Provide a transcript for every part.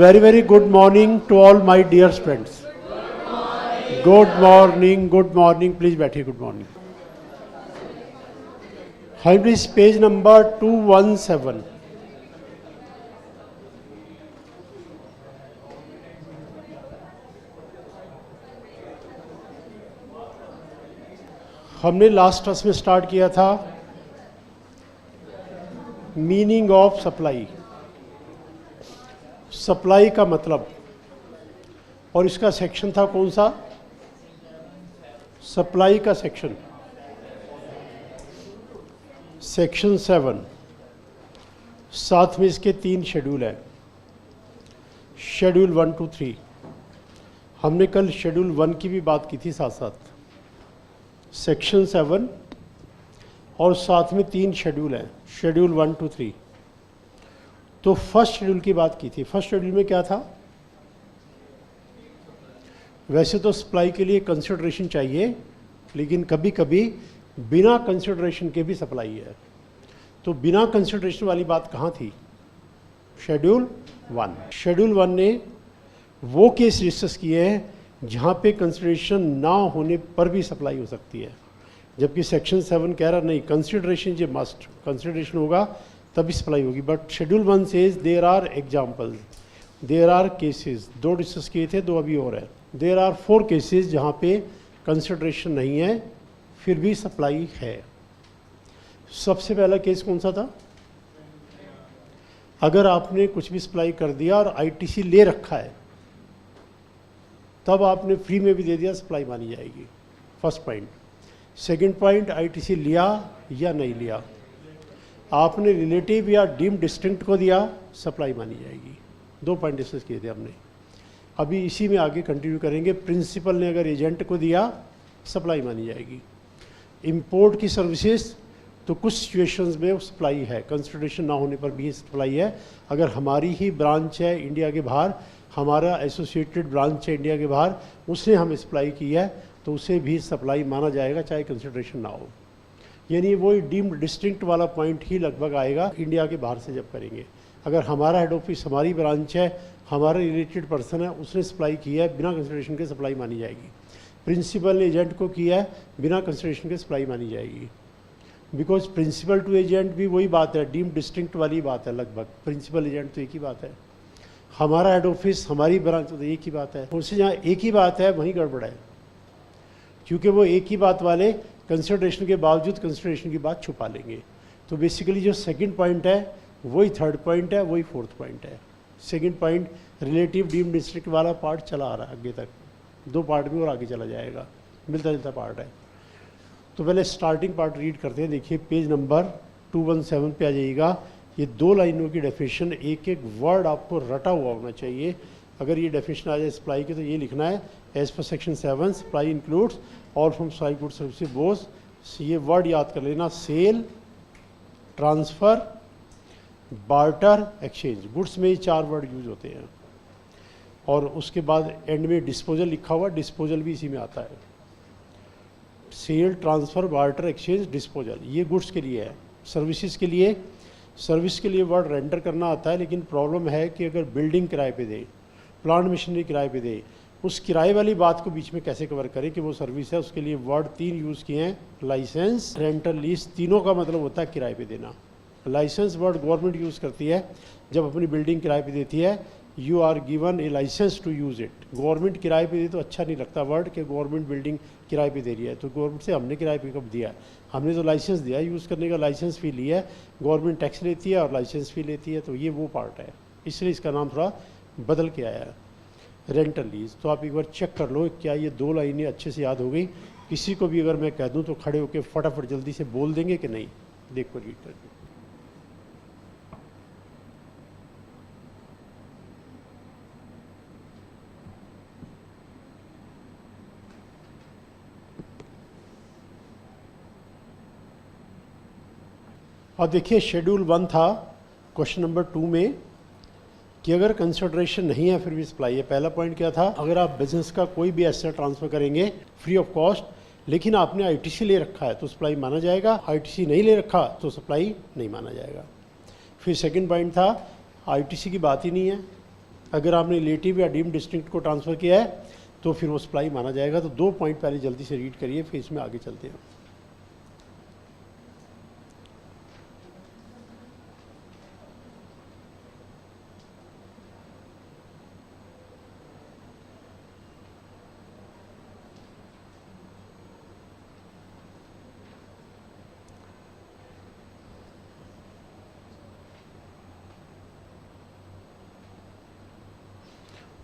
Very good morning to all my dear friends. Good morning. Please बैठिए. Good morning. Hi, please page number 217. हमने last class में start किया था meaning of supply. Supply का मतलब, और इसका सेक्शन था कौन सा? सप्लाई का सेक्शन सेक्शन 7. साथ में इसके 3 शेड्यूल हैं. Schedule 1 to 3. हमने कल शेड्यूल 1 की भी बात की थी साथ साथ. सेक्शन 7 और साथ में 3 शेड्यूल हैं, शेड्यूल 1 to 3. तो फर्स्ट शेड्यूल की बात की थी. फर्स्ट शेड्यूल में क्या था? वैसे तो सप्लाई के लिए कंसिडरेशन चाहिए, लेकिन कभी कभी बिना कंसिडरेशन के भी सप्लाई है. तो बिना कंसिडरेशन वाली बात कहाँ थी? शेड्यूल 1. शेड्यूल 1 ने वो केस डिस्कस किए हैं जहाँ पे कंसिडरेशन ना होने पर भी सप्लाई हो सकती है, जबकि सेक्शन 7 कह रहा नहीं, कंसिडरेशन ये मस्ट, कंसिडरेशन होगा तभी सप्लाई होगी. But schedule 1 says there are examples, there are cases. 2 discuss किए थे, 2 अभी और है. देयर आर 4 केसेस जहाँ पे कंसिडरेशन नहीं है फिर भी सप्लाई है. सबसे पहला केस कौन सा था? अगर आपने कुछ भी सप्लाई कर दिया और आईटीसी ले रखा है, तब आपने फ्री में भी दे दिया, सप्लाई मानी जाएगी. First point. Second point, ITC लिया या नहीं लिया, आपने रिलेटिव या डीम डिस्टिंक्ट को दिया, सप्लाई मानी जाएगी. 2 पॉइंट डिस्कस किए थे हमने. अभी इसी में आगे कंटिन्यू करेंगे. प्रिंसिपल ने अगर एजेंट को दिया, सप्लाई मानी जाएगी. इंपोर्ट की सर्विसेज तो कुछ सिचुएशंस में सप्लाई है, कंसिडरेशन ना होने पर भी सप्लाई है. अगर हमारी ही ब्रांच है इंडिया के बाहर, हमारा एसोसिएटेड ब्रांच है इंडिया के बाहर, उसने हमें सप्लाई की है, तो उसे भी सप्लाई माना जाएगा चाहे कंसिडरेशन ना हो. यानी वही डीम्ड डिस्टिंक्ट वाला पॉइंट ही लगभग आएगा इंडिया के बाहर से जब करेंगे. अगर हमारा हेड ऑफिस, हमारी ब्रांच है, हमारा रिलेटेड पर्सन है, उसने सप्लाई किया है, बिना कंसिडरेशन के सप्लाई मानी जाएगी. प्रिंसिपल ने एजेंट को किया है, बिना कंसिडरेशन के सप्लाई मानी जाएगी. बिकॉज प्रिंसिपल टू एजेंट भी वही बात है, डीम्ड डिस्टिंक्ट वाली बात है. लगभग प्रिंसिपल एजेंट तो एक ही बात है. हमारा हेड ऑफिस, हमारी ब्रांच तो एक ही बात है. उससे जहाँ एक ही बात है वहीं गड़बड़ है, क्योंकि वो एक ही बात वाले कंसिडरेशन के बावजूद कंसिडरेशन की बात छुपा लेंगे. तो बेसिकली जो सेकंड पॉइंट है वही थर्ड पॉइंट है, वही फोर्थ पॉइंट है. Second point relative deemed district वाला पार्ट चला आ रहा है आगे तक, 2 पार्ट में और आगे चला जाएगा, मिलता जुलता पार्ट है. तो पहले स्टार्टिंग पार्ट रीड करते हैं. देखिए पेज नंबर 217 पे आ जाइएगा. ये 2 लाइनों की डेफिनेशन, एक एक वर्ड आपको रटा हुआ होना चाहिए. अगर ये डेफिनेशन आ जाए सप्लाई की, तो ये लिखना है as per section 7 supply includes all from supply goods services बोस. ये वर्ड याद कर लेना, sale, transfer, barter, exchange. Goods में ये 4 वर्ड यूज होते हैं. और उसके बाद एंड में डिस्पोजल लिखा हुआ, डिस्पोजल भी इसी में आता है. Sale, transfer, barter, exchange, disposal, ये गुड्स के लिए है. सर्विसेज के लिए, सर्विस के लिए वर्ड रेंडर करना आता है, लेकिन प्रॉब्लम है कि अगर बिल्डिंग किराए पे दे, प्लांट मशीनरी किराए पे दे, उस किराए वाली बात को बीच में कैसे कवर करें कि वो सर्विस है. उसके लिए वर्ड 3 यूज़ किए हैं, लाइसेंस, रेंटल, लीज. तीनों का मतलब होता है किराए पे देना. लाइसेंस वर्ड गवर्नमेंट यूज़ करती है जब अपनी बिल्डिंग किराए पे देती है. You are given a licence to use it. Government किराए पे दे तो अच्छा नहीं लगता वर्ड कि गवर्नमेंट बिल्डिंग किराए पे दे रही है. तो गवर्नमेंट से हमने किराए पे कब दिया है? हमने तो लाइसेंस दिया है यूज़ करने का, लाइसेंस फी लिया है. गवर्नमेंट टैक्स लेती है और लाइसेंस फी लेती है, तो ये वो पार्ट है, इसलिए इसका नाम थोड़ा बदल के आया है. Rental lease. तो आप एक बार चेक कर लो क्या ये 2 लाइनें अच्छे से याद हो गई. किसी को भी अगर मैं कह दूँ तो खड़े होकर फटाफट जल्दी से बोल देंगे कि नहीं. देखो रीड करके. और देखिए शेड्यूल 1 था क्वेश्चन नंबर 2 में कि अगर कंसिडरेशन नहीं है फिर भी सप्लाई है. पहला पॉइंट क्या था? अगर आप बिजनेस का कोई भी एसेट ट्रांसफर करेंगे फ्री ऑफ कॉस्ट, लेकिन आपने आईटीसी ले रखा है तो सप्लाई माना जाएगा, आईटीसी नहीं ले रखा तो सप्लाई नहीं माना जाएगा. फिर सेकंड पॉइंट था आईटीसी की बात ही नहीं है, अगर आपने रिलेटिव या डीम डिस्टिंक्ट को ट्रांसफ़र किया है तो फिर वो सप्लाई माना जाएगा। तो 2 पॉइंट पहले जल्दी से रीड करिए, फिर इसमें आगे चलते हैं।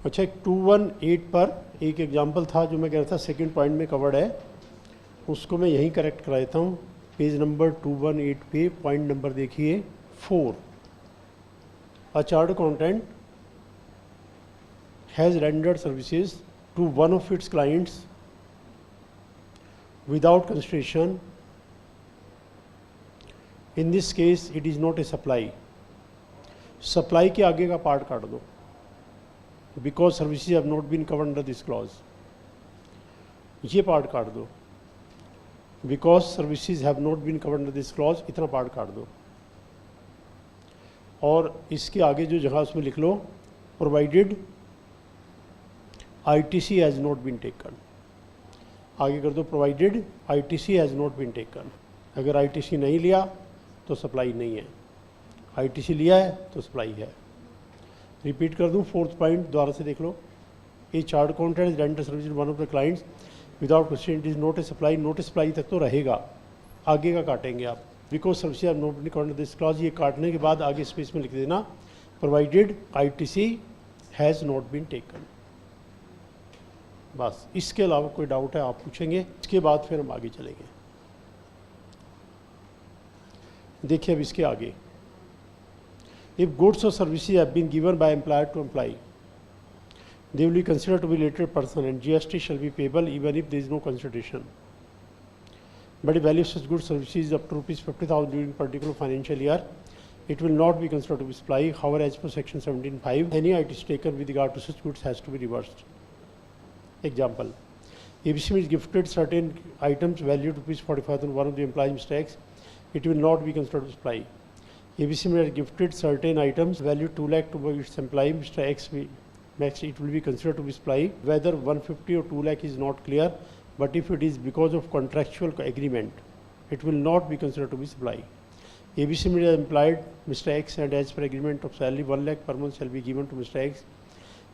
अच्छा, एक 218 पर एक एग्जांपल था जो मैं कह रहा था सेकंड पॉइंट में कवर्ड है, उसको मैं यहीं करेक्ट करा देता हूँ। पेज नंबर 218 पे पॉइंट नंबर देखिए 4। A chart accountant has rendered services to one of its clients without consideration. In this case it is not a supply. Supply के आगे का पार्ट काट दो, because services have not been covered under this clause. ये part काट दो, because services have not been covered under this clause, इतना part काट दो। और इसके आगे जो जगह उसमें लिख लो provided ITC has not been taken. आगे कर दो provided ITC has not been taken. अगर आईटीसी नहीं लिया तो सप्लाई नहीं है, आईटीसी लिया है तो सप्लाई है। रिपीट कर दूं, 4th पॉइंट दोबारा से देख लो। A chart accountant is render service one of the clients without question, it is not a supply. Note a supply तक तो रहेगा, आगे का काटेंगे आप। Because service have not been covered this clause, ये काटने के बाद आगे स्पेस में लिख देना provided ITC has not been taken. बस, इसके अलावा कोई डाउट है आप पूछेंगे, इसके बाद फिर हम आगे चलेंगे। देखिए अब इसके आगे, if goods or services have been given by employer to employee, they will be considered to be related person and GST shall be payable even if there is no consideration. But if value of such goods or services is up to ₹50,000 during particular financial year, it will not be considered to be supply. However, as per section 17(5), any items taken with regard to such goods has to be reversed. Example: ABC is gifted certain items valued ₹45,000 one of the employee's mistakes, it will not be considered to supply. ABC has gifted certain items valued 2 lakh to its employee Mr. X, it will be considered to be supply. Whether 150 or 2 lakh is not clear, but if it is because of contractual agreement, it will not be considered to be supply. ABC has employed Mr. X and as per agreement of salary 1 lakh per month shall be given to Mr. X.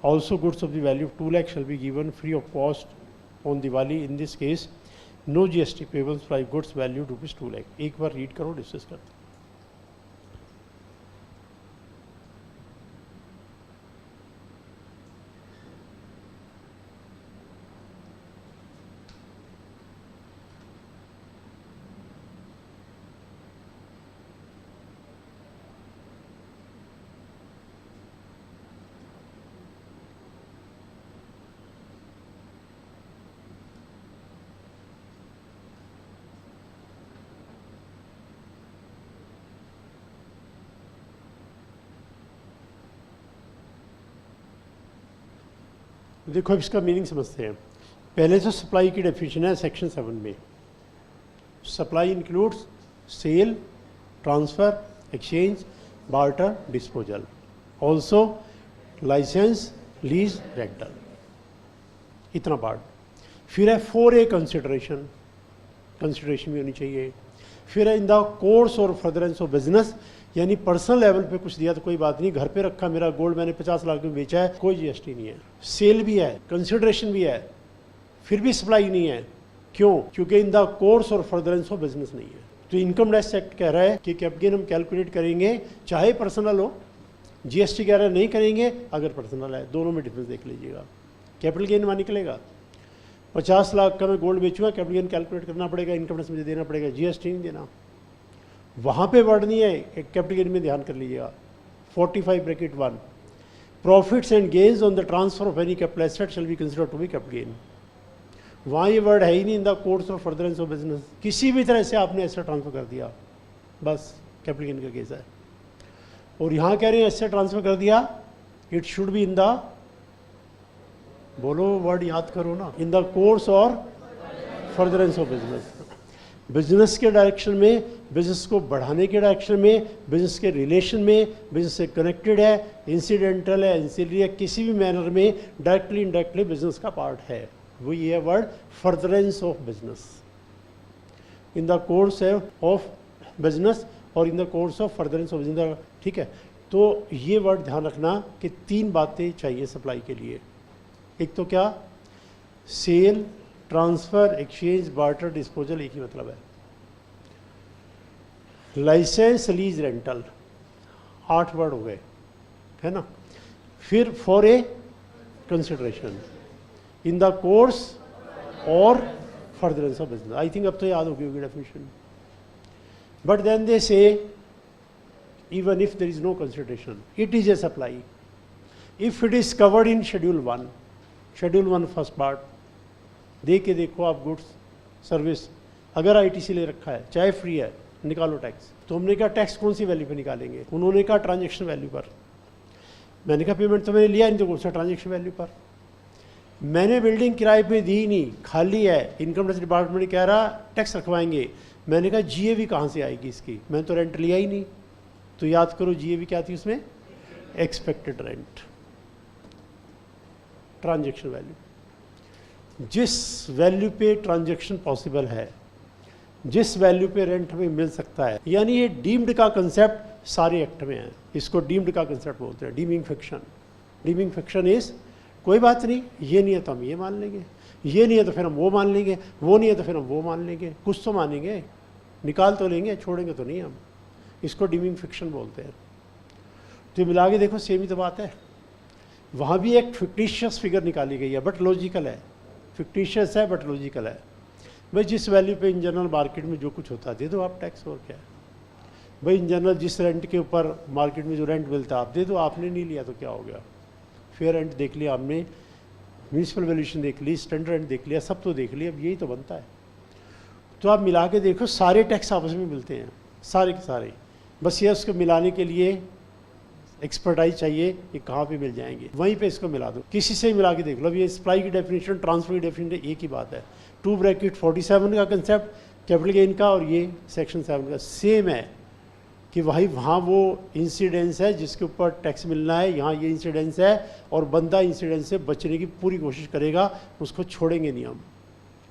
Also goods of the value of 2 lakh shall be given free of cost on Diwali. In this case, no GST payable supply goods valued ₹2 lakh. एक बार read करो, discuss करते हैं। देखो अब इसका meaning समझते हैं। पहले तो सप्लाई की डेफिनेशन है सेक्शन 7 में। Supply includes sale, transfer, exchange, barter, disposal, also licence, lease, rental, इतना पार्ट। फिर है फॉर ए कंसिडरेशन, कंसिडरेशन भी होनी चाहिए। फिर है इन द कोर्स और फर्दरेंस ऑफ बिजनेस, यानी पर्सनल लेवल पे कुछ दिया तो कोई बात नहीं, घर पे रखा मेरा गोल्ड मैंने 50 लाख में बेचा है, कोई जीएसटी नहीं है। सेल भी है, कंसिडरेशन भी है, फिर भी सप्लाई नहीं है। क्यों? क्योंकि इन द कोर्स और फर्दरेंस ऑफ बिजनेस नहीं है। तो इनकम टैक्स एक्ट कह रहा है कि कैपिटल गेन हम कैलकुलेट करेंगे चाहे पर्सनल हो, जीएसटी कह रहा है नहीं करेंगे अगर पर्सनल है। दोनों में डिफरेंस देख लीजिएगा। कैपिटल गेन वहाँ निकलेगा, 50 लाख का मैं गोल्ड बेचूंगा, कैपिटल गेन कैलकुलेट करना पड़ेगा, इनकम टैक्स मुझे देना पड़ेगा, जीएसटी नहीं देना। वहाँ पे वर्ड नहीं है, एक कैपिटल गेन में ध्यान कर लीजिएगा। 45(1) profits and gains on the transfer of any capital asset shall be considered to be capital gain. वहाँ ये वर्ड है ही नहीं, in the course of furtherance of business. किसी भी तरह से आपने एसेट ट्रांसफर कर दिया, बस कैपिटल गेन का केस है। और यहाँ कह रहे हैं एसेट ट्रांसफर कर दिया, it should be in the, बोलो वर्ड याद करो ना, इन द कोर्स और फर्दरेंस ऑफ बिजनेस। बिजनेस के डायरेक्शन में बिजनेस को बढ़ाने के डायरेक्शन में, बिजनेस के रिलेशन में, बिजनेस से कनेक्टेड है, इंसिडेंटल है, इंसिलरी है, किसी भी मैनर में डायरेक्टली इनडायरेक्टली बिजनेस का पार्ट है। वो ये word furtherance of business, in the course of business और in the course of furtherance of business. ठीक है, तो ये वर्ड ध्यान रखना कि 3 बातें चाहिए सप्लाई के लिए। एक तो क्या, sale, transfer, exchange, barter, disposal, एक ही मतलब है। लाइसेंस, लीज, रेंटल, 8 वर्ड हो गए, है ना। फिर for a consideration, in the course और furtherance of business. I think अब तो याद होगी डेफिनेशन। बट देन दे से even if there is no consideration, it is a supply if it is covered in schedule 1 first part. दे के देखो आप, गुड्स सर्विस अगर आईटीसी ले रखा है, चाहे फ्री है, निकालो टैक्स। तो हमने कहा टैक्स कौन सी वैल्यू पे निकालेंगे, उन्होंने कहा ट्रांजैक्शन वैल्यू पर। मैंने कहा पेमेंट तो मैंने लिया नहीं, तो कौन सा ट्रांजैक्शन वैल्यू पर। मैंने बिल्डिंग किराए पे दी नहीं, खाली है, इनकम टैक्स डिपार्टमेंट कह रहा टैक्स रखवाएंगे। मैंने कहा जीएवी कहाँ से आएगी इसकी, मैंने तो रेंट लिया ही नहीं। तो याद करो जीएवी क्या थी उसमें, एक्सपेक्टेड रेंट, ट्रांजैक्शन वैल्यू। जिस वैल्यू पे ट्रांजैक्शन पॉसिबल है, जिस वैल्यू पे रेंट हमें मिल सकता है, यानी ये डीम्ड का कंसेप्ट सारे एक्ट में है। इसको डीम्ड का कंसेप्ट बोलते हैं, dimming fiction. Dimming fiction is कोई बात नहीं, ये नहीं है तो हम ये मान लेंगे, ये नहीं है तो फिर हम वो मान लेंगे, वो नहीं है तो फिर हम वो मान लेंगे, कुछ तो मानेंगे, निकाल तो लेंगे, छोड़ेंगे तो नहीं हम। इसको डीमिंग फिक्शन बोलते हैं। तो मिला के देखो सेम ही तो बात है। वहाँ भी एक फिक्टिशियस फिगर निकाली गई है, बट लॉजिकल है। फिक्टिशियस है बट लॉजिकल है। भाई जिस वैल्यू पे इन जनरल मार्केट में जो कुछ होता है दे दो आप टैक्स, और क्या है। भाई इन जनरल जिस रेंट के ऊपर मार्केट में जो रेंट मिलता है आप दे दो, आपने नहीं लिया तो क्या हो गया। फेयर रेंट देख लिया आपने, म्यूनसिपल वैल्यूएशन देख ली, स्टैंडर्ड रेंट देख लिया, सब तो देख लिया, अब यही तो बनता है। तो आप मिला के देखो, सारे टैक्स आपस में मिलते हैं, सारे के सारे। बस ये उसको मिलाने के लिए एक्सपर्टाइज चाहिए कि कहाँ पे मिल जाएंगे, वहीं पे इसको मिला दो, किसी से ही मिला के देख लो। अब ये सप्लाई की डेफिनेशन, ट्रांसफर की डेफिनेशन एक ही बात है। 2(47) का कंसेप्ट कैपिटल गेन का और ये सेक्शन 7 का सेम है कि भाई वहाँ वो इंसिडेंस है जिसके ऊपर टैक्स मिलना है, यहाँ ये इंसिडेंस है और बंदा इंसिडेंस से बचने की पूरी कोशिश करेगा, उसको छोड़ेंगे नहीं हम।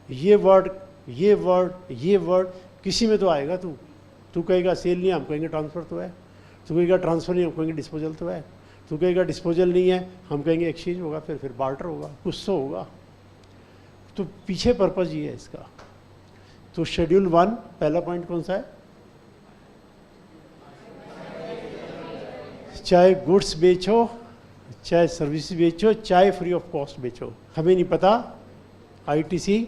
ये वर्ड ये वर्ड ये वर्ड किसी में तो आएगा। तू कहेगा सेल नहीं है, हम कहेंगे ट्रांसफ़र तो है। तू कहेगा ट्रांसफ़र नहीं, हम कहेंगे डिस्पोजल तो है। तू कहेगा डिस्पोजल नहीं है, हम कहेंगे एक्सचेंज होगा, फिर बार्टर होगा, कुछ तो होगा। तो पीछे पर्पज़ ये है इसका। तो शेड्यूल 1 पहला पॉइंट कौन सा है, चाहे गुड्स बेचो, चाहे सर्विस बेचो, चाहे फ्री ऑफ कॉस्ट बेचो, हमें नहीं पता, आईटीसी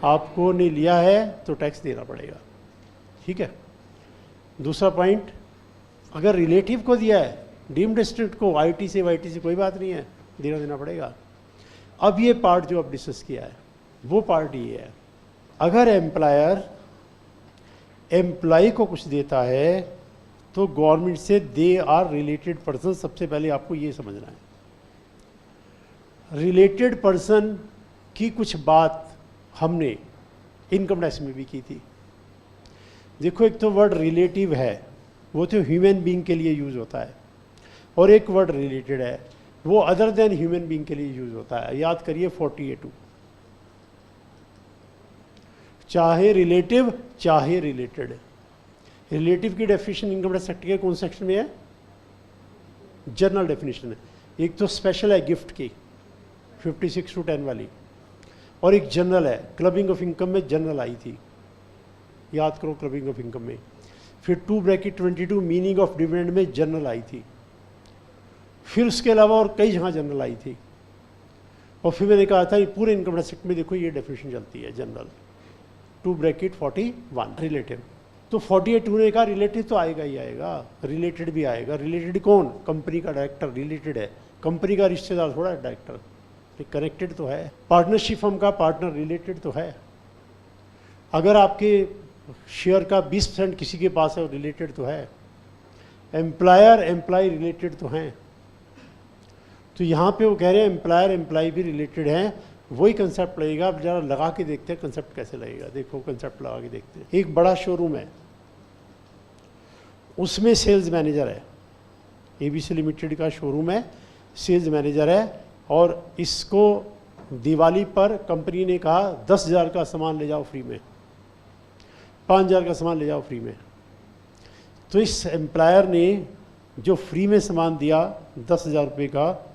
आपको नहीं लिया है तो टैक्स देना पड़ेगा। ठीक है। दूसरा पॉइंट, अगर रिलेटिव को दिया है, डीम्ड डिस्ट्रिक्ट को, आईटीसी वाईटीसी कोई बात नहीं है, देना पड़ेगा। अब ये पार्ट जो अब डिस्कस किया है वो पार्ट ये है, अगर एम्प्लॉयर एम्प्लॉय को कुछ देता है तो गवर्नमेंट से दे आर रिलेटेड पर्सन। सबसे पहले आपको ये समझना है, रिलेटेड पर्सन की कुछ बात हमने इनकम टैक्स में भी की थी। देखो, एक तो वर्ड रिलेटिव है, वो तो ह्यूमन बीइंग के लिए यूज़ होता है, और एक वर्ड रिलेटेड है, वो अदर देन ह्यूमन बीइंग के लिए यूज़ होता है। याद करिए 40A2, चाहे रिलेटिव चाहे रिलेटेड। रिलेटिव की डेफिनेशन इनकम टैक्स एक्ट के कौन सेक्शन में है, जनरल डेफिनेशन है। एक तो स्पेशल है गिफ्ट की 56(2)(10) वाली, और एक जनरल है, क्लबिंग ऑफ इनकम में जनरल आई थी, याद करो क्लबिंग ऑफ इनकम में। फिर 2(22) मीनिंग ऑफ डिविडेंड में जनरल आई थी। फिर उसके अलावा और कई जगह जनरल आई थी, और फिर मैंने कहा था ये पूरे इनकम टैक्स एक्ट में देखो ये डेफिनेशन चलती है जनरल। 2(41) रिलेटिव। तो 48(2) ने कहा रिलेटिव तो आएगा ही आएगा, रिलेटेड भी आएगा। रिलेटेड कौन, कंपनी का डायरेक्टर रिलेटेड है, कंपनी का रिश्तेदार थोड़ा है डायरेक्टर, कनेक्टेड तो है। पार्टनरशिप फर्म का पार्टनर रिलेटेड तो है। अगर आपके शेयर का 20% किसी के पास है, रिलेटेड तो है। एम्प्लॉयर एम्प्लॉय रिलेटेड तो हैं। तो यहाँ पे वो कह रहे हैं एम्प्लॉयर एम्प्लॉय भी रिलेटेड हैं, वही कंसेप्ट लगेगा। अब जरा लगा के देखते हैं कंसेप्ट कैसे लगेगा। देखो कंसेप्ट लगा के देखते हैं। एक बड़ा शोरूम है, उसमें सेल्स मैनेजर है, एबीसी लिमिटेड का शोरूम है, सेल्स मैनेजर है, और इसको दिवाली पर कंपनी ने कहा 10,000 का सामान ले जाओ फ्री में, 5,000 का सामान ले जाओ फ्री में। तो इस एम्प्लॉयर ने जो फ्री में सामान दिया 10,000 रुपये का,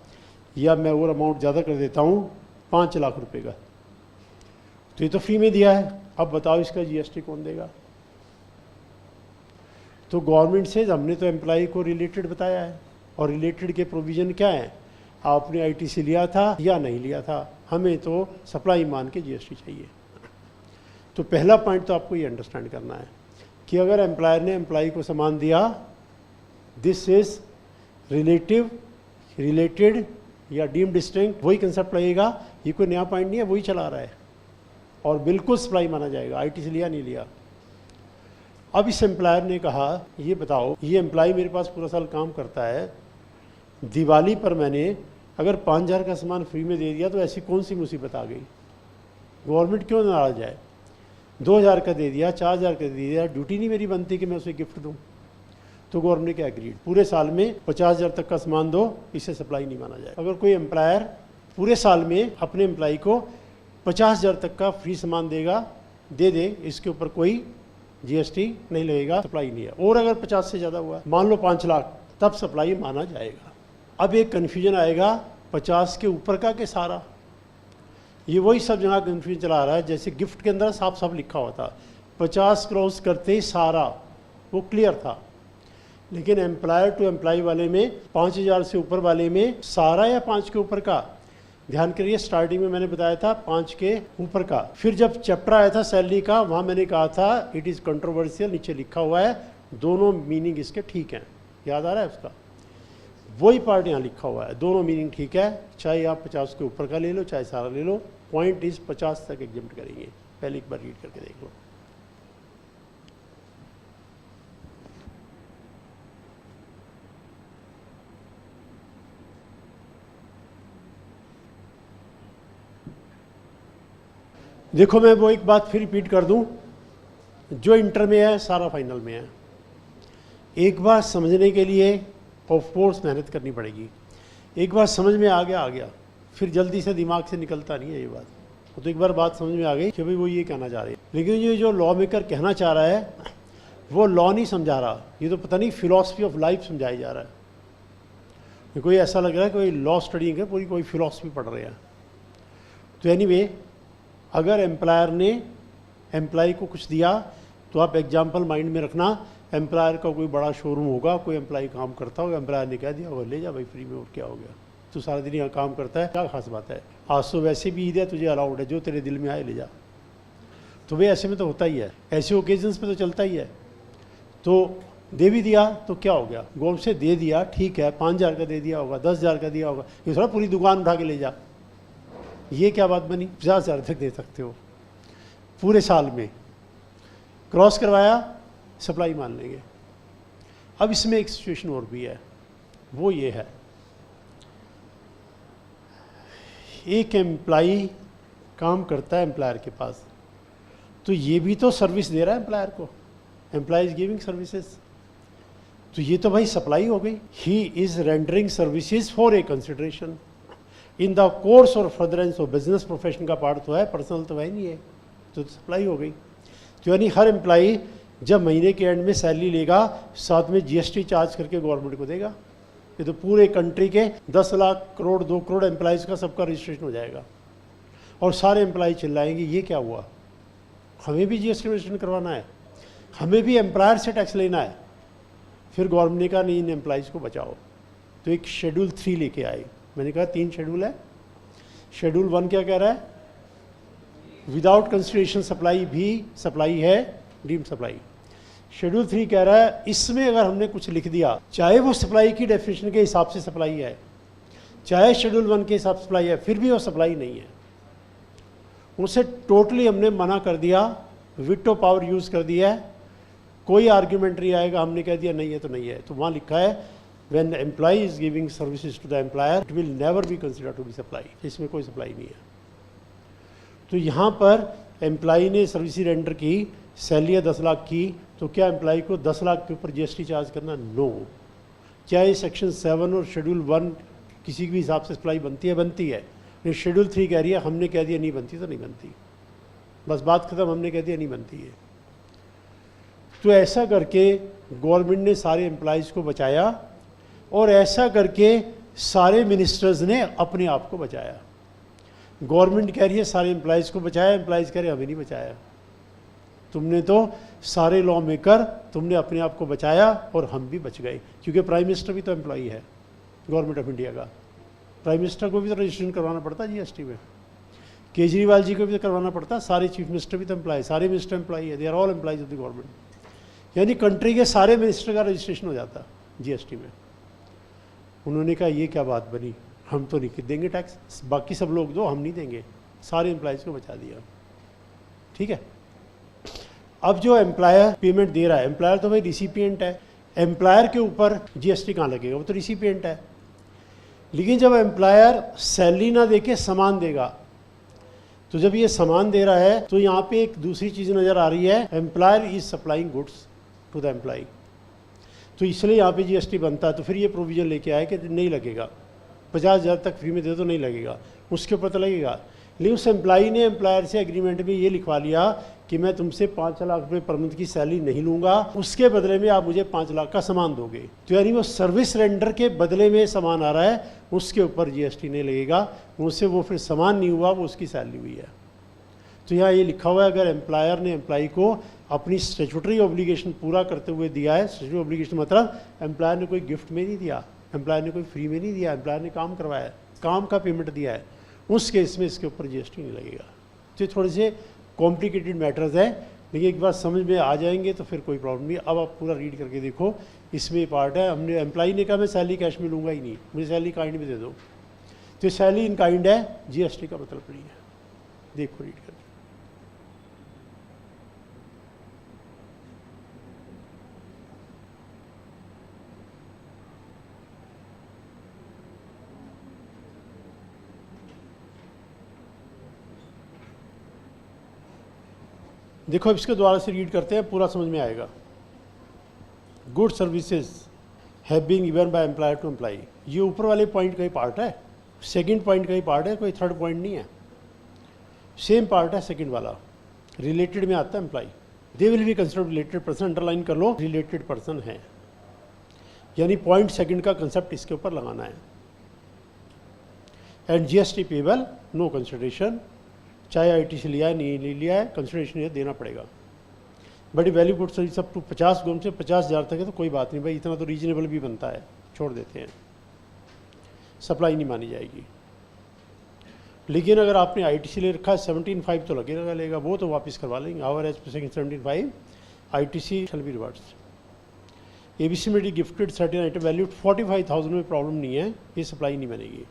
या मैं और अमाउंट ज़्यादा कर देता हूँ 5 लाख रुपए का, तो ये तो फ्री में दिया है। अब बताओ इसका जीएसटी कौन देगा? तो गवर्नमेंट से हमने तो एम्प्लॉय को रिलेटेड बताया है, और रिलेटेड के प्रोविज़न क्या है? आपने आईटीसी लिया था या नहीं लिया था, हमें तो सप्लाई मान के जीएसटी चाहिए। तो पहला पॉइंट तो आपको ये अंडरस्टैंड करना है कि अगर एम्प्लॉयर ने एम्प्लॉय को सामान दिया, दिस इज रिलेटेड या डीम्ड डिस्टिंक्ट, वही कंसेप्ट लगेगा। ये कोई नया पॉइंट नहीं है, वही चला रहा है, और बिल्कुल सप्लाई माना जाएगा, आईटीसी लिया नहीं लिया। अब इस एम्प्लॉयर ने कहा, ये बताओ, ये एम्प्लॉय मेरे पास पूरा साल काम करता है, दिवाली पर मैंने अगर 5,000 का सामान फ्री में दे दिया तो ऐसी कौन सी मुसीबत आ गई? गवर्नमेंट क्यों नाराज है? 2,000 का दे दिया, 4,000 का दे दिया, ड्यूटी नहीं मेरी बनती कि मैं उसे गिफ्ट दूँ। तो गवर्नमेंट ने क्या एग्रीड, पूरे साल में 50,000 तक का सामान दो, इसे सप्लाई नहीं माना जाए। अगर कोई एम्प्लॉयर पूरे साल में अपने एम्प्लॉय को 50,000 तक का फ्री सामान देगा, दे दे, इसके ऊपर कोई जीएसटी नहीं लगेगा, सप्लाई नहीं है। और अगर 50 से ज़्यादा हुआ, मान लो 5 लाख, तब सप्लाई माना जाएगा। अब एक कन्फ्यूजन आएगा, 50 के ऊपर का के सारा? ये वही सब जगह कन्फ्यूजन चला रहा है। जैसे गिफ्ट के अंदर साफ साफ लिखा हुआ था 50 क्रॉस करते ही सारा, वो क्लियर था। लेकिन एम्प्लॉयर टू एम्प्लॉय वाले में, 5,000 से ऊपर वाले में सारा या 5 के ऊपर का? ध्यान करिए, स्टार्टिंग में मैंने बताया था 5 के ऊपर का। फिर जब चैप्टर आया था सैलरी का, वहाँ मैंने कहा था इट इज़ कंट्रोवर्शियल, नीचे लिखा हुआ है, दोनों मीनिंग इसके ठीक हैं। याद आ रहा है उसका? वही पार्ट यहाँ लिखा हुआ है, दोनों मीनिंग ठीक है, चाहे आप 50 के ऊपर का ले लो, चाहे सारा ले लो, पॉइंट इज 50 तक एग्जम्प्ट करेंगे। पहले एक बार रीड करके देख लो। देखो, मैं वो एक बात फिर रिपीट कर दूं, जो इंटर में है सारा फाइनल में है। एक बार समझने के लिए ऑफ कोर्स मेहनत करनी पड़ेगी। एक बार समझ में आ गया, फिर जल्दी से दिमाग से निकलता नहीं है ये बात। तो एक बार बात समझ में आ गई कि भाई वो ये कहना चाह रहे हैं, लेकिन ये जो लॉ मेकर कहना चाह रहा है वो लॉ नहीं समझा रहा, ये तो पता नहीं फिलॉसफी ऑफ लाइफ समझाया जा रहा है। कोई ऐसा लग रहा है कोई लॉ स्टडिंग है, पूरी कोई फिलॉसफी पढ़ रहे हैं। तो एनीवे, अगर एम्प्लॉयर ने एम्प्लॉय को कुछ दिया तो आप एग्जाम्पल माइंड में रखना, एम्प्लॉयर का कोई बड़ा शोरूम होगा, कोई एम्प्लॉय काम करता होगा, एम्प्लॉयर ने कह दिया होगा ले जा भाई फ्री में, और क्या हो गया, तू सारा दिन यहाँ काम करता है, क्या खास बात है, आज तो वैसे भी ईद है, तुझे अलाउड है, जो तेरे दिल में आए ले जा। तो भाई ऐसे में तो होता ही है, ऐसे ओकेजन्स पे तो चलता ही है। तो दे भी दिया तो क्या हो गया, गवर्नमेंट से दे दिया ठीक है, 5,000 का दे दिया होगा, 10,000 का दिया होगा, ये थोड़ा पूरी दुकान उठा के ले जा। ये क्या बात बनी? 50,000 तक दे सकते हो पूरे साल में, क्रॉस करवाया सप्लाई मान लेंगे। अब इसमें एक सिचुएशन और भी है, वो ये है, एक एम्प्लॉई काम करता है एम्प्लॉयर के पास, तो ये भी तो सर्विस दे रहा है एम्प्लॉयर को, एम्प्लॉय इज गिविंग सर्विसेज, तो ये तो भाई सप्लाई हो गई। He is rendering services for a consideration in the course और फर्दरेंस ऑफ बिजनेस प्रोफेशन का पार्ट तो है, पर्सनल तो है नहीं है, तो सप्लाई हो गई। तो यानी हर एम्प्लॉई जब महीने के एंड में सैलरी लेगा, साथ में जीएसटी चार्ज करके गवर्नमेंट को देगा। ये तो पूरे कंट्री के 10 लाख करोड़ 2 करोड़ एम्प्लॉयज़ का सबका रजिस्ट्रेशन हो जाएगा, और सारे एम्प्लॉय चिल्लाएंगे ये क्या हुआ, हमें भी जीएसटी रजिस्ट्रेशन करवाना है, हमें भी एम्प्लॉयर से टैक्स लेना है। फिर गवर्नमेंट ने कहा नहीं, इन एम्प्लॉयज़ को बचाओ, तो एक शेड्यूल 3 लेके आए। मैंने कहा 3 शेड्यूल है। शेड्यूल 1 क्या कह रहा है? विदाउट कंसिडरेशन सप्लाई भी सप्लाई है, डीम्ड सप्लाई। शेड्यूल 3 कह रहा है इसमें अगर हमने कुछ लिख दिया, चाहे वो सप्लाई की डेफिनेशन के हिसाब से सप्लाई है, चाहे शेड्यूल 1 के हिसाब से सप्लाई है, फिर भी वो सप्लाई नहीं है, उसे टोटली हमने मना कर दिया, विटो पावर यूज़ कर दिया है, कोई आर्ग्यूमेंट नहीं आएगा, हमने कह दिया नहीं है तो नहीं है। तो वहाँ लिखा है when the employee is giving services to the employer, it will never be considered to be supply, इसमें कोई सप्लाई नहीं है। तो यहाँ पर एम्प्लाई ने सर्विस रेंडर की, सैलरी 10 लाख की, तो क्या एम्प्लाई को 10 लाख के ऊपर जीएसटी चार्ज करना? नो। क्या ये सेक्शन 7 और शेड्यूल 1 किसी भी हिसाब से सप्लाई बनती है? बनती है। नहीं, शेड्यूल 3 कह रही है, हमने कह दिया नहीं बनती तो नहीं बनती, बस बात खत्म, हमने कह दिया नहीं बनती है। तो ऐसा करके गवर्नमेंट ने सारे एम्प्लॉइज़ को बचाया और ऐसा करके सारे मिनिस्टर्स ने अपने आप को बचाया। गवर्नमेंट कह रही है सारे एम्प्लॉइज़ को बचाया, एम्प्लॉइज़ कह रहे हमें नहीं बचाया। तुमने तो सारे लॉ मेकर, तुमने अपने आप को बचाया और हम भी बच गए, क्योंकि प्राइम मिनिस्टर भी तो एम्प्लॉई है गवर्नमेंट ऑफ इंडिया का। प्राइम मिनिस्टर को भी तो रजिस्ट्रेशन करवाना पड़ता है जीएसटी में, केजरीवाल जी को भी तो करवाना पड़ता है, सारे चीफ मिनिस्टर भी तो एम्प्लॉय, सारे मिनिस्टर एम्प्लॉई है, they are all employees of the government. यानी कंट्री के सारे मिनिस्टर का रजिस्ट्रेशन हो जाता जीएसटी में। उन्होंने कहा ये क्या बात बनी, हम तो नहीं देंगे टैक्स, बाकी सब लोग दो, हम नहीं देंगे, सारे एम्प्लॉइज को बचा दिया। ठीक है। अब जो एम्प्लॉयर पेमेंट दे रहा है, एम्प्लॉयर तो भाई रिसिपिएंट है, एम्प्लॉयर के ऊपर जीएसटी कहाँ लगेगा, वो तो रिसिपिएंट है। लेकिन जब एम्प्लॉयर सैलरी ना देके सामान देगा, तो जब ये सामान दे रहा है तो यहाँ पे एक दूसरी चीज़ नज़र आ रही है, employer is supplying goods to the employee, तो इसलिए यहाँ पे जीएसटी बनता है। तो फिर ये प्रोविजन लेके आए कि नहीं लगेगा, 50,000 तक फ्री में दे दो नहीं लगेगा, उसके ऊपर तो लगेगा। लेकिन उस एम्प्लॉई ने एम्प्लॉयर से एग्रीमेंट में ये लिखवा लिया कि मैं तुमसे 5 लाख रुपये पर मंथ की सैलरी नहीं लूँगा, उसके बदले में आप मुझे 5 लाख का सामान दोगे। तो यानी वो सर्विस रेंडर के बदले में सामान आ रहा है, उसके ऊपर जीएसटी नहीं लगेगा, उससे वो फिर सामान नहीं हुआ, वो उसकी सैलरी हुई है। तो यहाँ ये लिखा हुआ है, अगर एम्प्लॉयर ने एम्प्लॉई को अपनी स्टैट्यूटरी ऑब्लिगेशन पूरा करते हुए दिया है, स्टैट्यूटरी ऑब्लिगेशन मतलब एम्प्लॉयर ने कोई गिफ्ट में नहीं दिया, एम्प्लॉयर ने कोई फ्री में नहीं दिया, एम्प्लॉयर ने काम करवाया, काम का पेमेंट दिया है, उस केस में इसके ऊपर जीएसटी नहीं लगेगा। तो ये थोड़े से कॉम्प्लिकेटेड मैटर्स हैं, लेकिन एक बार समझ में आ जाएंगे तो फिर कोई प्रॉब्लम नहीं। अब आप पूरा रीड करके देखो, इसमें ये पार्ट है। हमने एम्प्लॉई ने कहा मैं सैलरी कैश में लूँगा ही नहीं, मुझे सैलरी काइंड में दे दो, तो सैलरी इन काइंड है, जीएसटी का मतलब नहीं है। देखो रीड करके। देखो अब इसके द्वारा से रीड करते हैं, पूरा समझ में आएगा। Good services have been given by employer to employee, ये ऊपर वाले पॉइंट का ही पार्ट है, सेकंड पॉइंट का ही पार्ट है, कोई थर्ड पॉइंट नहीं है, सेम पार्ट है सेकंड वाला। रिलेटेड में आता है employee, they will be considered related person, underline कर लो रिलेटेड पर्सन है, यानी पॉइंट सेकंड का कंसेप्ट इसके ऊपर लगाना है। And GST payable no consideration, चाहे आईटीसी लिया है नहीं लिया है, कंसिडरेशन ये देना पड़ेगा। बड़ी value good service up to 50 गुम से 50,000 तक है तो कोई बात नहीं भाई, इतना तो रीजनेबल भी बनता है, छोड़ देते हैं, सप्लाई नहीं मानी जाएगी। लेकिन अगर आपने आईटीसी ले रखा है 17.5 तो लगेगा, वो तो वापस करवा लेंगे। Our as second 17.5 ITC shall be reversed. ABC में गिफ्टेड सर्टेन आइटम वैल्यू 45,000 में प्रॉब्लम नहीं है, ये सप्लाई नहीं बनेगी।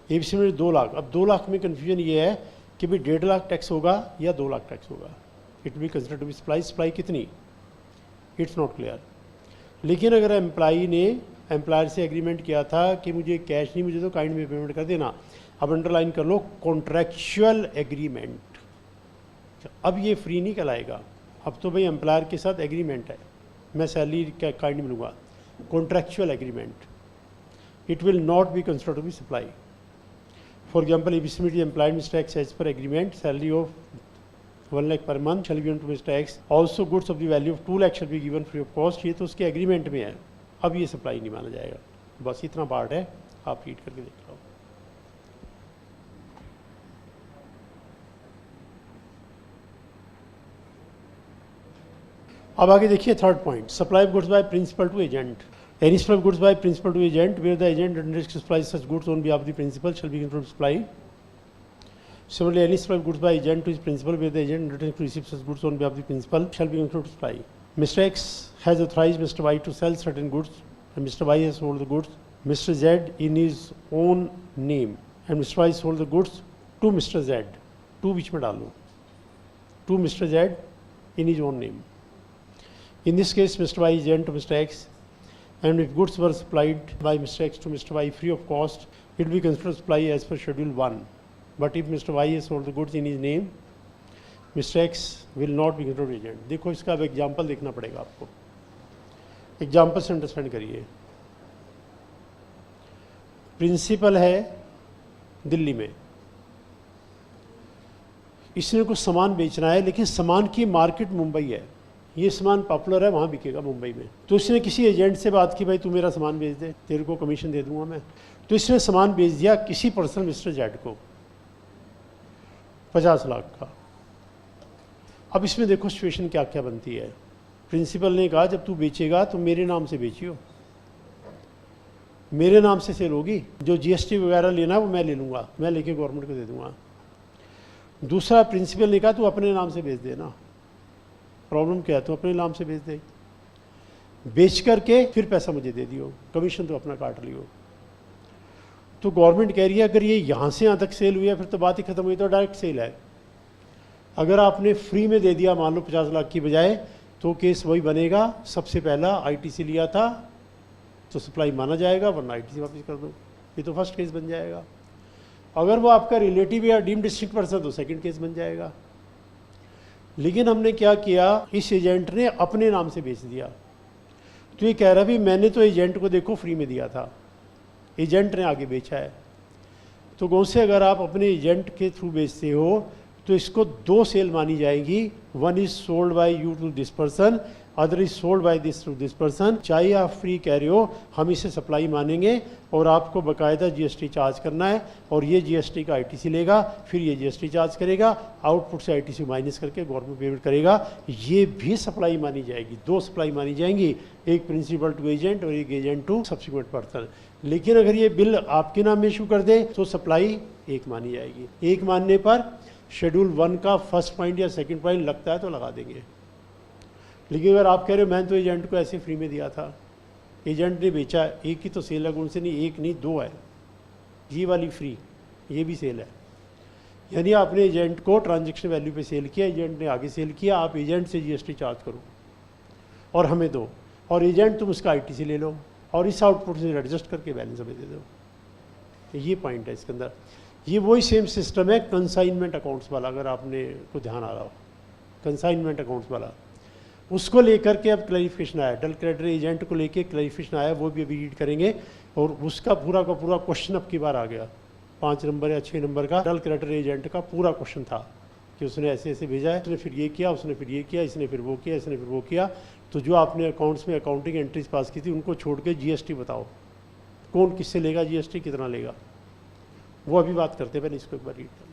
एबीसी में 2 लाख, अब 2 लाख में कन्फ्यूजन ये है कि भाई 1.5 लाख टैक्स होगा या 2 लाख टैक्स होगा, it be consider to be supply, supply कितनी, इट्स नॉट क्लियर। लेकिन अगर एम्प्लॉई ने एम्प्लॉयर से एग्रीमेंट किया था कि मुझे कैश नहीं, मुझे तो काइंड में पेमेंट कर देना, अब अंडरलाइन कर लो कॉन्ट्रैक्चुअल एग्रीमेंट। अब ये फ्री नहीं कहलाएगा, अब तो भाई एम्प्लॉयर के साथ एग्रीमेंट है, मैं सैलरी काइंड में लूँगा, contractual agreement, it will not be consider to be supply. For example, ABC meet the employed Mr. X as per agreement, salary of 1 lakh per month shall be given to Mr. X. Also goods of the value of 2 lakh shall be given free of cost. ये तो उसके agreement में है, अब ये supply नहीं माना जाएगा। बस इतना पार्ट है, आप रीड करके देख लो। अब आगे देखिए third point, supply of goods by principal to agent. Any supply of goods by principal to agent where the agent undertakes to supply such goods on behalf of the principal shall be given to supply. Similarly, any supply of goods by agent to his principal where the agent undertakes to receive such goods on behalf of the principal shall be given to supply. Mr. X has authorized Mr. Y to sell certain goods and Mr. Y has sold the goods Mr. Z in his own name and Mr. Y sold the goods to Mr. Z. To which में डालो, to Mr. Z in his own name. In this case, Mr. Y is agent to Mr. X. And if goods were supplied by Mr. X to Mr. Y free of cost, it will be considered supply as per Schedule 1. But if mister Y has sold the goods in his name, mister X will not be considered agent. देखो इसका अब example देखना पड़ेगा आपको, example से understand करिए। Principal है दिल्ली में, इसने कुछ सामान बेचना है, लेकिन सामान की मार्केट मुंबई है, ये सामान पॉपुलर है, वहाँ बिकेगा मुंबई में। तो इसने किसी एजेंट से बात की, भाई तू मेरा सामान बेच दे, तेरे को कमीशन दे दूंगा मैं। तो इसने सामान बेच दिया किसी पर्सन मिस्टर जेड को 50 लाख का। अब इसमें देखो सिचुएशन क्या क्या बनती है। प्रिंसिपल ने कहा जब तू बेचेगा तो मेरे नाम से बेचियो, मेरे नाम से सेल होगी, जो जीएसटी वगैरह लेना है वो मैं ले लूँगा, मैं लेके गवर्नमेंट को दे दूँगा। दूसरा प्रिंसिपल ने कहा तू अपने नाम से बेच देना, प्रॉब्लम क्या है, तू अपने नाम से बेच दे, बेच करके फिर पैसा मुझे दे दियो, कमीशन तो अपना काट लियो। तो गवर्नमेंट कह रही है अगर ये यहाँ से यहाँ तक सेल हुई है फिर तो बात ही खत्म हुई, तो डायरेक्ट सेल है। अगर आपने फ्री में दे दिया मान लो 50 लाख की बजाय, तो केस वही बनेगा, सबसे पहला आईटीसी लिया था तो सप्लाई माना जाएगा, वरना आईटीसी वापस कर दो, ये तो फर्स्ट केस बन जाएगा। अगर वो आपका रिलेटिव या डीम्ड डिस्ट्रिक्ट पर्सन तो सेकंड केस बन जाएगा। लेकिन हमने क्या किया, इस एजेंट ने अपने नाम से बेच दिया। तो ये कह रहा भी मैंने तो एजेंट को देखो फ्री में दिया था, एजेंट ने आगे बेचा है। तो गौ से अगर आप अपने एजेंट के थ्रू बेचते हो तो इसको 2 सेल मानी जाएगी, one is sold by you to this person, other is sold by this to this person. चाहे आप फ्री कह रहे हो, हम इसे सप्लाई मानेंगे और आपको बाकायदा जीएसटी चार्ज करना है, और ये जीएसटी का आईटीसी लेगा, फिर ये जीएसटी चार्ज करेगा, आउटपुट से आईटीसी माइनस करके गवर्नमेंट पेमेंट करेगा, ये भी सप्लाई मानी जाएगी। 2 सप्लाई मानी जाएंगी, एक प्रिंसिपल टू एजेंट और एक एजेंट टू सब्सिक्वेंट पर्सन। लेकिन अगर ये बिल आपके नाम में इशू कर दे तो सप्लाई एक मानी जाएगी। एक मानने पर शेड्यूल 1 का फर्स्ट पॉइंट या सेकंड पॉइंट लगता है तो लगा देंगे। लेकिन अगर आप कह रहे हो मैं तो एजेंट को ऐसे फ्री में दिया था, एजेंट ने बेचा, एक ही तो सेल है, उनसे नहीं, एक नहीं 2 है, ये वाली फ्री, ये भी सेल है। यानी आपने एजेंट को ट्रांजैक्शन वैल्यू पे सेल किया, एजेंट ने आगे सेल किया, आप एजेंट से जीएसटी चार्ज करो और हमें दो, और एजेंट तुम उसका आईटीसी ले लो और इस आउटपुट से एडजस्ट करके बैलेंस हमें दे दो। ये पॉइंट है इसके अंदर। ये वही सेम सिस्टम है कंसाइनमेंट अकाउंट्स वाला, अगर आपने को ध्यान आ रहा हो, कंसाइनमेंट अकाउंट्स वाला, उसको लेकर के अब क्लैरिफिकेशन आया, डल क्रेडिटर एजेंट को लेके क्लैरिफिकेशन आया, वो भी अभी रीड करेंगे। और उसका पूरा का पूरा क्वेश्चन अब की बार आ गया, 5 नंबर या 6 नंबर का डल क्रेडिटर एजेंट का पूरा क्वेश्चन था कि उसने ऐसे ऐसे भेजा है, उसने फिर ये किया, उसने फिर ये किया, इसने फिर वो किया, इसने फिर वो किया। तो जो आपने अकाउंट्स में अकाउंटिंग एंट्रीज पास की थी उनको छोड़ के जीएसटी बताओ, कौन किससे लेगा जीएसटी, कितना लेगा, वो अभी बात करते हैं। पहले इसको एक बार रीड कर।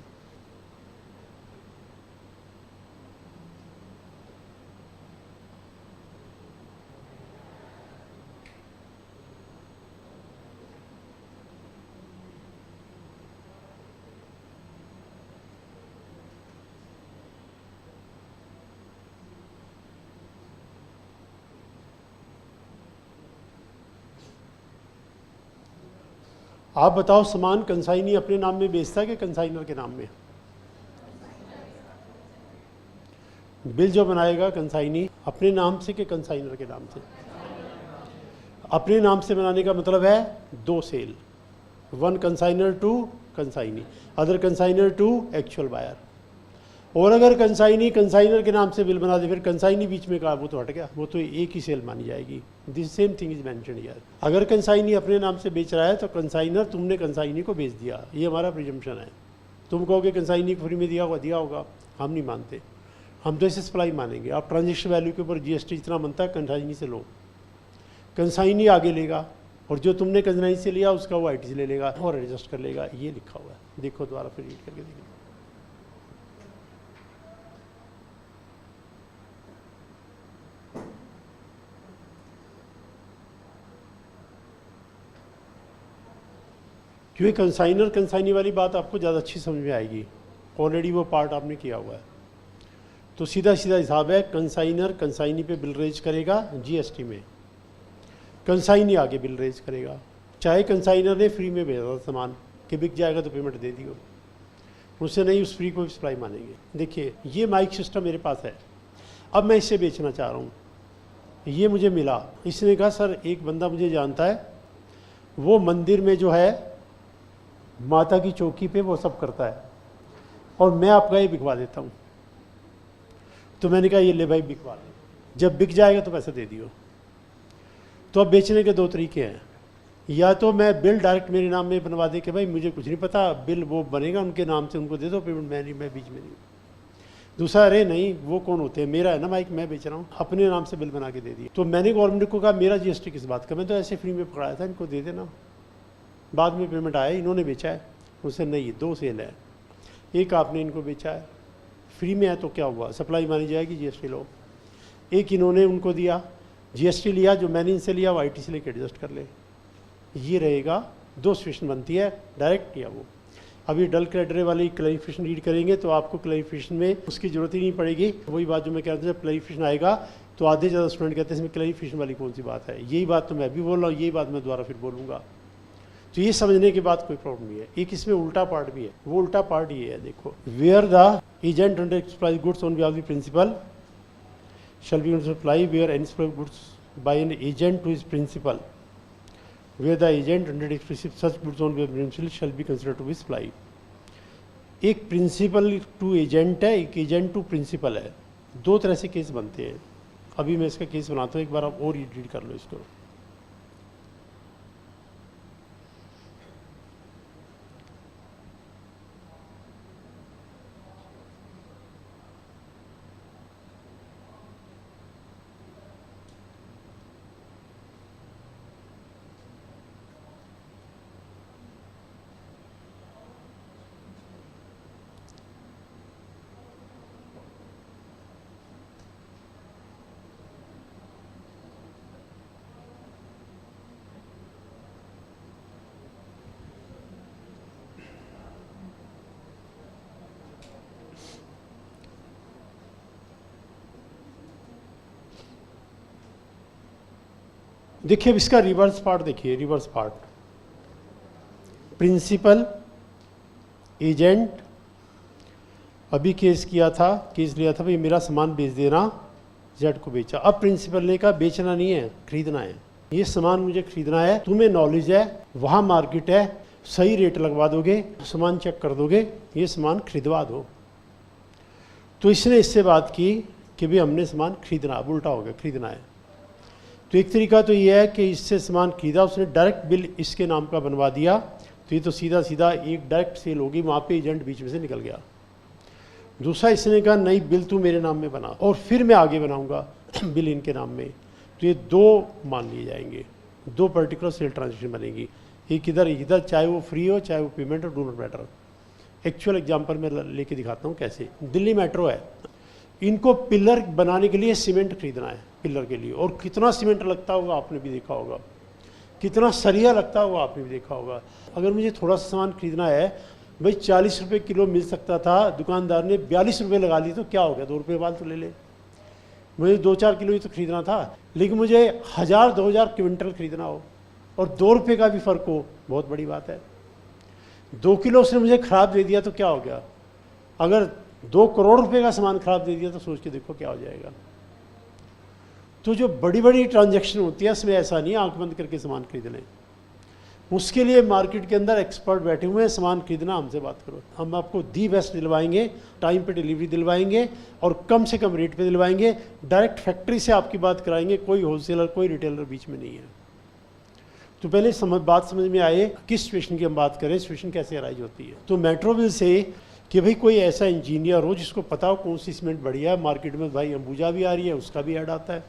आप बताओ सामान कंसाइनी अपने नाम में बेचता है कि कंसाइनर के नाम में? बिल जो बनाएगा कंसाइनी अपने नाम से कि कंसाइनर के नाम से? अपने नाम से बनाने का मतलब है 2 sale, 1 consignor to consignee, other consignor to actual buyer. और अगर कंसाइनी कंसाइनर के नाम से बिल बना दे, फिर कंसाइनी बीच में कहा, वो तो हट गया, वो तो एक ही सेल मानी जाएगी। This same thing is mentioned here. अगर कंसाइनी अपने नाम से बेच रहा है तो कंसाइनर, तुमने कंसाइनी को बेच दिया, ये हमारा प्रिजम्पशन है। तुम कहोगे कंसाइनी को फ्री में दिया होगा, हम नहीं मानते, हम तो इसे सप्लाई मानेंगे। आप ट्रांजेक्शन वैल्यू के ऊपर जीएसटी जितना बनता है कंसाइनी से लो, कंसाइनी आगे लेगा, और जो तुमने कंसाइनी से लिया उसका वो आईटीसी ले लेगा और एडजस्ट कर लेगा। ये लिखा हुआ है, देखो दोबारा फिर रीड करके देखो। क्योंकि कंसाइनर कंसाइनी वाली बात आपको ज़्यादा अच्छी समझ में आएगी, ऑलरेडी वो पार्ट आपने किया हुआ है। तो सीधा सीधा हिसाब है, कंसाइनर कंसाइनी पे बिल रेज करेगा जीएसटी में, कंसाइनी आगे बिल रेज करेगा। चाहे कंसाइनर ने फ्री में भेजा था सामान कि बिक जाएगा तो पेमेंट दे दियो, उससे नहीं, उस फ्री को भी सप्लाई मानेंगे। देखिए ये माइक सिस्टम मेरे पास है, अब मैं इसे बेचना चाह रहा हूँ, ये मुझे मिला, इसने कहा सर एक बंदा मुझे जानता है, वो मंदिर में जो है माता की चौकी पे वो सब करता है, और मैं आपका ये बिकवा देता हूँ। तो मैंने कहा ये ले भाई बिकवा दे, जब बिक जाएगा तो पैसा दे दियो। तो अब बेचने के दो तरीके हैं, या तो मैं बिल डायरेक्ट मेरे नाम में बनवा दे कि भाई मुझे कुछ नहीं पता, बिल वो बनेगा उनके नाम से, उनको दे दो पेमेंट, मैं बीच में नहीं। दूसरा, अरे नहीं वो कौन होते हैं, मेरा है ना माइक, मैं बेच रहा हूँ, अपने नाम से बिल बना के दे दिया। तो मैंने गवर्नमेंट को कहा मेरा जीएसटी किस बात का, मैं तो ऐसे फ्री में पकड़ाया था, इनको दे देना, बाद में पेमेंट आया, इन्होंने बेचा है। उससे नहीं, दो सेल है, एक आपने इनको बेचा है फ्री में है तो क्या हुआ, सप्लाई मानी जाएगी, जीएसटी लो। एक इन्होंने उनको दिया, जीएसटी लिया, जो मैंने इनसे लिया वो आईटीसी लेके एडजस्ट कर ले, ये रहेगा। दो सिचुएशन बनती है, डायरेक्ट या वो। अभी डल क्रेडिटर वाली क्लैरिफिकेशन रीड करेंगे तो आपको क्लैरिफिकेशन में उसकी जरूरत ही नहीं पड़ेगी। वही बात जो मैं कहता हूँ, जब क्लैरिफिकेशन आएगा तो आधे ज़्यादा स्टूडेंट कहते हैं इसमें क्लैरिफिकेशन वाली कौन सी बात है। यही बात तो मैं भी बोल रहा हूँ, यही बात मैं दोबारा फिर बोलूँगा। तो ये समझने के बाद कोई प्रॉब्लम नहीं है। एक इसमें उल्टा पार्ट भी है, वो उल्टा पार्ट ये है, देखो, where the agent under supply goods on behalf of the principal shall be supply where any supply goods by an agent to his principal, where the agent undertakes such goods on behalf of principal shall be considered to be supply। एक principal to agent है, एक agent to principal है, दो तरह से case बनते हैं। अभी मैं इसका केस बनाता हूँ, एक बार आप और रीड कर लो इसको। देखिए अब इसका रिवर्स पार्ट देखिए, रिवर्स पार्ट, प्रिंसिपल एजेंट, अभी केस किया था, केस लिया था भाई मेरा सामान बेच देना, जेड को बेचा। अब प्रिंसिपल ने कहा बेचना नहीं है, खरीदना है, ये सामान मुझे खरीदना है, तुम्हें नॉलेज है, वहाँ मार्केट है, सही रेट लगवा दोगे, सामान चेक कर दोगे, ये सामान खरीदवा दो। तो इसने इससे बात की कि भाई हमने सामान खरीदना, अब उल्टा हो गया, खरीदना है। तो एक तरीका तो ये है कि इससे सामान खरीदा, उसने डायरेक्ट बिल इसके नाम का बनवा दिया, तो ये तो सीधा सीधा एक डायरेक्ट सेल होगी, वहाँ पे एजेंट बीच में से निकल गया। दूसरा, इसने कहा नहीं बिल तू मेरे नाम में बना और फिर मैं आगे बनाऊंगा बिल इनके नाम में, तो ये दो मान लिए जाएंगे, दो पर्टिकुलर सेल ट्रांजेक्शन बनेगी, एक इधर इधर, चाहे वो फ्री हो चाहे वो पेमेंट हो, do not matter. Actual example मैं लेके दिखाता हूँ कैसे। दिल्ली मेट्रो है, इनको पिलर बनाने के लिए सीमेंट खरीदना है पिलर के लिए, और कितना सीमेंट लगता होगा आपने भी देखा होगा, कितना सरिया लगता होगा आपने भी देखा होगा। अगर मुझे थोड़ा सा सामान खरीदना है भाई, 40 रुपये किलो मिल सकता था, दुकानदार ने 42 रुपये लगा ली, तो क्या हो गया, 2 रुपये वाल तो ले ले। मुझे 2-4 किलो ही तो खरीदना था, लेकिन मुझे 1000-2000 क्विंटल खरीदना हो और 2 रुपये का भी फ़र्क हो, बहुत बड़ी बात है। 2 किलो उसने मुझे ख़राब दे दिया तो क्या हो गया, अगर 2 करोड़ रुपए का सामान खराब दे दिया तो सोच के देखो क्या हो जाएगा। तो जो बड़ी बड़ी ट्रांजैक्शन होती है इसमें ऐसा नहीं आंख बंद करके सामान खरीद लें, उसके लिए मार्केट के अंदर एक्सपर्ट बैठे हुए हैं, सामान खरीदना हमसे बात करो, हम आपको दी बेस्ट दिलवाएंगे, टाइम पे डिलीवरी दिलवाएंगे और कम से कम रेट पे दिलवाएंगे, डायरेक्ट फैक्ट्री से आपकी बात कराएंगे, कोई होलसेलर कोई रिटेलर बीच में नहीं है। तो पहले बात समझ में आए किस सिचुएशन की हम बात करें, सिचुएशन कैसे अराइज होती है। तो मेट्रो बिल से कि भाई कोई ऐसा इंजीनियर हो जिसको पता हो कौन सी सीमेंट बढ़िया है मार्केट में, भाई अंबुजा भी आ रही है, उसका भी ऐड आता है,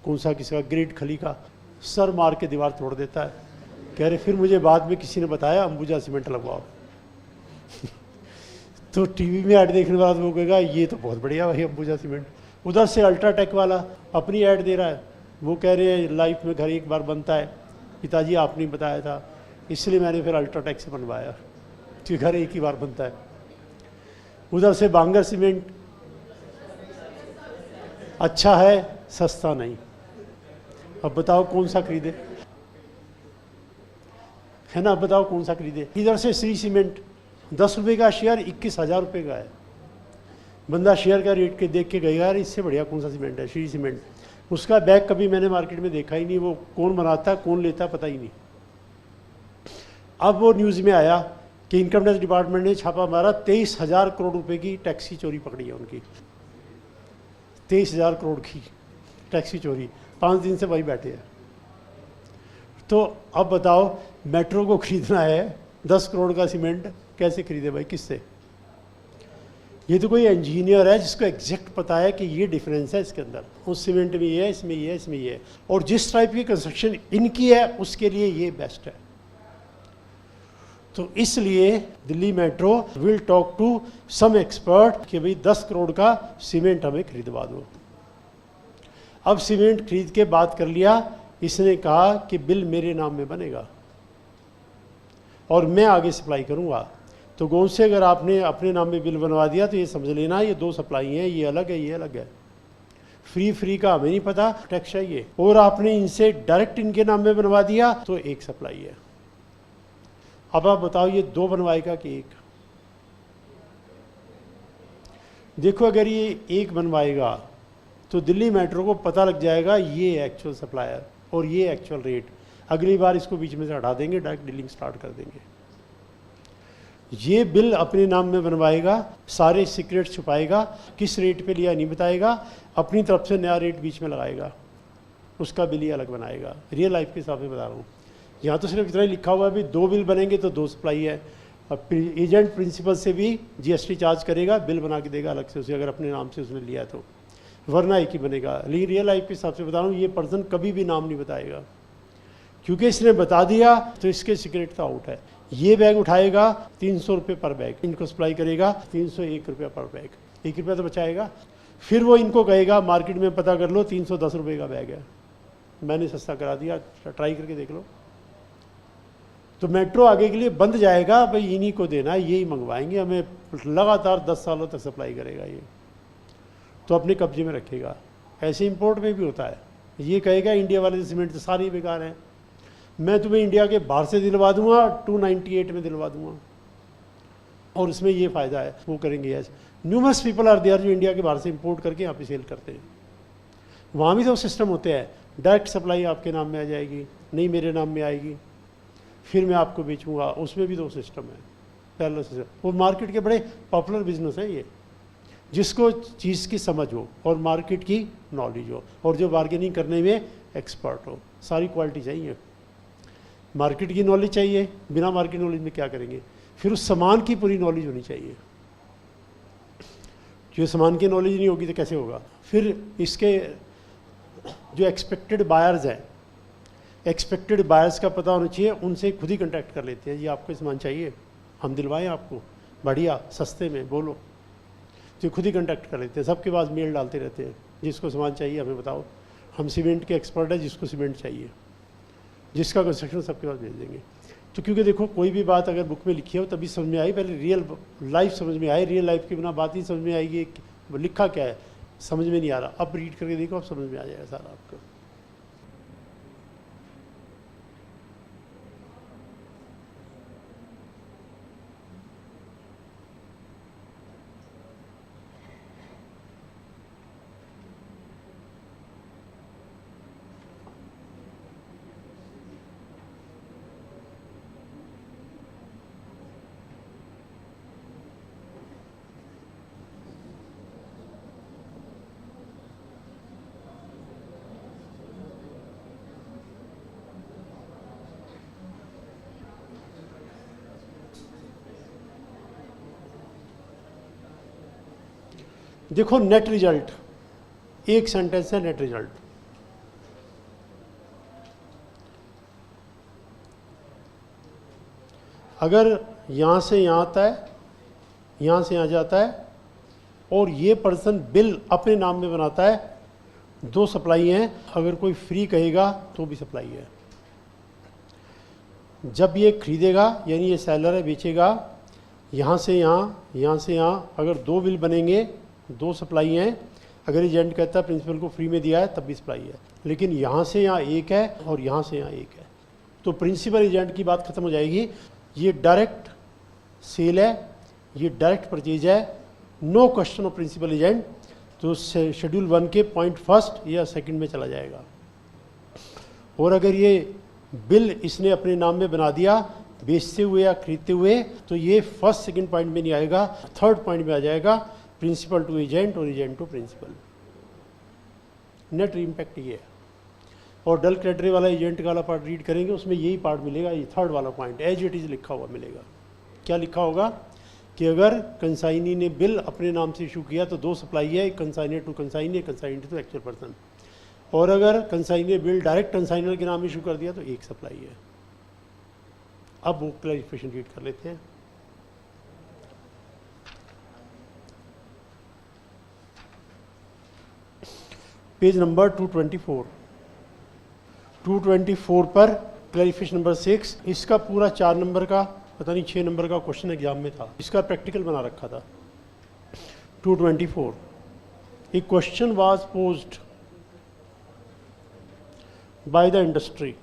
कौन सा किसी का ग्रेट खली का, सर मार के दीवार तोड़ देता है, कह रहे फिर मुझे बाद में किसी ने बताया अंबुजा सीमेंट लगवाओ तो टीवी में ऐड देखने के बाद वो कहेगा ये तो बहुत बढ़िया भाई अंबुजा सीमेंट। उधर से अल्ट्राटेक वाला अपनी ऐड दे रहा है, वो कह रहे हैं लाइफ में घर एक बार बनता है, पिताजी आपने बताया था इसलिए मैंने फिर अल्ट्राटेक से बनवाया, कि घर एक ही बार बनता है। उधर से बांगर सीमेंट अच्छा है सस्ता नहीं, अब बताओ कौन सा खरीदे, है ना, बताओ कौन सा खरीदे। इधर से श्री सीमेंट 10 रुपये का शेयर 21,000 रुपये का है, बंदा शेयर का रेट के देख के गएगा यार इससे बढ़िया कौन सा सीमेंट है, श्री सीमेंट। उसका बैग कभी मैंने मार्केट में देखा ही नहीं, वो कौन बनाता कौन लेता पता ही नहीं। अब वो न्यूज़ में आया कि इनकम टैक्स डिपार्टमेंट ने छापा मारा, 23,000 करोड़ रुपए की टैक्स की चोरी पकड़ी है उनकी। 23,000 करोड़ की टैक्स की चोरी, 5 दिन से वही बैठे हैं। तो अब बताओ, मेट्रो को खरीदना है 10 करोड़ का सीमेंट, कैसे खरीदे भाई, किससे? ये तो कोई इंजीनियर है जिसको एग्जैक्ट पता है कि ये डिफरेंस है इसके अंदर, उस सीमेंट में ये है, इसमें ये है, इसमें ये है, और जिस टाइप की कंस्ट्रक्शन इनकी है उसके लिए ये बेस्ट है। तो इसलिए Delhi metro will talk to some expert कि भाई 10 करोड़ का सीमेंट हमें खरीदवा दो। अब सीमेंट खरीद के बात कर लिया, इसने कहा कि बिल मेरे नाम में बनेगा और मैं आगे सप्लाई करूंगा। तो गौं से अगर आपने अपने नाम में बिल बनवा दिया तो ये समझ लेना ये 2 सप्लाई हैं, ये अलग है, ये अलग है। फ्री का हमें नहीं पता, टैक्स चाहिए। और आपने इनसे डायरेक्ट इनके नाम में बनवा दिया तो 1 सप्लाई है। अब आप बताओ ये 2 बनवाएगा कि 1? देखो, अगर ये 1 बनवाएगा तो दिल्ली मेट्रो को पता लग जाएगा ये एक्चुअल सप्लायर और ये एक्चुअल रेट। अगली बार इसको बीच में से हटा देंगे, डायरेक्ट डीलिंग स्टार्ट कर देंगे। ये बिल अपने नाम में बनवाएगा, सारे सीक्रेट छुपाएगा, किस रेट पे लिया नहीं बताएगा, अपनी तरफ से नया रेट बीच में लगाएगा, उसका बिल ही अलग बनाएगा। रियल लाइफ के हिसाब से बता रहा हूँ। यहाँ तो सिर्फ इतना ही लिखा हुआ है, अभी 2 बिल बनेंगे तो 2 सप्लाई है। अब एजेंट प्रिंसिपल से भी GST चार्ज करेगा, बिल बना के देगा अलग से उसे, अगर अपने नाम से उसने लिया है तो, वरना एक ही बनेगा। लेकिन रियल लाइफ के हिसाब से बता रहा हूँ, ये पर्सन कभी भी नाम नहीं बताएगा, क्योंकि इसने बता दिया तो इसके सीक्रेट तो आउट है। ये बैग उठाएगा 300 रुपये पर बैग, इनको सप्लाई करेगा 301 रुपये पर बैग, 1 रुपया तो बचाएगा। फिर वो इनको कहेगा मार्केट में पता कर लो 310 रुपये का बैग है, मैंने सस्ता करा दिया, ट्राई करके देख लो। तो मेट्रो आगे के लिए बंद जाएगा, भाई इन्हीं को देना है, यही मंगवाएंगे, हमें लगातार 10 सालों तक सप्लाई करेगा ये, तो अपने कब्जे में रखेगा। ऐसे इंपोर्ट में भी होता है, ये कहेगा इंडिया वाले सीमेंट तो सारे बेकार हैं, मैं तुम्हें इंडिया के बाहर से दिलवा दूंगा, 298 में दिलवा दूंगा, और उसमें ये फ़ायदा है, वो करेंगे। ऐसे न्यूमरस पीपल आर देयर जो इंडिया के बाहर से इंपोर्ट करके यहाँ पे सेल करते हैं। वहाँ भी तो सिस्टम होते हैं, डायरेक्ट सप्लाई आपके नाम में आ जाएगी, नहीं मेरे नाम में आएगी, फिर मैं आपको बेचूंगा, उसमें भी तो सिस्टम है, पैरेलल सिस्टम। वो मार्केट के बड़े पॉपुलर बिजनेस हैं ये, जिसको चीज़ की समझ हो और मार्केट की नॉलेज हो और जो बार्गेनिंग करने में एक्सपर्ट हो। सारी क्वालिटी चाहिए, मार्केट की नॉलेज चाहिए, बिना मार्केट नॉलेज में क्या करेंगे। फिर उस सामान की पूरी नॉलेज होनी चाहिए, जो सामान की नॉलेज नहीं होगी तो कैसे होगा। फिर इसके जो एक्सपेक्टेड बायर्स हैं, एक्सपेक्टेड बायर्स का पता होना चाहिए, उनसे खुद ही कांटेक्ट कर लेते हैं, ये आपको सामान चाहिए, हम दिलवाएं आपको बढ़िया सस्ते में, बोलो, तो खुद ही कांटेक्ट कर लेते हैं। सबके पास मेल डालते रहते हैं, जिसको सामान चाहिए हमें बताओ, हम सीमेंट के एक्सपर्ट हैं, जिसको सीमेंट चाहिए, जिसका कंस्ट्रक्शन सबके पास भेज देंगे। तो क्योंकि देखो, कोई भी बात अगर बुक में लिखी हो तभी समझ में आई, पहले रियल लाइफ समझ में आए, रियल लाइफ के बिना बात ही समझ में आएगी, लिखा क्या है समझ में नहीं आ रहा। अब रीड करके देखो, अब समझ में आ जाएगा सारा आपको। देखो नेट रिजल्ट, एक सेंटेंस है नेट रिजल्ट। अगर यहां से यहां आता है, यहां से यहां जाता है, और ये पर्सन बिल अपने नाम में बनाता है, 2 सप्लाई हैं। अगर कोई फ्री कहेगा तो भी सप्लाई है। जब ये खरीदेगा, यानी ये सेलर है, बेचेगा, यहां से यहां, यहां से यहां, अगर 2 बिल बनेंगे, 2 सप्लाई हैं। अगर एजेंट कहता है प्रिंसिपल को फ्री में दिया है तब भी सप्लाई है, लेकिन यहाँ से यहाँ 1 है और यहाँ से यहाँ 1 है, तो प्रिंसिपल एजेंट की बात खत्म हो जाएगी। ये डायरेक्ट सेल है, ये डायरेक्ट परचेज है, no question of principal agent. तो शेड्यूल 1 के पॉइंट 1 या 2 में चला जाएगा। और अगर ये बिल इसने अपने नाम में बना दिया, बेचते हुए या खरीदते हुए, तो ये फर्स्ट सेकंड पॉइंट में नहीं आएगा, थर्ड पॉइंट में आ जाएगा, प्रिंसिपल टू एजेंट और agent to principal. Net impact ये है। और डल क्रेडिटरी वाला एजेंट वाला पार्ट रीड करेंगे, उसमें यही पार्ट मिलेगा, ये थर्ड वाला पॉइंट एज इट इज़ लिखा हुआ मिलेगा। क्या लिखा होगा कि अगर कंसाइनी ने बिल अपने नाम से इशू किया तो 2 सप्लाई है, एक कंसाइनर टू कंसाइनी, एक कंसाइनर टू एक्चुअल पर्सन। और अगर कंसाइनर ने बिल डायरेक्ट कंसाइनर के नाम इशू कर दिया तो एक सप्लाई है। अब वो क्लैरिफिकेशन रीड कर लेते हैं। पेज नंबर 224 पर क्लैरिफिकेशन नंबर 6। इसका पूरा 4 नंबर का, पता नहीं 6 नंबर का क्वेश्चन एग्जाम में था, इसका प्रैक्टिकल बना रखा था। 224 a question was posed by the industry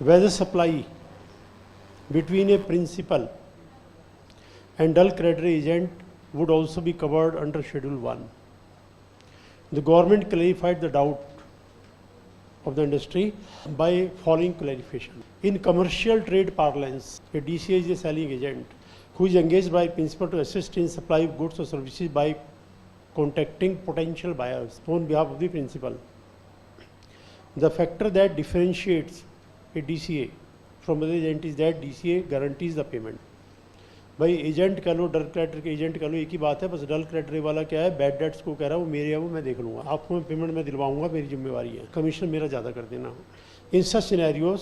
whether supply between a principal and dull creditor agent would also be covered under Schedule 1. The government clarified the doubt of the industry by following clarification. In commercial trade parlance, a DCA is a selling agent who is engaged by principal to assist in supply of goods or services by contacting potential buyers on behalf of the principal. The factor that differentiates a DCA from other agent is that DCA guarantees the payment. भाई agent कह लो, डल creditor के agent कह लो, एक ही बात है, बस डल creditor वाला क्या है, बैड डेट्स को कह रहा है वो मेरे है, वो मैं देख लूँगा, आपको मैं पेमेंट मैं दिलवाऊंगा, मेरी जिम्मेवारी है, कमीशन मेरा ज़्यादा कर देना। In such scenarios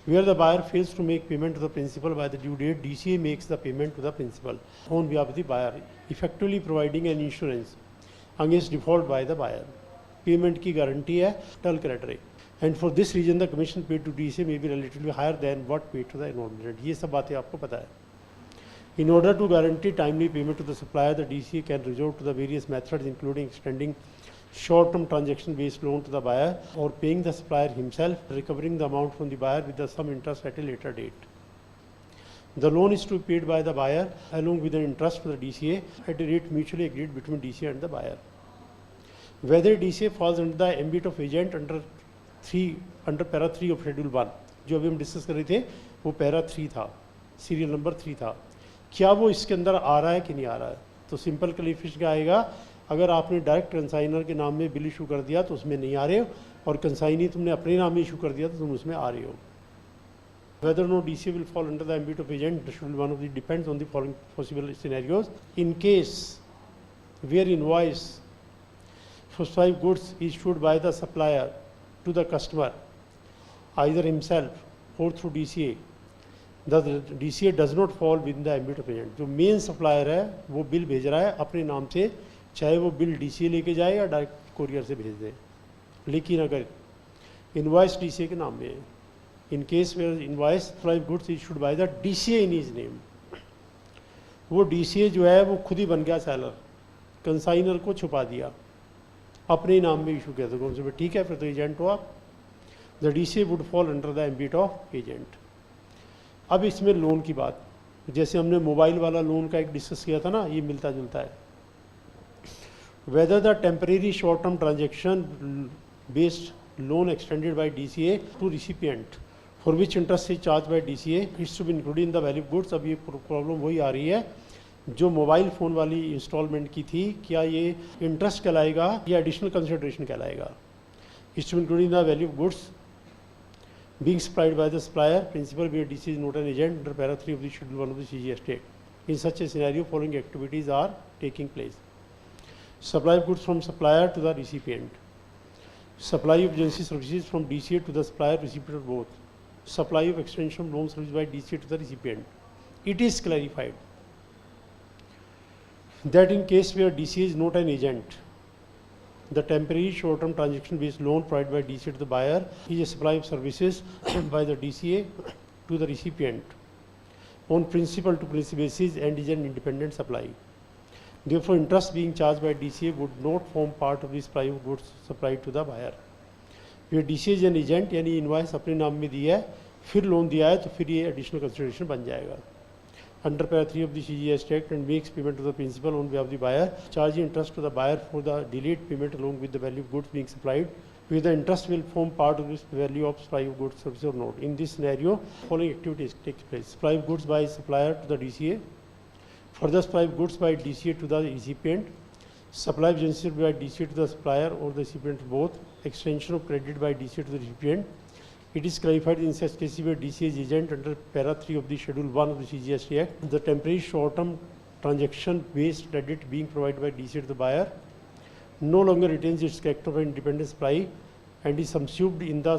where the buyer fails to make payment to the principal by the due date, DCA makes the payment to the principal on behalf of the buyer, effectively providing an insurance against default by the buyer. Payment की guarantee है del credere, and for this reason the commission paid to DCA may be relatively higher than what paid to the involved. ये सब बातें आपको पता है। In order to guarantee timely payment to the supplier, the DCA can resort to the various methods including extending short-term transaction-based loan to the buyer or paying the supplier himself, recovering the amount from the buyer with the some interest at a later date. The loan is to be paid by the buyer along with the interest for the DCA at a rate mutually agreed between DCA and the buyer. Whether DCA falls under the ambit of agent under para 3 of schedule 1, जो अभी हम discuss कर रहे थे वो para 3 था, serial number 3 था, क्या वो इसके अंदर आ रहा है कि नहीं आ रहा है? तो सिंपल क्लैरिफिकेशन क्या आएगा, अगर आपने डायरेक्ट कंसाइनर के नाम में बिल इशू कर दिया तो उसमें नहीं आ रहे हो, और कंसाइनी तुमने अपने नाम में इशू कर दिया तो तुम उसमें आ रहे हो। Whether or not DCA will fall under the ambit of agent, schedule 1 of the depends on the following possible scenarios. In case where invoice for 5 goods issued by the supplier to the customer either himself or through DCA, the DCA does not fall within the ambit of agent. जो main supplier है वो bill भेज रहा है अपने नाम से, चाहे वो बिल DCA लेके जाए या डायरेक्ट कोरियर से भेज दे, लेकिन अगर इनवॉइस DCA के नाम में है, in case where invoice for goods issued by the DCA in his name, वो DCA जो है वो खुद ही बन गया सेलर, कंसाइनर को छुपा दिया, अपने नाम में इशू किया, तो कौन से ठीक है, फिर तो एजेंट हो आप। The DCA would fall under the ambit of agent. अब इसमें लोन की बात, जैसे हमने मोबाइल वाला लोन का एक डिस्कस किया था ना, ये मिलता जुलता है। Whether the temporary short term transaction based loan extended by DCA to recipient for which interest is charge by DCA is to be included in the value goods. अब ये प्रॉब्लम वही आ रही है जो मोबाइल फ़ोन वाली instalment की थी, क्या ये इंटरेस्ट कहलाएगा या एडिशनल कंसिडरेशन कहलाएगा? Is to including the value of goods being supplied by the supplier principal where DCA is not an agent under para 3 of the schedule 1 of the CGS Act. In such a scenario, following activities are taking place: supply of goods from supplier to the recipient, supply of agency services from DCA to the supplier, recipient of both, supply of extension of loan service by DCA to the recipient. It is clarified that in case where DCA is not an agent, the temporary short-term transaction-based loan provided by DCA to the buyer is a supply of services by the DCA to the recipient on principal-to-principal basis and is an independent supply. Therefore, interest being charged by DCA would not form part of the supply of goods supplied to the buyer. Where DCA is an agent, यानी invoice अपने नाम में दिया है, फिर loan दिया है, तो फिर ये एडिशनल कंसिडरेशन बन जाएगा under Para 3 of the CGS Act and makes payment to the principal on behalf of the buyer, charging interest to the buyer for the delayed payment along with the value of goods being supplied whether the interest will form part of this value of supply of goods, service or not. In this scenario, following activities takes place: supply of goods by supplier to the DCA, further supply of goods by DCA to the recipient, supply of agency by DCA to the supplier or the recipient both, extension of credit by DCA to the recipient. It is clarified in such cases where DCA is agent under para 3 of the Schedule 1 of the CGST Act. The temporary short-term transaction-based credit being provided by DCA to the buyer no longer retains its character of independent supply and is subsumed in the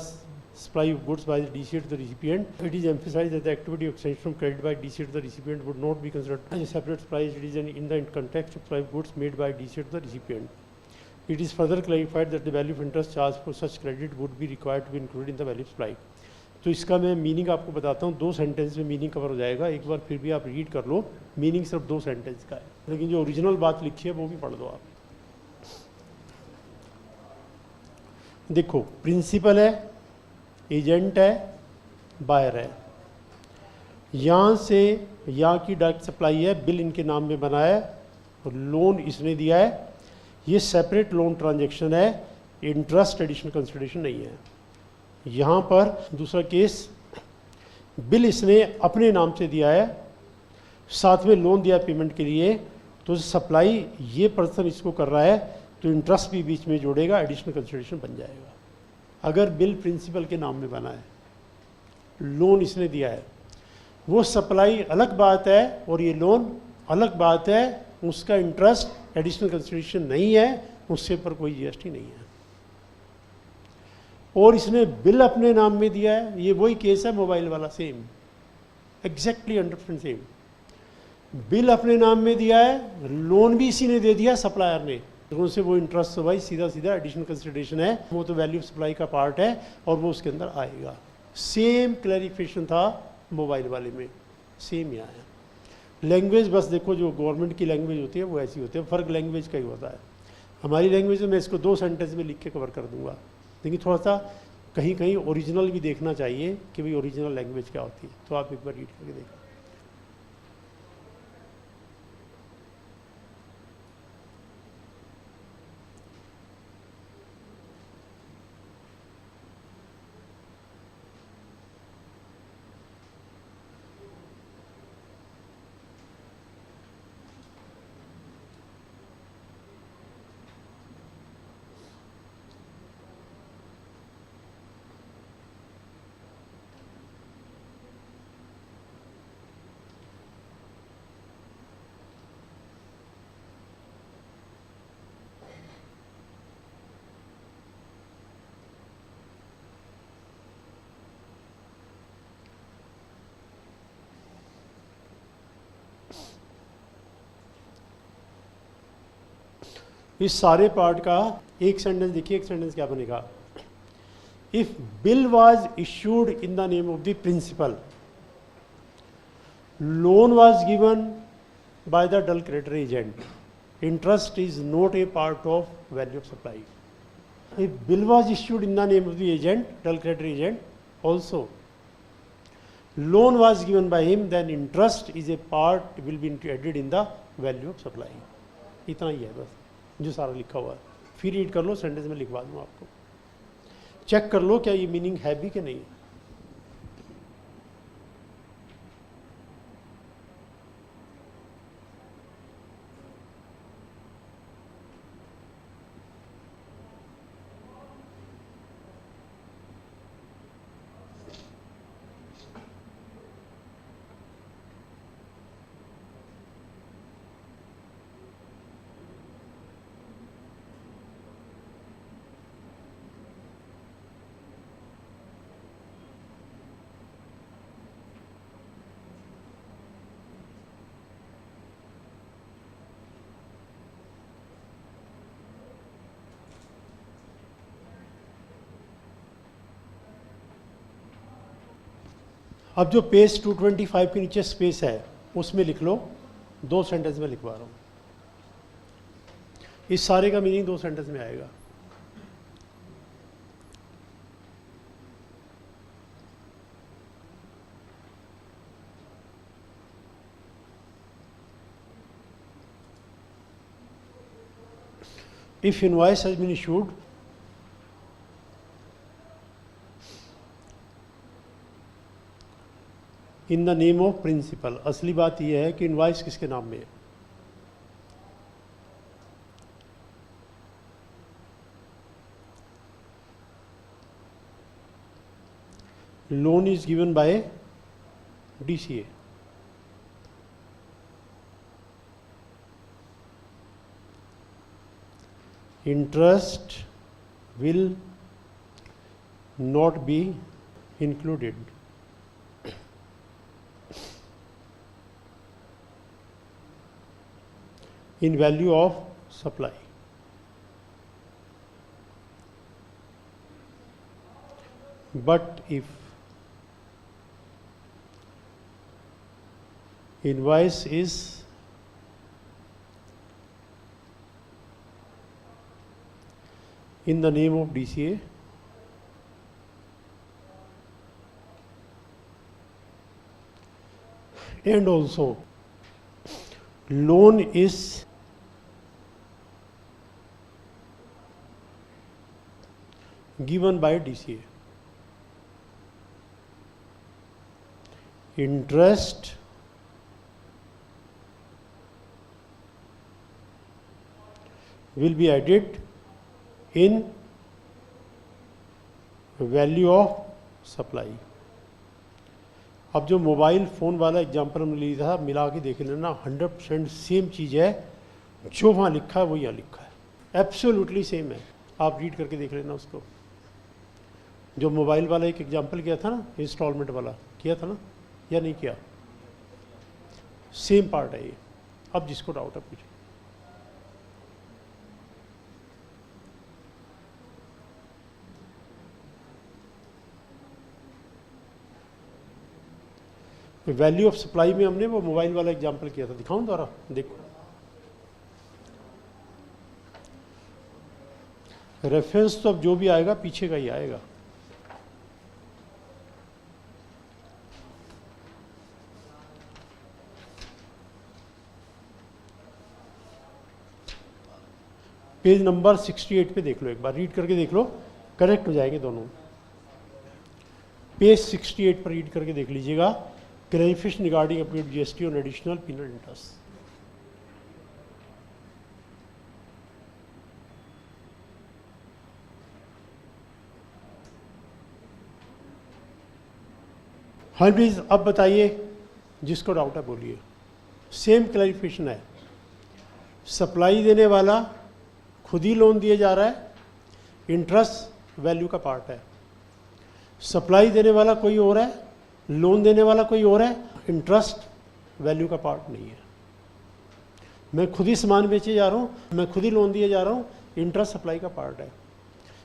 supply of goods by the DCA to the recipient. It is emphasized that the activity of extension of credit by DCA to the recipient would not be considered as a separate supply. It is in the context of supply of goods made by DCA to the recipient. It is further clarified that the value of interest charged for such credit would be required to be included in the value of supply. तो इसका मैं meaning आपको बताता हूँ, 2 sentence में meaning cover हो जाएगा. एक बार फिर भी आप रीड कर लो, मीनिंग सिर्फ 2 सेंटेंस का है, लेकिन जो ओरिजिनल बात लिखी है वो भी पढ़ दो आप. देखो, प्रिंसिपल है, एजेंट है, बायर है. यहाँ से यहाँ की डायरेक्ट सप्लाई है, बिल इनके नाम में बना है और लोन इसने दिया है. ये सेपरेट लोन ट्रांजैक्शन है, इंटरेस्ट एडिशनल कंसिडरेशन नहीं है. यहाँ पर दूसरा केस, बिल इसने अपने नाम से दिया है, साथ में लोन दिया पेमेंट के लिए, तो सप्लाई ये पर्सन इसको कर रहा है, तो इंटरेस्ट भी बीच में जोड़ेगा, एडिशनल कंसिडरेशन बन जाएगा. अगर बिल प्रिंसिपल के नाम में बना है, लोन इसने दिया है, वो सप्लाई अलग बात है और ये लोन अलग बात है, उसका इंटरेस्ट एडिशनल कंसिडरेशन नहीं है, उससे पर कोई जीएसटी नहीं है. और इसने बिल अपने नाम में दिया है, ये वही केस है मोबाइल वाला, सेम, एग्जैक्टली 100% सेम. बिल अपने नाम में दिया है, लोन भी इसी ने दे दिया, सप्लायर ने, तो उनसे वो इंटरेस्ट भाई सीधा सीधा एडिशनल कंसिडरेशन है, वो तो वैल्यू ऑफ सप्लाई का पार्ट है और वो उसके अंदर आएगा. सेम क्लैरिफिकेशन था मोबाइल वाले में, सेम यहाँ है. लैंग्वेज बस देखो, जो गवर्नमेंट की लैंग्वेज होती है वो ऐसी होती है, फ़र्क लैंग्वेज का ही होता है. हमारी लैंग्वेज में मैं इसको 2 सेंटेंस में लिख के कवर कर दूंगा, लेकिन थोड़ा सा कहीं कहीं ओरिजिनल भी देखना चाहिए कि भाई ओरिजिनल लैंग्वेज क्या होती है. तो आप एक बार रीड करके देखो. इस सारे पार्ट का एक सेंटेंस देखिए, एक सेंटेंस क्या बनेगा. If bill was issued in the name of the principal, loan was given by the del creditor agent, interest is not a part of value of supply. If bill was issued in the name of the agent, del creditor agent, also loan was given by him, then interest is a part, will be added in the value of supply. इतना ही है बस जो सारा लिखा हुआ है. फिर read कर लो, सेंटेंस में लिखवा दूँ आपको, चेक कर लो क्या ये मीनिंग है भी कि नहीं. अब जो पेज 225 के नीचे स्पेस है उसमें लिख लो, 2 सेंटेंस में लिखवा रहा हूँ. इस सारे का मीनिंग 2 सेंटेंस में आएगा. If invoice has been issued in the name of principal. असली बात यह है कि इनवाइस किसके नाम में है? Loan is given by DCA। Interest will not be included in value of supply, but if invoice is in the name of DCA, and also loan is given by DCA, interest will be added in value of supply. अब जो mobile phone वाला example हमने लिया था, मिला के देख लेना, 100% सेम चीज़ है, जो वहाँ लिखा है वो यहाँ लिखा है, एब्सोल्युटली सेम है। आप रीड करके देख लेना उसको। जो मोबाइल वाला एक एग्जांपल किया था ना, इंस्टॉलमेंट वाला किया था ना, या नहीं किया? सेम पार्ट है ये। अब जिसको डाउट है पूछिए। वैल्यू ऑफ सप्लाई में हमने वो मोबाइल वाला एग्जांपल किया था, दिखाऊं दोबारा? देखो, रेफरेंस तो अब जो भी आएगा पीछे का ही आएगा। पेज नंबर 68 पे देख लो, एक बार रीड करके देख लो, करेक्ट हो जाएंगे दोनों। पेज 68 पर रीड करके देख लीजिएगा, clarification regarding applied GST on additional penal interest. हाँ प्लीज, अब बताइए, जिसको डाउट है बोलिए। सेम क्लैरिफिकेशन है। सप्लाई देने वाला खुद ही लोन दिए जा रहा है, इंटरेस्ट वैल्यू का पार्ट है। सप्लाई देने वाला कोई और है, लोन देने वाला कोई और है, इंटरेस्ट वैल्यू का पार्ट नहीं है। मैं खुद ही सामान बेचे जा रहा हूँ, मैं खुद ही लोन दिए जा रहा हूँ, इंटरेस्ट सप्लाई का पार्ट है।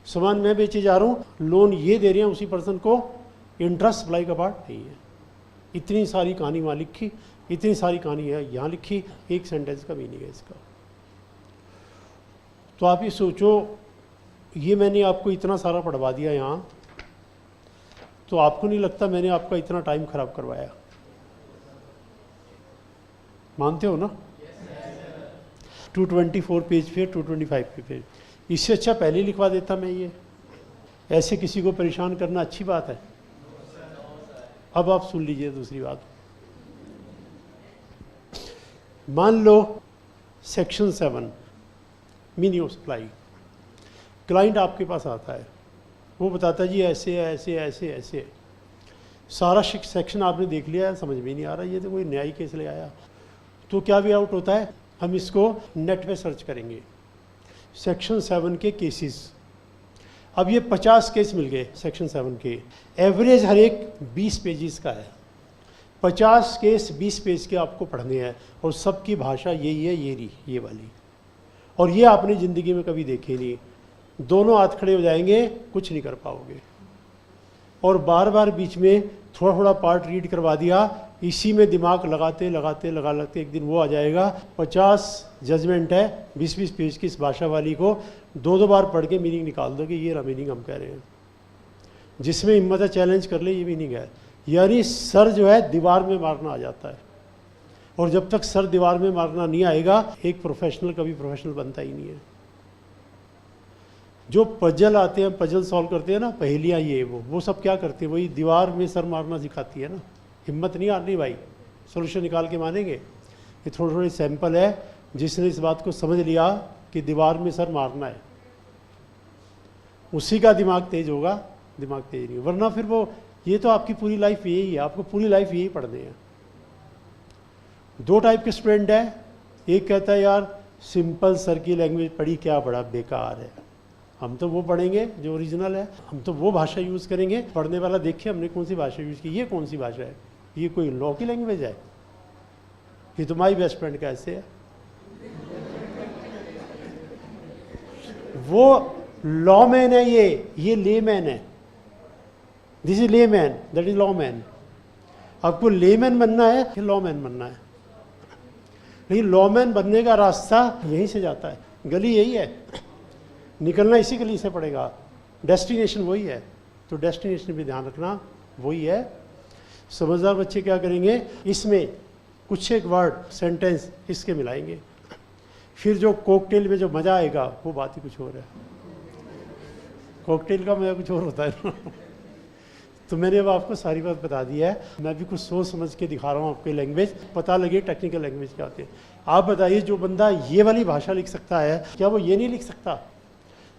सामान मैं बेचे जा रहा हूँ, लोन ये दे रहे हैं उसी पर्सन को, इंटरेस्ट सप्लाई का पार्ट नहीं है। इतनी सारी कहानी वहाँ लिखी, इतनी सारी कहानी है यहाँ लिखी, एक सेंटेंस का मीनिंग है इसका। तो आप ये सोचो, ये मैंने आपको इतना सारा पढ़वा दिया यहाँ, तो आपको नहीं लगता मैंने आपका इतना टाइम खराब करवाया? मानते हो ना? 224 पेज पे, 225 पे पेज, इससे अच्छा पहले लिखवा देता मैं ये। ऐसे किसी को परेशान करना अच्छी बात है? अब आप सुन लीजिए दूसरी बात। मान लो section 7 meaning of supply, client आपके पास आता है, वो बताता है जी ऐसे है, ऐसे ऐसे ऐसे। सारा सेक्शन आपने देख लिया है, समझ में नहीं आ रहा, ये तो कोई न्यायिक केस ले आया। तो क्या वे आउट होता है, हम इसको नेट पे सर्च करेंगे, सेक्शन 7 के केसेस। अब ये 50 केस मिल गए सेक्शन 7 के, एवरेज हर एक 20 पेजेस का है। 50 केस 20 पेज के आपको पढ़ने हैं, और सबकी भाषा यही है, ये वाली। और ये आपने ज़िंदगी में कभी देखे नहीं। दोनों हाथ खड़े हो जाएंगे, कुछ नहीं कर पाओगे। और बार बार बीच में थोड़ा थोड़ा पार्ट रीड करवा दिया, इसी में दिमाग लगाते लगाते लगाते एक दिन वो आ जाएगा 50 जजमेंट है 20-20 पेज की इस भाषा वाली को 2-2 बार पढ़ के मीनिंग निकाल दो कि ये रहा मीनिंग हम कह रहे हैं। जिसमें हिम्मत है चैलेंज कर ले, ये मीनिंग है। यानी सर जो है दीवार में मारना आ जाता है, और जब तक सर दीवार में मारना नहीं आएगा, एक प्रोफेशनल कभी प्रोफेशनल बनता ही नहीं है। जो पजल आते हैं, पजल सॉल्व करते हैं ना, पहेलियाँ ये वो सब क्या करते हैं, वही दीवार में सर मारना सिखाती है ना। हिम्मत नहीं हारनी भाई, सोल्यूशन निकाल के मानेंगे। ये थोड़ी थोड़ी सैंपल है, जिसने इस बात को समझ लिया कि दीवार में सर मारना है, उसी का दिमाग तेज होगा, दिमाग तेज नहीं, वरना फिर वो, ये तो आपकी पूरी लाइफ यही है, आपको पूरी लाइफ यही पढ़ने हैं। दो टाइप के स्टूडेंट है, एक कहता है यार सिंपल सर की लैंग्वेज पढ़ी क्या बड़ा बेकार है, हम तो वो पढ़ेंगे जो ओरिजिनल है, हम तो वो भाषा यूज़ करेंगे। पढ़ने वाला देखे हमने कौन सी भाषा यूज़ की, ये कौन सी भाषा है, ये कोई लॉ की लैंग्वेज है, ये तो माई बेस्ट फ्रेंड कैसे है। वो लॉ मैन है, ये ले मैन है, दिस इज ले man, that is law man. आपको ले मैन बनना है कि लॉ मैन बनना है, लेकिन लॉ मैन बनने का रास्ता यहीं से जाता है, गली यही है, निकलना इसी गली से पड़ेगा, डेस्टिनेशन वही है, तो डेस्टिनेशन भी ध्यान रखना वही है। समझदार बच्चे क्या करेंगे, इसमें कुछ एक वर्ड सेंटेंस इसके मिलाएंगे, फिर जो कॉकटेल में जो मज़ा आएगा वो बात ही कुछ और है। कॉकटेल का मज़ा कुछ और होता है ना। तो मैंने अब आपको सारी बात बता दी है, मैं भी कुछ सोच समझ के दिखा रहा हूँ आपको लैंग्वेज, पता लगे टेक्निकल लैंग्वेज क्या होती है। आप बताइए, जो बंदा ये वाली भाषा लिख सकता है, क्या वो ये नहीं लिख सकता?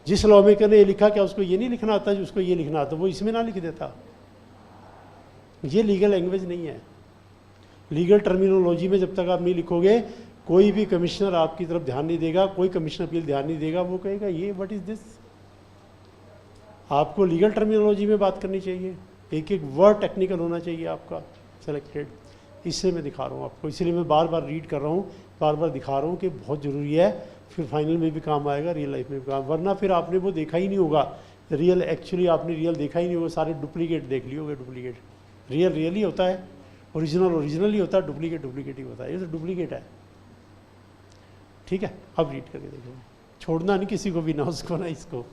जिस लॉ मेकर ने ये लिखा, क्या उसको ये नहीं लिखना आता जो उसको ये लिखना आता, वो इसमें ना लिख देता? ये लीगल लैंग्वेज नहीं है। लीगल टर्मिनोलॉजी में जब तक आप नहीं लिखोगे, कोई भी कमिश्नर आपकी तरफ ध्यान नहीं देगा, कोई कमिश्नर अपील ध्यान नहीं देगा, वो कहेगा ये व्हाट इज दिस। आपको लीगल टर्मिनोलॉजी में बात करनी चाहिए, एक एक वर्ड टेक्निकल होना चाहिए आपका सेलेक्टेड। इससे मैं दिखा रहा हूँ आपको, इसलिए मैं बार बार रीड कर रहा हूँ, बार बार दिखा रहा हूँ कि बहुत ज़रूरी है, फिर फाइनल में भी काम आएगा, रियल लाइफ में भी काम, वरना फिर आपने वो देखा ही नहीं होगा रियल, एक्चुअली आपने रियल देखा ही नहीं होगा, सारे डुप्लीकेट देख लिए होंगे। डुप्लीकेट रियल रियल ही होता है, ओरिजिनल ओरिजिनल ही होता है, डुप्लीकेट डुप्लीकेट ही होता है, ये तो डुप्लीकेट है। ठीक है, अब रीड करके देखो, छोड़ना नहीं किसी को भी, ना उसको ना इसको।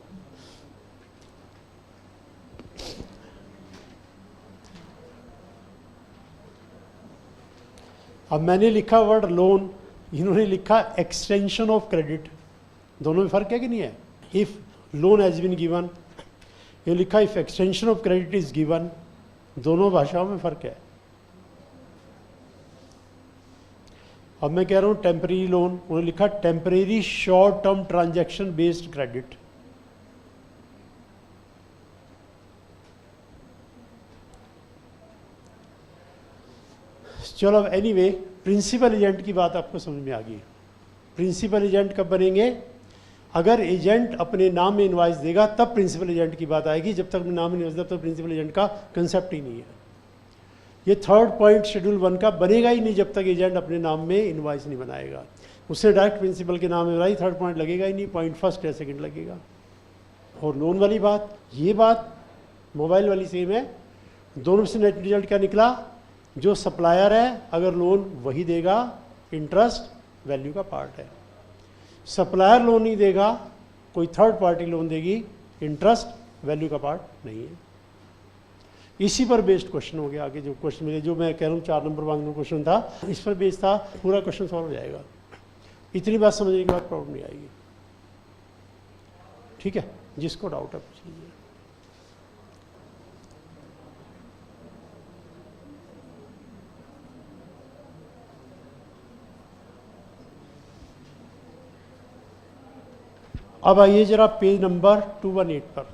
अब मैंने लिखा वर्ड लोन, इन्होंने लिखा एक्सटेंशन ऑफ क्रेडिट, दोनों में फर्क है कि नहीं है? If loan has been given, ये लिखा if extension of credit is given, दोनों भाषाओं में फर्क है। अब मैं कह रहा हूं टेम्परेरी लोन, उन्होंने लिखा temporary short term transaction based credit. चलो अब एनीवे, प्रिंसिपल एजेंट की बात आपको समझ में आ गई। प्रिंसिपल एजेंट कब बनेंगे? अगर एजेंट अपने नाम में इनवॉइस देगा तब प्रिंसिपल एजेंट की बात आएगी, जब तक नाम में इनवॉइस, तब तक प्रिंसिपल एजेंट का कंसेप्ट ही नहीं है। ये थर्ड पॉइंट शेड्यूल 1 का बनेगा ही नहीं जब तक एजेंट अपने नाम में इनवॉइस नहीं बनाएगा। उससे डायरेक्ट प्रिंसिपल के नाम में बनाई, थर्ड पॉइंट लगेगा ही नहीं, पॉइंट फर्स्ट या सेकंड लगेगा। और लोन वाली बात, ये बात मोबाइल वाली सेम है, दोनों से नेट रिजल्ट क्या निकला? जो सप्लायर है अगर लोन वही देगा, इंटरेस्ट वैल्यू का पार्ट है। सप्लायर लोन नहीं देगा, कोई थर्ड पार्टी लोन देगी, इंटरेस्ट वैल्यू का पार्ट नहीं है। इसी पर बेस्ड क्वेश्चन हो गया। आगे जो क्वेश्चन मिले, जो मैं कह रहा हूँ 4 नंबर मांगने क्वेश्चन था, इस पर बेस्ड था, पूरा क्वेश्चन सॉल्व हो जाएगा। इतनी बात समझने के बाद प्रॉब्लम नहीं आएगी। ठीक है, जिसको डाउट है पूछ लीजिए। अब आइए जरा पेज नंबर 218 पर।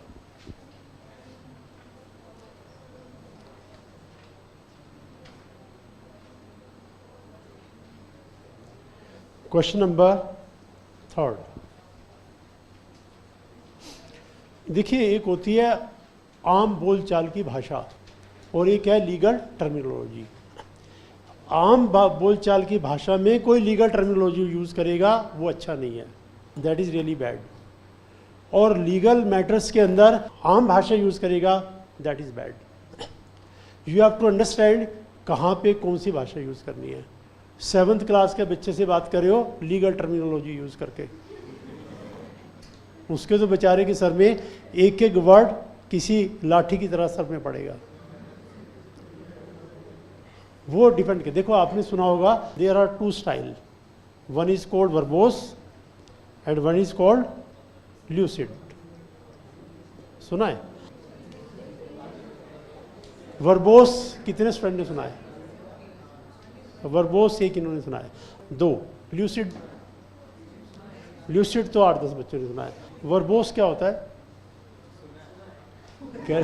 Question number 3। देखिए, एक होती है आम बोलचाल की भाषा और एक है लीगल टर्मिनोलॉजी। आम बोलचाल की भाषा में कोई लीगल टर्मिनोलॉजी यूज़ करेगा वो अच्छा नहीं है, दैट इज़ रियली बैड। और लीगल मैटर्स के अंदर आम भाषा यूज़ करेगा, that is bad. You have to understand कहाँ पे कौन सी भाषा यूज़ करनी है। 7th क्लास के बच्चे से बात कर रहे हो लीगल टर्मिनोलॉजी यूज़ करके, उसके तो बेचारे के सर में एक एक वर्ड किसी लाठी की तरह सर में पड़ेगा। वो डिपेंड कर, देखो आपने सुना होगा there are 2 style, one is called verbose and one is called lucid. सुना है? वर्बोस कितने स्टूडेंट ने सुना है? वर्बोस एक इन्होंने सुना है, 2 ल्यूसिड, ल्यूसिड तो 8-10 बच्चों ने सुना है। वर्बोस क्या होता है? क्या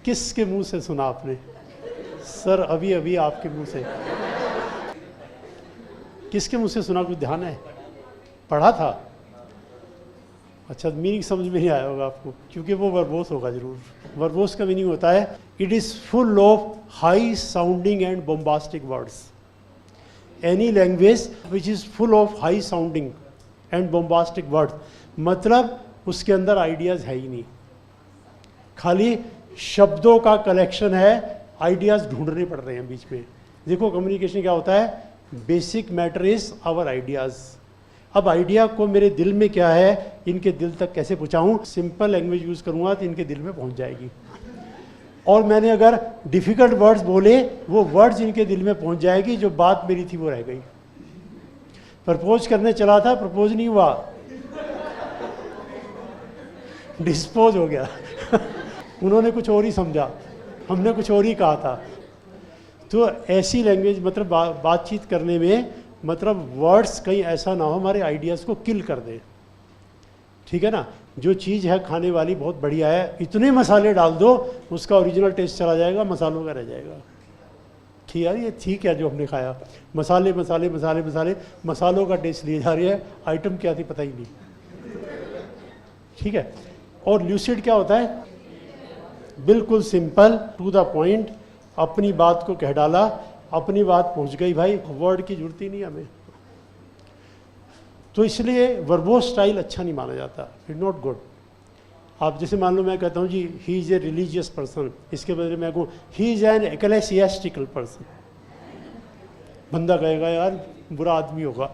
किसके मुंह से सुना आपने? सर अभी अभी आपके मुंह से। किसके मुंह से सुना, कुछ ध्यान है? पढ़ा था? अच्छा, मीनिंग समझ में नहीं आया होगा आपको, क्योंकि वो वर्बोस होगा जरूर। वर्बोस का मीनिंग होता है it is full of high sounding and bombastic words. Any language which is full of high sounding and bombastic words, मतलब उसके अंदर आइडियाज है ही नहीं, खाली शब्दों का कलेक्शन है, आइडियाज ढूंढने पड़ रहे हैं बीच में। देखो कम्युनिकेशन क्या होता है, basic matter is our ideas. अब आइडिया को मेरे दिल में क्या है, इनके दिल तक कैसे पहुंचाऊं? सिंपल लैंग्वेज यूज करूंगा तो इनके दिल में पहुंच जाएगी। और मैंने अगर डिफिकल्ट वर्ड्स बोले, वो वर्ड्स इनके दिल में पहुंच जाएगी, जो बात मेरी थी वो रह गई। प्रपोज करने चला था, प्रपोज नहीं हुआ, डिस्पोज हो गया। उन्होंने कुछ और ही समझा, हमने कुछ और ही कहा था। तो ऐसी लैंग्वेज मतलब बातचीत करने में, मतलब वर्ड्स कहीं ऐसा ना हो हमारे आइडियाज़ को किल कर दे, ठीक है ना। जो चीज़ है खाने वाली बहुत बढ़िया है, इतने मसाले डाल दो उसका ओरिजिनल टेस्ट चला जाएगा, मसालों का रह जाएगा कि यार ये ठीक है जो हमने खाया, मसाले मसाले मसाले मसाले, मसालों का टेस्ट लिए जा रही है, आइटम क्या थी पता ही नहीं, ठीक है। और ल्यूसिड क्या होता है? बिल्कुल सिंपल, टू द पॉइंट, अपनी बात को कह डाला, अपनी बात पहुंच गई भाई, वर्ड की जरूरत ही नहीं हमें। तो इसलिए वर्बोस स्टाइल अच्छा नहीं माना जाता, इट नॉट गुड। आप जैसे मान लो मैं कहता हूँ जी he is a religious person, इसके बदले मैं कहूँ he is an ecclesiastical person, बंदा कहेगा यार बुरा आदमी होगा।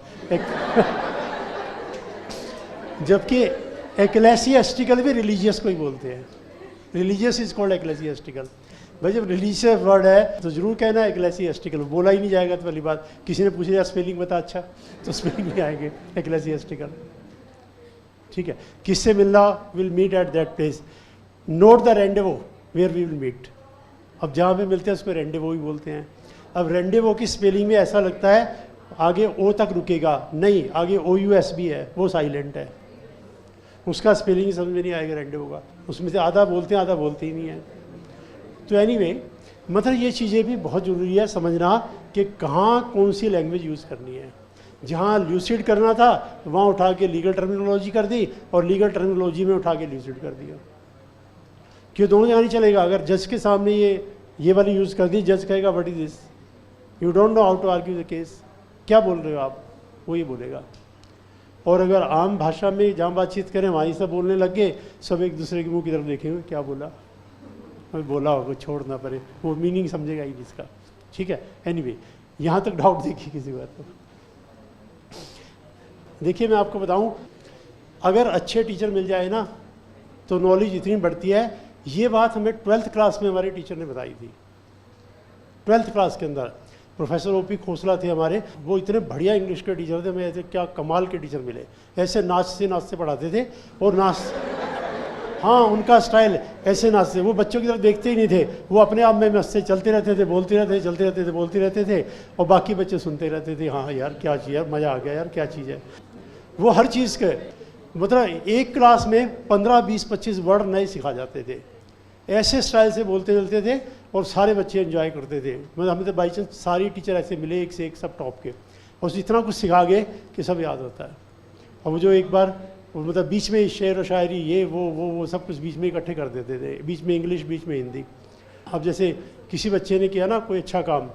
जबकि एक्लेसियास्टिकल भी रिलीजियस को ही बोलते हैं, रिलीजियस इज कॉल्ड एक्लेसियास्टिकल। भाई जब रिलीजियस वर्ड है तो जरूर कहना एक्लेसियास्टिकल, बोला ही नहीं जाएगा तो पहली बात। किसी ने पूछ लिया स्पेलिंग बता, अच्छा तो स्पेलिंग नहीं आएंगे एक्लेसियास्टिकल, ठीक है। किससे मिलना? Will meet at that place, note the rendezvous where we will meet. अब जहाँ पे मिलते हैं उसको रेंडेवो ही बोलते हैं। अब रेंडेवो की स्पेलिंग में ऐसा लगता है आगे ओ तक रुकेगा, नहीं, आगे OUS भी है, वो साइलेंट है, उसका स्पेलिंग ही समझ में नहीं आएगा रेंडेवो का। उसमें से आधा बोलते हैं, आधा बोलते ही नहीं है। तो एनीवे, मतलब ये चीज़ें भी बहुत ज़रूरी है समझना कि कहाँ कौन सी लैंग्वेज यूज़ करनी है। जहाँ ल्यूसिड करना था वहाँ उठा के लीगल टर्मिनोलॉजी कर दी, और लीगल टर्मिनोलॉजी में उठा के ल्यूसिड कर दिया। क्यों दोनों जगह नहीं चलेगा? अगर जज के सामने ये वाली यूज़ कर दी, जज कहेगा what is this, you don't know how to argue the case, क्या बोल रहे हो आप, वो ये बोलेगा। और अगर आम भाषा में जहाँ बातचीत करें वहाँ ही सब बोलने लग गए, सब एक दूसरे के मुंह की तरफ देखेंगे क्या बोला, हमें बोला होगा, छोड़ ना पड़े, वो मीनिंग समझेगा ही इसका, ठीक है। एनीवे, यहाँ तक डाउट देखिए किसी बात को। देखिए मैं आपको बताऊँ, अगर अच्छे टीचर मिल जाए ना तो नॉलेज इतनी बढ़ती है। ये बात हमें 12th क्लास में हमारे टीचर ने बताई थी। 12th क्लास के अंदर प्रोफेसर OP खोसला थे हमारे, वो इतने बढ़िया इंग्लिश के टीचर थे, हमें ऐसे क्या कमाल के टीचर मिले, ऐसे नाचते पढ़ाते थे। और हाँ, उनका स्टाइल ऐसे नाचते, वो बच्चों की तरफ देखते ही नहीं थे, वो अपने आप में मस्त से चलते रहते थे, बोलते रहते थे, चलते रहते थे, बोलते रहते थे, और बाकी बच्चे सुनते रहते थे, हाँ यार क्या चीज़ है, मज़ा आ गया यार, क्या चीज़ है। वो हर चीज़ के मतलब एक क्लास में 15, 20, 25 वर्ड नए सिखा जाते थे, ऐसे स्टाइल से बोलते चलते थे, और सारे बच्चे एंजॉय करते थे। मतलब हमें तो बाई चांस सारी टीचर ऐसे मिले, एक से एक सब टॉप के, और इतना कुछ सिखा गए कि सब याद होता है। और वो जो एक बार मतलब बीच में शेर व शायरी, ये वो सब कुछ बीच में इकट्ठे कर देते थे, बीच में इंग्लिश, बीच में हिंदी। अब जैसे किसी बच्चे ने किया ना कोई अच्छा काम,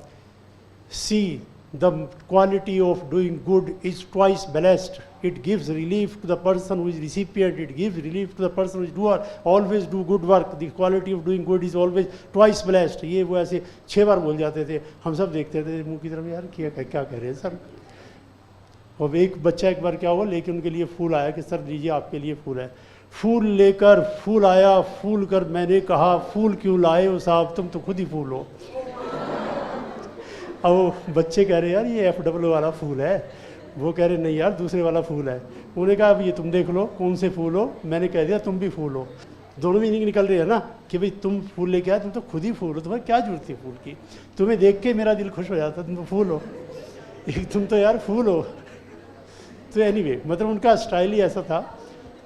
see the quality of doing good is twice blessed, it gives relief to the person who is recipient, it gives relief to the person who is doer, always do good work, the quality of doing good is always twice blessed। ये वो ऐसे 6 बार बोल जाते थे, हम सब देखते थे मुंह की तरफ, यार क्या कह रहे हैं सर। और एक बच्चा एक बार क्या हुआ, लेकिन उनके लिए फूल आया कि सर लीजिए आपके लिए फूल है। फूल लेकर फूल आया, फूल कर मैंने कहा फूल क्यों लाए हो साहब, तुम तो खुद ही फूल हो। अब वो बच्चे कह रहे यार ये FW वाला फूल है, वो कह रहे नहीं यार दूसरे वाला फूल है। उन्होंने कहा अब ये तुम देख लो कौन से फूल हो, मैंने कह दिया तुम भी फूल हो। दोनों मीनिंग निकल रही है ना कि भाई तुम फूल लेके आए, तुम तो खुद ही फूल हो, तुम्हें क्या जरूरत थी फूल की, तुम्हें देख के मेरा दिल खुश हो जाता, तुम तो फूल हो, तुम तो यार फूल हो। तो एनीवे मतलब उनका स्टाइल ही ऐसा था।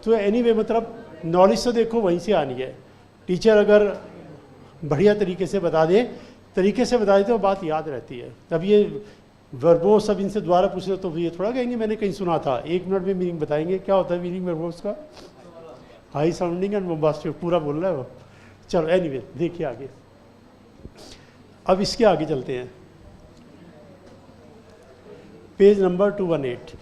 तो एनीवे मतलब नॉलेज तो देखो वहीं से आनी है। टीचर अगर बढ़िया तरीके से बता दे तो बात याद रहती है। अब ये वर्बोस सब इनसे दोबारा पूछ लो तो ये थोड़ा कहेंगे मैंने कहीं सुना था, 1 मिनट में मीनिंग बताएंगे। क्या होता है मीनिंग वर्बोस का? हाई साउंडिंग एंड बॉम्बास्टिक, पूरा बोल रहा है वो। चलो एनीवे देखिए आगे। अब इसके आगे चलते हैं, पेज नंबर 218।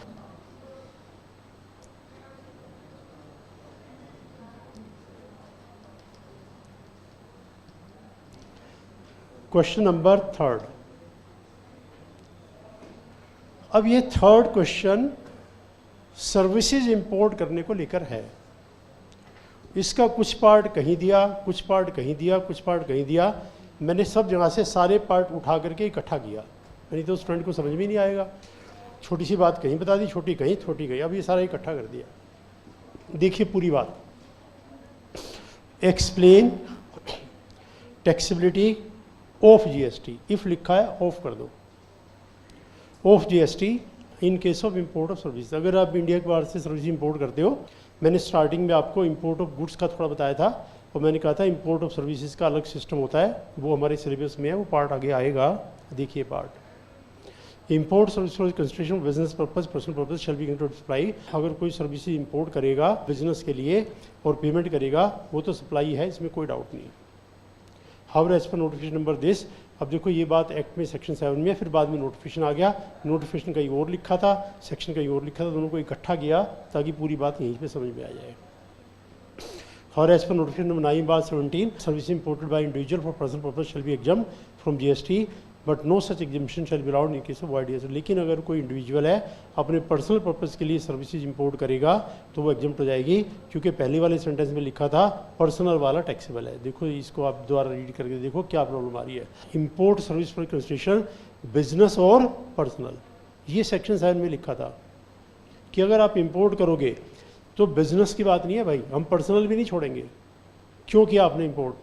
Question number 3। अब ये 3rd क्वेश्चन सर्विसेज इंपोर्ट करने को लेकर है। इसका कुछ पार्ट कहीं दिया, कुछ पार्ट कहीं दिया, कुछ पार्ट कहीं दिया। मैंने सब जगह से सारे पार्ट उठा करके इकट्ठा किया, नहीं तो स्टूडेंट को समझ में नहीं आएगा। छोटी सी बात कहीं बता दी, छोटी कहीं, छोटी कहीं, अब ये सारा इकट्ठा कर दिया। देखिए पूरी बात। Explain taxability of GST, if लिखा है ऑफ कर दो, of GST in case of import of service. अगर आप इंडिया के बाहर से सर्विस इंपोर्ट करते हो, मैंने स्टार्टिंग में आपको इंपोर्ट ऑफ गुड्स का थोड़ा बताया था और मैंने कहा था इंपोर्ट ऑफ सर्विसेज का अलग सिस्टम होता है, वो हमारे सिलेबस में है, वो पार्ट आगे आएगा। देखिए part import service for consideration business purpose personal purpose shall be considered supply. अगर कोई सर्विस इंपोर्ट करेगा बिजनेस के लिए और पेमेंट करेगा, वो तो सप्लाई है, इसमें कोई डाउट नहीं। However as per notification number this. अब देखो ये बात एक्ट में सेक्शन 7 में है, फिर बाद में नोटिफिकेशन आ गया। नोटिफिकेशन कहीं और लिखा था, सेक्शन कहीं और लिखा था, दोनों को इकट्ठा किया ताकि पूरी बात यहीं पे समझ में आ जाए। However as per notification number 9/17 service imported by individual for personal purpose shall be exempt from GST but no such exemption shall be allowed in case of wide. लेकिन अगर कोई इंडिविजुअल है अपने पर्सनल पर्पस के लिए services import करेगा तो वो एग्जम्प्ट हो जाएगी, क्योंकि पहले वाले सेंटेंस में लिखा था पर्सनल वाला टैक्सेबल है। देखो इसको आप दोबारा रीड करके देखो क्या प्रॉब्लम आ रही है। Import service for consideration business और पर्सनल, ये सेक्शन 7 में लिखा था कि अगर आप इंपोर्ट करोगे तो बिजनेस की बात नहीं है भाई, हम पर्सनल भी नहीं छोड़ेंगे। क्यों किया आपने इंपोर्ट?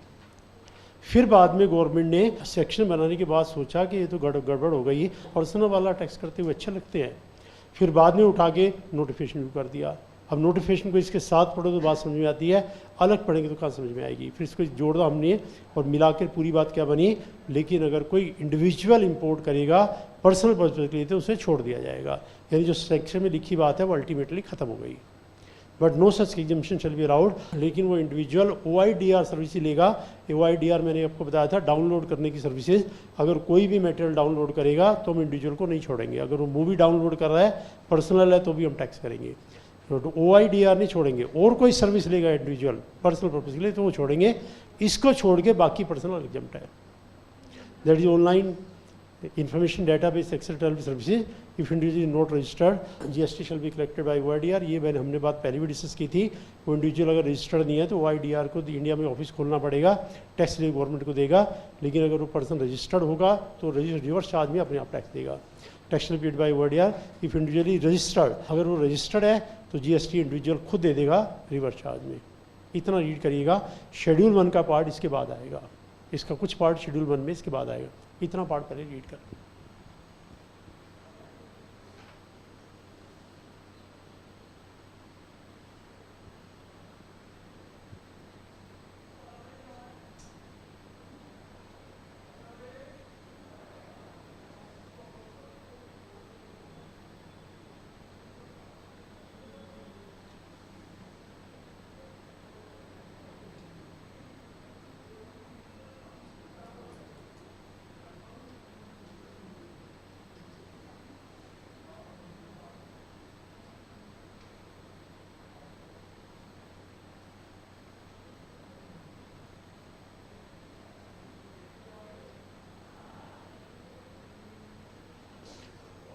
फिर बाद में गवर्नमेंट ने सेक्शन बनाने के बाद सोचा कि ये तो गड़बड़ हो गई, पर्सनल वाला टैक्स करते हुए अच्छे लगते हैं, फिर बाद में उठा के नोटिफिकेशन भी कर दिया। अब नोटिफिकेशन को इसके साथ पढ़ो तो बात समझ में आती है, अलग पढ़ेंगे तो कहाँ समझ में आएगी। फिर इसको जोड़ दो हमने और मिलाकर पूरी बात क्या बनी। लेकिन अगर कोई इंडिविजुअल इंपोर्ट करेगा पर्सनल पर्पज के लिए तो उसे छोड़ दिया जाएगा, यानी जो सेक्शन में लिखी बात है वो अल्टीमेटली खत्म हो गई। But no such exemption shall be allowed. लेकिन वो इंडिविजुअल OIDR सर्विस लेगा। OIDR मैंने आपको बताया था डाउनलोड करने की सर्विसेज। अगर कोई भी मटेरियल डाउनलोड करेगा तो हम इंडिविजुअल को नहीं छोड़ेंगे। अगर वो मूवी डाउनलोड कर रहा है पर्सनल है तो भी हम टैक्स करेंगे, तो OIDR नहीं छोड़ेंगे। और कोई सर्विस लेगा इंडिविजुअल पर्सनल पर्पज के लिए तो वो छोड़ेंगे, इसको छोड़ के बाकी पर्सनल एग्जम्प्ट है। That is online information database access services if individual is not registered GST shall be collected by OIDR। ये मैंने हमने बात पहले भी डिस्कस की थी। वो इंडिविजुअल अगर रजिस्टर्ड नहीं है तो OIDR को इंडिया में ऑफिस खोलना पड़ेगा, टैक्स गवर्नमेंट को देगा। लेकिन अगर वो पर्सन रजिस्टर्ड होगा तो रिवर्स चार्ज में अपने आप टैक्स देगा। Tax paid by OIDR if individually registered. अगर वो रजिस्टर्ड है तो GST इंडिविजुअल खुद दे देगा रिवर्स चार्ज में। इतना रीड करिएगा। शेड्यूल 1 का पार्ट इसके बाद आएगा, इसका कुछ पार्ट शेड्यूल 1 में इसके बाद आएगा। इतना पार्ट पहले रीड कर।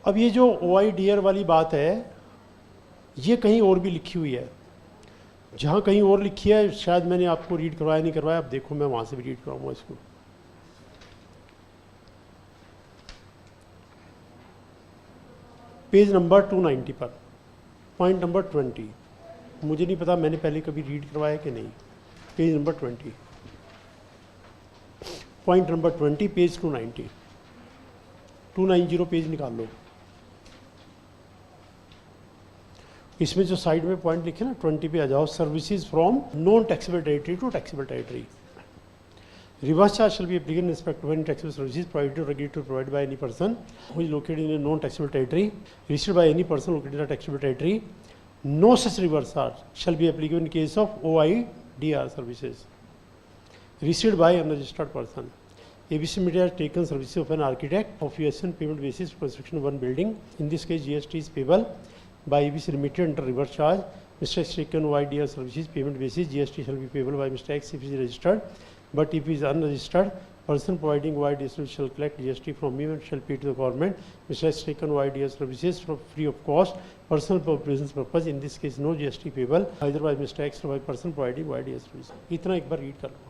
अब ये जो OIDR वाली बात है ये कहीं और भी लिखी हुई है। जहाँ कहीं और लिखी है शायद मैंने आपको रीड करवाया नहीं करवाया, अब देखो मैं वहाँ से भी रीड कराऊंगा इसको। पेज नंबर 290 पर पॉइंट नंबर 20, मुझे नहीं पता मैंने पहले कभी रीड करवाया कि नहीं, page number 20, point number 20, page 290, 290 page निकाल लो। इसमें जो साइड में पॉइंट लिखे ना 20 पे आ जाओ, services from non taxable territory to taxable territory. Reverse charge shall be applicable in respect of any taxable services provided or agreed to provide by any person who is located in a non-taxable territory, registered by any person located in a taxable territory. No such reverse charge shall be applicable in case of OIDR services registered by unregistered person. ABC Media has taken services of an architect of USN payment basis for construction of one building. In this case, GST is payable by ABC Limited under reverse charge. Mr. X taken OIDR services payment basis, GST shall be payable by Mr. X if he is registered. But if he is unregistered, person providing OIDR services shall collect GST from him and shall pay to the government. Mr. X taken OIDR services for free of cost, personal business purpose. In this case, no GST payable either by Mr. X or by person providing OIDR services. इतना एक बार read कर लो.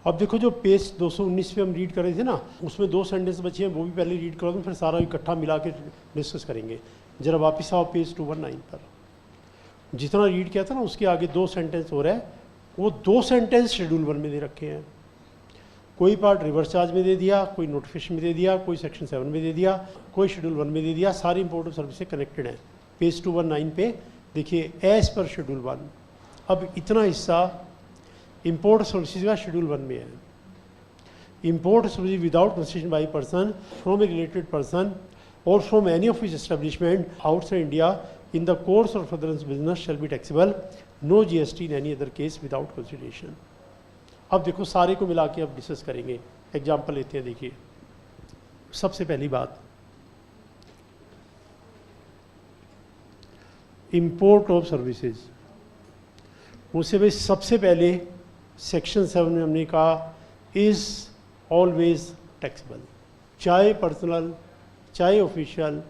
अब देखो जो page 219 पे हम read कर रहे थे ना, उसमें 2 सेंटेंस बचे हैं, वो भी पहले रीड करो, फिर सारा इकट्ठा मिला के डिस्कस करेंगे। जरा वापस आओ पेज 219 पर। जितना रीड किया था ना उसके आगे 2 सेंटेंस हो रहा है, वो 2 सेंटेंस शेड्यूल 1 में दे रखे हैं। कोई पार्ट रिवर्स चार्ज में दे दिया, कोई नोटिफिकेशन में दे दिया, कोई सेक्शन 7 में दे दिया, कोई शेड्यूल 1 में दे दिया, सारी इंपोर्टेंट सर्विस से कनेक्टेड है। पेज 219 पे देखिए एज पर शेड्यूल 1। अब इतना हिस्सा इंपोर्ट सर्विसेज का शेड्यूल 1 में है। Import service without consideration by person from a related person और from any of his establishment outside India in the course of furtherance business shall be taxable, no GST in any other case without consideration. अब देखो सारे को मिला के अब discuss करेंगे। Example लेते हैं, देखिए सबसे पहली बात इंपोर्ट ऑफ सर्विसेज। उससे भाई सबसे पहले सेक्शन 7 में हमने कहा इज ऑलवेज टैक्सेबल, चाहे पर्सनल, चाहे ऑफिशियल,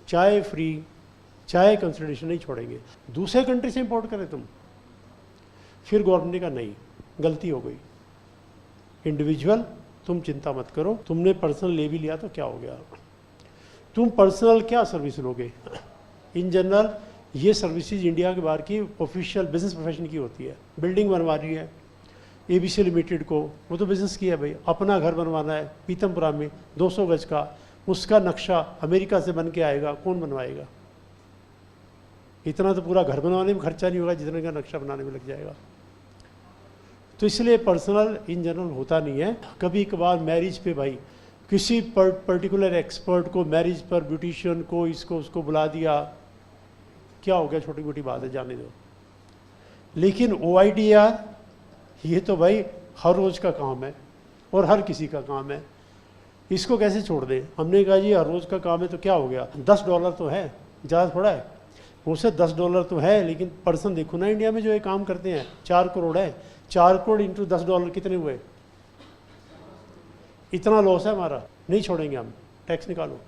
चाहे फ्री, चाहे कंसिडरेशन नहीं छोड़ेंगे। दूसरे कंट्री से इंपोर्ट करें तुम, फिर गवर्नमेंट ने कहा नहीं, गलती हो गई, इंडिविजुअल तुम चिंता मत करो, तुमने पर्सनल ले भी लिया तो क्या हो गया, तुम पर्सनल क्या सर्विस लोगे। इन जनरल ये सर्विसेज इंडिया के बाहर की ऑफिशियल बिजनेस प्रोफेशन की होती है। बिल्डिंग बनवा रही है एबीसी लिमिटेड को, वो तो बिजनेस की है भाई, अपना घर बनवाना है पीतमपुरा में 200 गज का, उसका नक्शा अमेरिका से बन के आएगा, कौन बनवाएगा। इतना तो पूरा घर बनवाने में खर्चा नहीं होगा जितने का नक्शा बनाने में लग जाएगा। तो इसलिए पर्सनल इन जनरल होता नहीं है। कभी कभार मैरिज पे भाई किसी पर्टिकुलर एक्सपर्ट को मैरिज पर, ब्यूटिशियन को, इसको उसको बुला दिया, क्या हो गया, छोटी मोटी बात है, जाने दो। लेकिन OIDR ये तो भाई हर रोज का काम है और हर किसी का काम है, इसको कैसे छोड़ दें। हमने कहा जी हर रोज का काम है तो क्या हो गया, $10 तो है, ज़्यादा थोड़ा है, उससे $10 तो है, लेकिन पर्सन देखो ना इंडिया में जो ये काम करते हैं 4 करोड़ है, 4 करोड़ इंटू $10 कितने हुए, इतना लॉस है हमारा, नहीं छोड़ेंगे हम, टैक्स निकालो।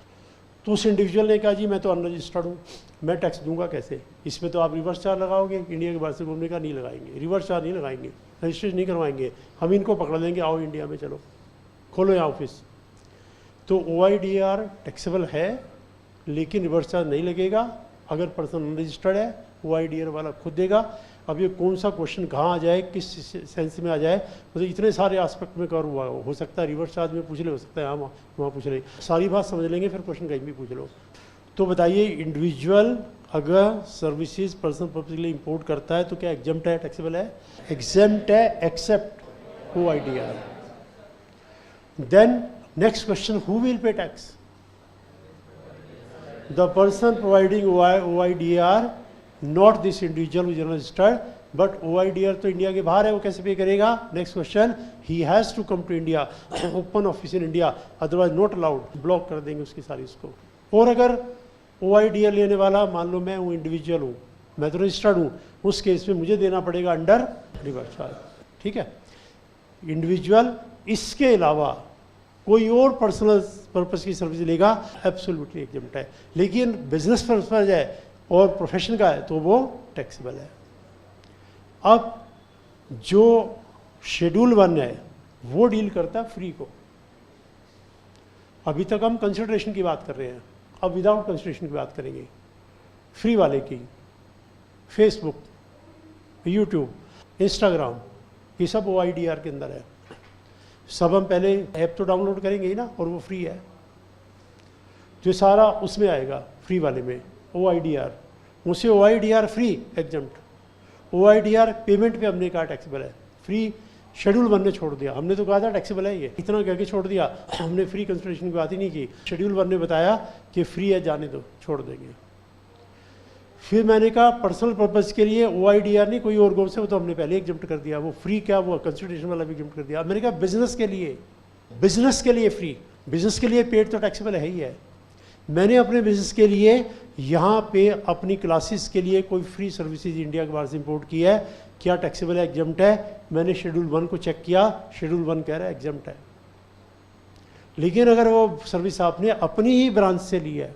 तो उस इंडिविजुअल ने कहा जी मैं तो अनरजिस्टर्ड हूँ, मैं टैक्स दूंगा कैसे, इसमें तो आप रिवर्स चार्ज लगाओगे, इंडिया के बाहर से घूमने का नहीं लगाएंगे, रिवर्स चार्ज नहीं लगाएंगे, रजिस्ट्रेशन नहीं करवाएंगे, हम इनको पकड़ लेंगे, आओ इंडिया में चलो खोलो यहाँ ऑफिस। तो OIDR टैक्सेबल है लेकिन रिवर्स चार्ज नहीं लगेगा अगर पर्सन अनरजिस्टर्ड है, OIDR वाला खुद देगा। अब ये कौन सा क्वेश्चन कहाँ आ जाए, किस सेंस में आ जाए, मतलब इतने सारे एस्पेक्ट में कवर हुआ हो सकता है रिवर्स चार्ज में पूछ ले, हो सकता है यहाँ वहाँ पूछ ले, सारी बात समझ लेंगे फिर क्वेश्चन कहीं भी पूछ लो। तो बताइए इंडिविजुअल अगर सर्विसेज पर्सनल पर्पस के लिए इंपोर्ट करता है तो क्या एग्जम्प्ट है, टैक्सेबल है, एग्जम्प्ट है except OIDR। Then next question, who will pay tax, the person providing OIDR not this individual registered, but OIDR तो इंडिया के बाहर है, वो कैसे पे करेगा? Next question, he has to come to India, open office in India, otherwise not allowed, block कर देंगे उसकी सारी इसको। और अगर OIDR लेने वाला, मान लो मैं हूँ इंडिविजुअल हूँ, मैं तो रजिस्टर्ड हूँ, उस केस में मुझे देना पड़ेगा अंडर रिवर्स चार्ज, ठीक है। इंडिविजुअल इसके अलावा कोई और पर्सनल पर्पस की सर्विस लेगा, एब्सोल्युटली एग्जम्प्ट है। लेकिन बिजनेस पर्पस है और प्रोफेशन का है तो वो टैक्सेबल है। अब जो शेड्यूल 1 है वो डील करता है फ्री को। अभी तक हम कंसिडरेशन की बात कर रहे हैं, अब विदाउट कंसिडरेशन की बात करेंगे, फ्री वाले की। फेसबुक, यूट्यूब, इंस्टाग्राम, ये सब OIDR के अंदर है। सब हम पहले ऐप तो डाउनलोड करेंगे ही ना, और वो फ्री है, जो सारा उसमें आएगा फ्री वाले में OIDR। उसे OIDR free exempt, OIDR payment पे हमने कहा टैक्सेबल है, फ्री शेड्यूल 1 ने छोड़ दिया। हमने तो कहा था टैक्सेबल है, ये इतना कह के छोड़ दिया, हमने फ्री कंसिडरेशन की बात ही नहीं की। शेड्यूल 1 ने बताया कि फ्री है, जाने दो, छोड़ देंगे। फिर मैंने कहा पर्सनल पर्पस के लिए OIDR नहीं, कोई और गो से, वो तो हमने पहले एग्जम्प्ट कर दिया, वो फ्री क्या, वो कंसिडरेशन वाला भी एग्जम्प्ट कर दिया। मैंने कहा बिजनेस के लिए, बिजनेस के लिए फ्री, बिजनेस के लिए पेड तो टैक्सेबल है ही है। मैंने अपने बिजनेस के लिए यहाँ पे अपनी क्लासेस के लिए कोई फ्री सर्विसेज इंडिया के बाहर से इंपोर्ट की है, क्या टैक्सेबल है, एग्जम्प्ट है? मैंने शेड्यूल 1 को चेक किया, शेड्यूल 1 कह रहा है एग्जम्प्ट है। लेकिन अगर वो सर्विस आपने अपनी ही ब्रांच से ली है,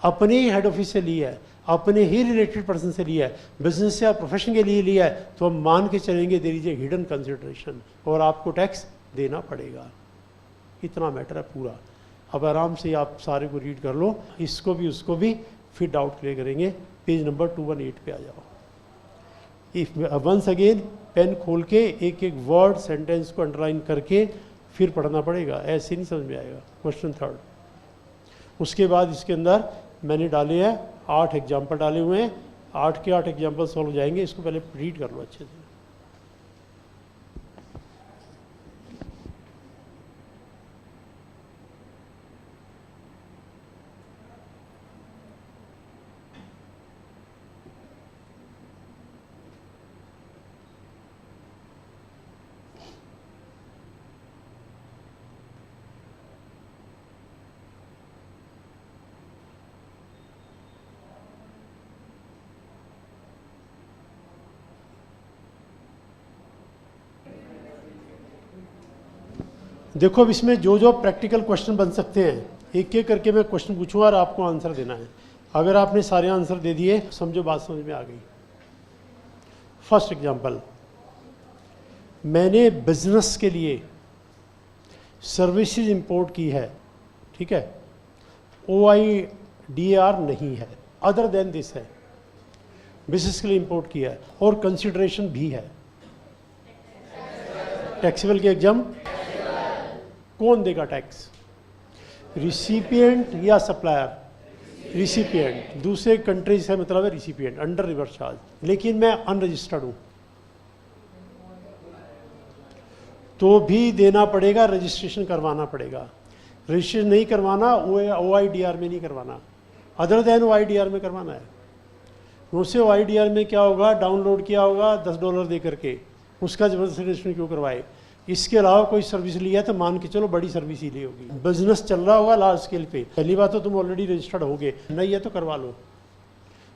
अपने ही हेड ऑफिस से ली है, अपने ही रिलेटेड पर्सन से लिया है, बिजनेस या प्रोफेशन के लिए लिया है, तो हम मान के चलेंगे there is a hidden consideration और आपको टैक्स देना पड़ेगा। इतना मैटर है पूरा। अब आराम से आप सारे को रीड कर लो, इसको भी उसको भी, फिर डाउट क्लियर करेंगे। पेज नंबर 218 पे आ जाओ। इफ वंस अगेन पेन खोल के एक एक वर्ड सेंटेंस को अंडरलाइन करके फिर पढ़ना पड़ेगा, ऐसे नहीं समझ में आएगा। क्वेश्चन 3, उसके बाद इसके अंदर मैंने डाले हैं 8 एग्जाम्पल डाले हुए हैं, 8 के 8 एग्जाम्पल सॉल्व हो जाएंगे। इसको पहले रीड कर लो अच्छे से। देखो अब इसमें जो जो प्रैक्टिकल क्वेश्चन बन सकते हैं, एक एक करके मैं क्वेश्चन पूछूंगा और आपको आंसर देना है। अगर आपने सारे आंसर दे दिए, समझो बात समझ में आ गई। फर्स्ट एग्जांपल, मैंने बिजनेस के लिए सर्विसेज इंपोर्ट की है, ठीक है, OIDR नहीं है, अदर देन दिस है, बिजनेस के लिए इंपोर्ट किया है और कंसिडरेशन भी है, टैक्सेबल के एग्जाम। कौन देगा टैक्स, रिसिपिएंट या सप्लायर? रिसिपिएंट। दूसरे कंट्री से मतलब है रिसिपिएंट, अंडर रिवर्स चार्ज। लेकिन मैं अनरजिस्टर्ड हूं तो भी देना पड़ेगा, रजिस्ट्रेशन करवाना पड़ेगा। रजिस्ट्रेशन नहीं करवाना, OIDR में नहीं करवाना, अदर देन OIDR में करवाना है। उससे OIDR में क्या होगा, डाउनलोड किया होगा $10 दे करके, उसका जबरदस्ती रजिस्ट्रेशन क्यों करवाए? इसके अलावा कोई सर्विस लिया तो मान के चलो बड़ी सर्विस ही ली होगी, बिजनेस चल रहा होगा लार्ज स्केल पे। पहली बात तो तुम ऑलरेडी रजिस्टर्ड होगे, नहीं है तो करवा लो।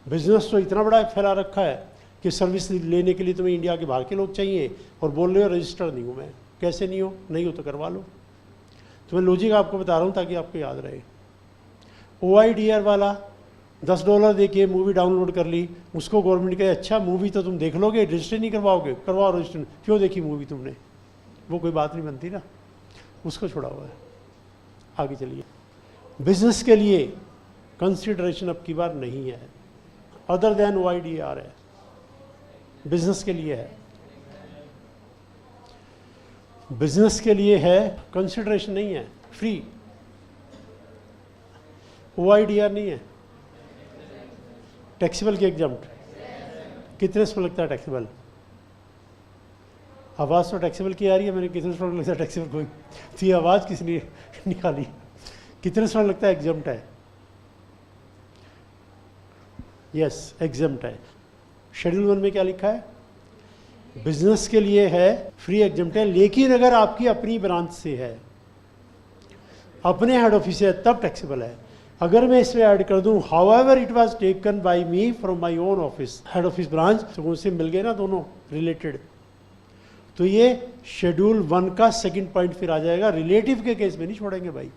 बिजनेस तो इतना बड़ा फैला रखा है कि सर्विस लेने के लिए तुम्हें इंडिया के बाहर के लोग चाहिए और बोल रहे हो रजिस्टर्ड नहीं हूँ मैं। कैसे नहीं हो? नहीं हो तो करवा लो। तो मैं लॉजिक आपको बता रहा हूँ ताकि आपको याद रहे। OIDR वाला $10 दे के मूवी डाउनलोड कर ली, उसको गवर्नमेंट कहे अच्छा मूवी तो तुम देख लोगे, रजिस्टर नहीं करवाओगे, करवाओ रजिस्टर। क्यों देखी मूवी तुमने? वो कोई बात नहीं बनती ना, उसको छोड़ा हुआ है। आगे चलिए। बिजनेस के लिए कंसिडरेशन अब की बार नहीं है, अदर देन OIDR है, बिजनेस के लिए है, बिजनेस के लिए है, कंसिडरेशन नहीं है, फ्री। OIDR नहीं है, टैक्सेबल के एग्जाम्प्ट। कितने स्टॉक लगता है टैक्सेबल? आवाज़ तो टैक्सेबल की आ रही है, मैंने कितने स्टॉक लगता है टैक्सेबल कोई थी, आवाज़ किसने निकाली? कितने स्टॉक लगता है एग्जाम्प्ट है? यस एग्जम्प्ट है। शेड्यूल 1 में क्या लिखा है? बिजनेस के लिए है फ्री एग्जम्प्ट है, लेकिन अगर आपकी अपनी ब्रांच से है, अपने हेड ऑफिस से है, तब टैक्सेबल है। अगर मैं इसमें ऐड कर दूं however it was taken by me from my own office, head office branch, तो उनसे मिल गए ना दोनों रिलेटेड, तो ये शेड्यूल 1 का सेकंड पॉइंट फिर आ जाएगा। रिलेटिव के केस में नहीं छोड़ेंगे भाई,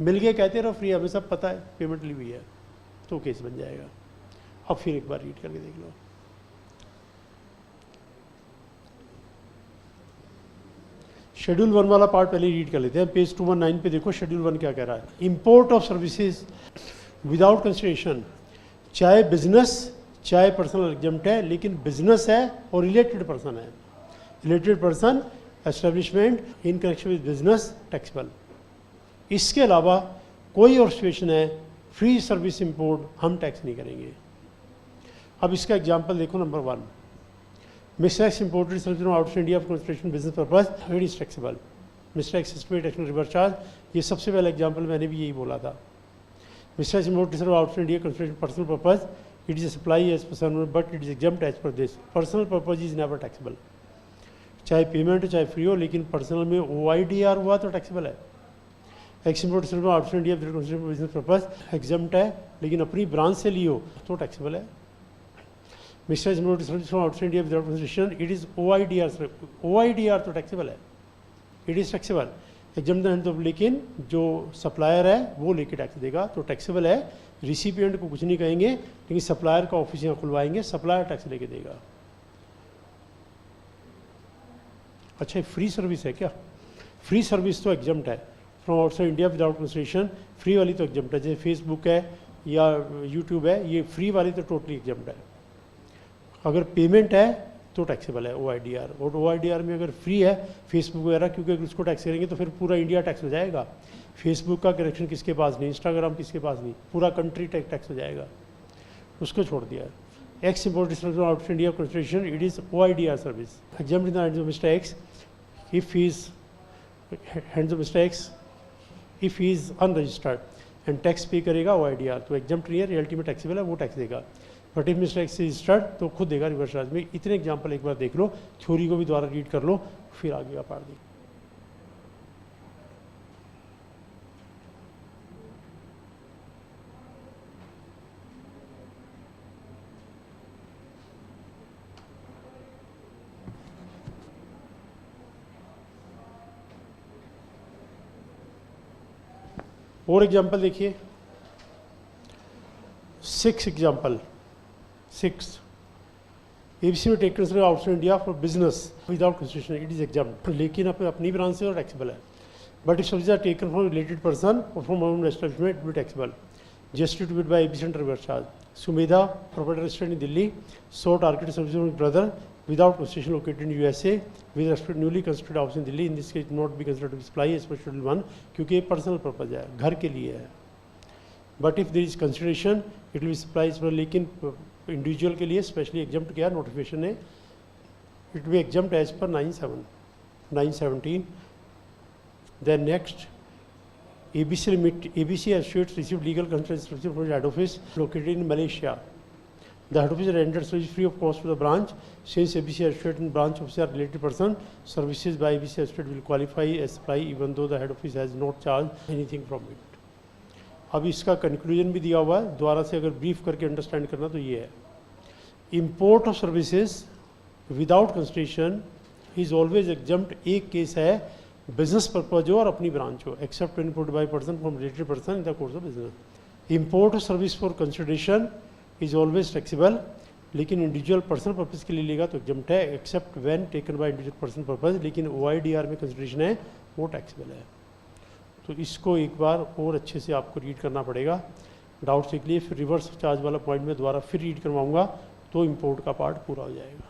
मिल गए कहते रहो फ्री, हमें सब पता है, पेमेंट ली हुई है, तो केस बन जाएगा। अब फिर एक बार रीड करके देख लो। शेड्यूल 1 वाला पार्ट पहले रीड कर लेते हैं। पेज 219 पे देखो शेड्यूल 1 क्या कह रहा है। Import of services without consideration, चाहे बिजनेस चाहे पर्सनल एग्जम्प्ट है, लेकिन बिजनेस है और रिलेटेड पर्सन है, related person establishment in connection with business taxable. इसके अलावा कोई और सिचुएशन है फ्री सर्विस इंपोर्ट, हम टैक्स नहीं करेंगे। अब इसका एग्जांपल देखो, number 1, Mr. X imported something from outside India for consideration business purpose, it is taxable. Mr. X is paid additional reverse charge, ये सबसे पहला एग्जाम्पल मैंने भी यही बोला था। Mr. X imported from outside India consideration personal purpose, it is a supply as personal, but it is exempt as per this. Personal purpose is never taxable. चाहे payment हो चाहे फ्री हो, लेकिन पर्सनल में OIDR हुआ तो taxable है। X imported from outside India for consideration business purpose, exempt है, लेकिन अपनी ब्रांच से लियो तो टैक्सेबल है। Mr. X imported service from outside India without consideration, it is OIDR, OIDR तो टैक्सेबल है, इट इज टैक्सेबल। एग्जाम्प्ट तो लेकिन जो सप्लायर है वो लेके टैक्स देगा, तो टैक्सेबल है। रिसिपिएंट को कुछ नहीं कहेंगे, लेकिन सप्लायर का ऑफिस यहाँ खुलवाएंगे, सप्लायर टैक्स लेके देगा। अच्छा, फ्री सर्विस है क्या? फ्री सर्विस तो एग्जाम्प्ट है from outside India without consideration, free वाली तो एग्जाम्प्ट है। जैसे फेसबुक है या यूट्यूब है, ये फ्री वाली तो टोटली एग्जाम्प्ट है। अगर पेमेंट है तो टैक्सेबल है OIDR, और OIDR में अगर फ्री है फेसबुक वगैरह, क्योंकि अगर उसको टैक्स करेंगे तो फिर पूरा इंडिया टैक्स हो जाएगा। फेसबुक का करेक्शन किसके पास नहीं, इंस्टाग्राम किसके पास नहीं, पूरा कंट्री टैक्स हो जाएगा, उसको छोड़ दिया है। X imported service out India consideration, it is OIDR service. Exempt in the hands of mister x, if he is hands of mister x, if he is unregistered and tax पे करेगा OIDR, तो exempt नहीं है, reality में taxable है, वो tax देगा। But if mister x is registered तो खुद देगा रिवर्स चार्ज में। इतने एग्जाम्पल एक बार देख लो, थ्योरी को भी दोबारा रीड कर लो, फिर आगे का पार्ट देखो। और एग्जाम्पल देखिए, 6 एग्जाम्पल 6, ABC में take consider outside India for business without consideration, it is exempt, लेकिन अपनी ब्रांच से टैक्सेबल है। But if service are taken from related person और from own establishment, it will taxable. Distributed by ABC under reverse charge. Sumedha property registered in Delhi, sought architect service from brother without consideration located in USA with respect newly constructed house in Delhi, in this case not be considered to supply as per schedule 1, क्योंकि ये personal purpose है, घर के लिए है। But if there is consideration it will supply, लेकिन individual के लिए स्पेशली एग्जाम्प्ट किया नोटिफिकेशन ने, it be exempt as per 917। Then next, ABC Associates received legal consultation from the head office located in Malaysia. The head office rendered service free of cost to the branch. Since ABC Associates and branch office are related person, services by ABC Associates will qualify as supply even though the head office has not charged anything from it. अब इसका conclusion भी दिया हुआ है, दोबारा से अगर brief करके अंडरस्टैंड करना तो ये है, import of services without consideration is always exempt. एक केस है बिजनेस पर्पज हो और अपनी ब्रांच हो, except when imported by person from related person in the course of business. Import of service for consideration is always taxable, लेकिन individual personal purpose के लिए लेगा तो एग्जम्प्ट है, except when taken by individual personal purpose, लेकिन OIDR में consideration है वो टैक्सेबल है। तो इसको एक बार और अच्छे से आपको रीड करना पड़ेगा डाउट्स के लिए, फिर रिवर्स चार्ज वाला पॉइंट में दोबारा फिर रीड करवाऊंगा तो इंपोर्ट का पार्ट पूरा हो जाएगा।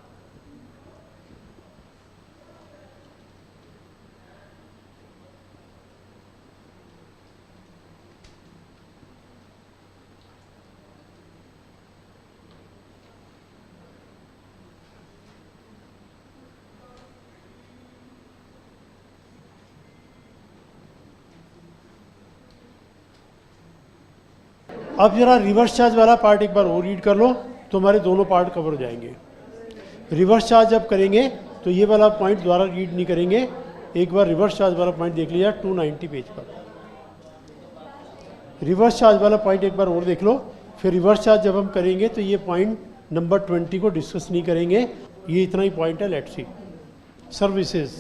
अब जरा रिवर्स चार्ज वाला पार्ट एक बार और रीड कर लो तो हमारे दोनों पार्ट कवर हो जाएंगे। रिवर्स चार्ज जब करेंगे तो ये वाला पॉइंट दोबारा रीड नहीं करेंगे, एक बार रिवर्स चार्ज वाला पॉइंट देख लिया 290 पेज पर। रिवर्स चार्ज वाला पॉइंट एक बार और देख लो, फिर रिवर्स चार्ज जब हम करेंगे तो ये पॉइंट नंबर 20 को डिस्कस नहीं करेंगे, ये इतना ही पॉइंट है। Let's see services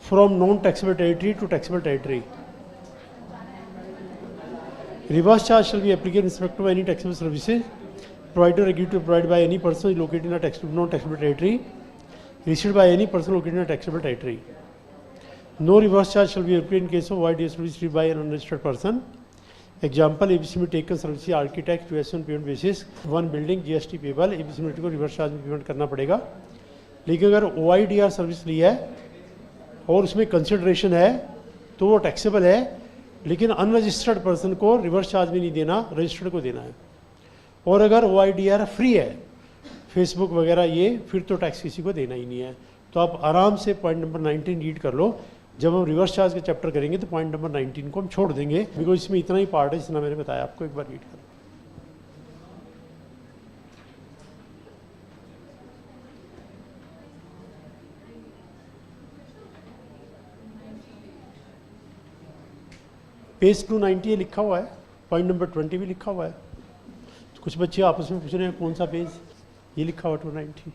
from non taxable territory to taxable territory. Reverse charge shall be applicable in respect to any taxable services provided or agreed to provide by any person located in a non-taxable territory, received by any person located in a taxable territory. No reverse charge shall be applicable in case of void service received by an unregistered person. Example: ABC में taken services architect to on payment basis, one building GST payable, ABC में को reverse charge में payment करना पड़ेगा। लेकिन अगर OIDR service ली है और उसमें कंसिडरेशन है तो वो टैक्सेबल है, लेकिन अनरजिस्टर्ड पर्सन को रिवर्स चार्ज भी नहीं देना, रजिस्टर्ड को देना है। और अगर OIDR फ्री है, फेसबुक वगैरह ये, फिर तो टैक्स किसी को देना ही नहीं है। तो आप आराम से पॉइंट नंबर 19 रीड कर लो। जब हम रिवर्स चार्ज का चैप्टर करेंगे तो पॉइंट नंबर 19 को हम छोड़ देंगे, बिकॉज इसमें इतना ही पार्ट है जितना मैंने बताया आपको। एक बार रीड करो। पेज 290 ये लिखा हुआ है, पॉइंट नंबर 20 भी लिखा हुआ है। तो कुछ बच्चे आपस में पूछ रहे हैं कौन सा पेज, ये लिखा हुआ 290।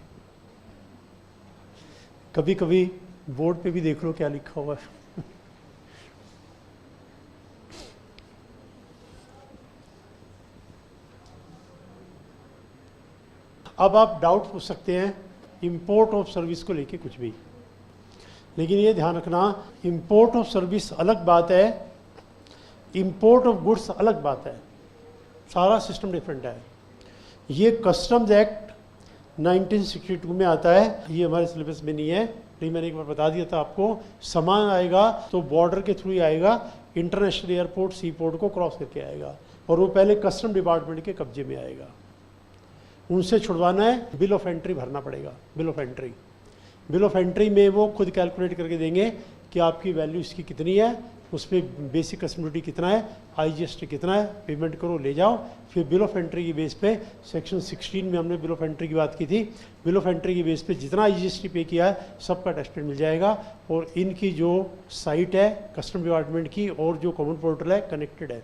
कभी कभी बोर्ड पे भी देख लो क्या लिखा हुआ है। अब आप डाउट पूछ सकते हैं इंपोर्ट ऑफ सर्विस को लेके कुछ भी, लेकिन ये ध्यान रखना इंपोर्ट ऑफ सर्विस अलग बात है, इंपोर्ट ऑफ गुड्स अलग बात है, सारा सिस्टम डिफरेंट है। ये कस्टम्स एक्ट 1962 में आता है, ये हमारे सिलेबस में नहीं है, लेकिन मैंने एक बार बता दिया था आपको। सामान आएगा तो बॉर्डर के थ्रू ही आएगा, इंटरनेशनल एयरपोर्ट सी पोर्ट को क्रॉस करके आएगा, और वो पहले कस्टम डिपार्टमेंट के कब्जे में आएगा। उनसे छुड़वाना है, बिल ऑफ एंट्री भरना पड़ेगा। Bill of entry, bill of entry में वो खुद कैलकुलेट करके देंगे कि आपकी वैल्यू इसकी कितनी है, उस पर बेसिक कस्टम ड्यूटी कितना है, IGST कितना है, पेमेंट करो ले जाओ। फिर बिल ऑफ एंट्री की बेस पे सेक्शन 16 में हमने बिल ऑफ एंट्री की बात की थी, बिल ऑफ एंट्री की बेस पे जितना IGST पे किया है सबका टेस्टेड मिल जाएगा। और इनकी जो साइट है कस्टम डिपार्टमेंट की और जो कॉमन पोर्टल है कनेक्टेड है।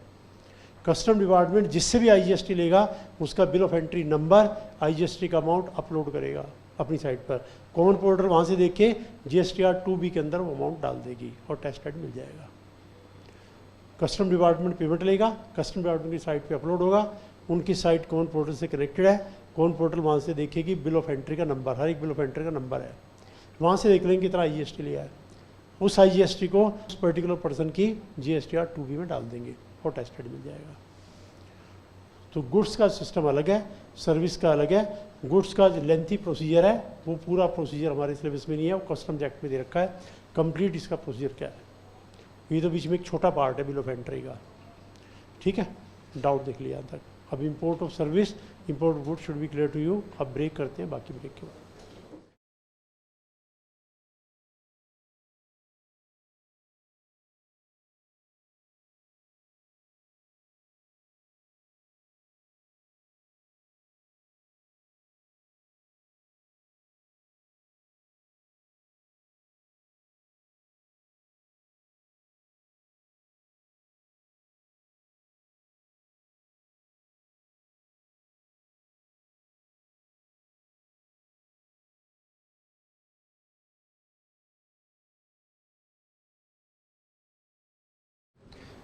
कस्टम डिपार्टमेंट जिससे भी IGST लेगा उसका bill of entry number, IGST का अमाउंट अपलोड करेगा अपनी साइट पर। कॉमन पोर्टल वहाँ से देख के GSTR 2B के अंदर वो अमाउंट डाल देगी और टेस्टेड मिल जाएगा। कस्टम डिपार्टमेंट पेमेंट लेगा, कस्टम डिपार्टमेंट की साइट पे अपलोड होगा, उनकी साइट कॉमन पोर्टल से कनेक्टेड है, कॉमन पोर्टल वहाँ से देखेगी बिल ऑफ एंट्री का नंबर, हर एक बिल ऑफ एंट्री का नंबर है, वहाँ से देख लेंगे कितना IGST लिया है, उस IGST को उस पर्टिकुलर पर्सन की GSTR 2B में डाल देंगे और टेस्टेड मिल जाएगा। तो गुड्स का सिस्टम अलग है, सर्विस का अलग है। गुड्स का लेंथी प्रोसीजर है, वो पूरा प्रोसीजर हमारे सिलेबस में नहीं है, वो कस्टम्स एक्ट में दे रखा है। कंप्लीट इसका प्रोसीजर क्या है, ये तो बीच में एक छोटा पार्ट है बिल ऑफ एंट्री का। ठीक है, डाउट देख लिया यहाँ तक। अब import of service, import of good should be clear to you. अब ब्रेक करते हैं, बाकी ब्रेक के बाद।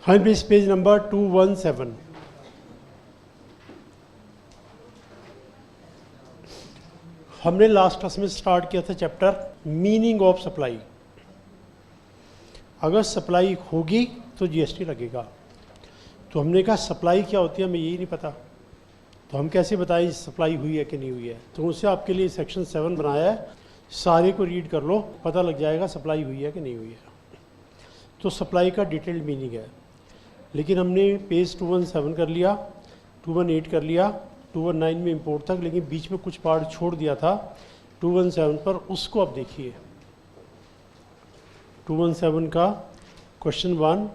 हाँ प्लीज, पेज नंबर 217। हमने लास्ट क्लास में स्टार्ट किया था चैप्टर मीनिंग ऑफ सप्लाई। अगर सप्लाई होगी तो GST लगेगा। तो हमने कहा सप्लाई क्या होती है हमें यही नहीं पता, तो हम कैसे बताएं सप्लाई हुई है कि नहीं हुई है। तो उससे आपके लिए सेक्शन 7 बनाया है, सारे को रीड कर लो, पता लग जाएगा सप्लाई हुई है कि नहीं हुई है। तो सप्लाई का डिटेल्ड मीनिंग है, लेकिन हमने पेज 217 कर लिया, 218 कर लिया, 219 में इंपोर्ट तक, लेकिन बीच में कुछ पार्ट छोड़ दिया था 217 पर, उसको अब देखिए। 217 का क्वेश्चन 1,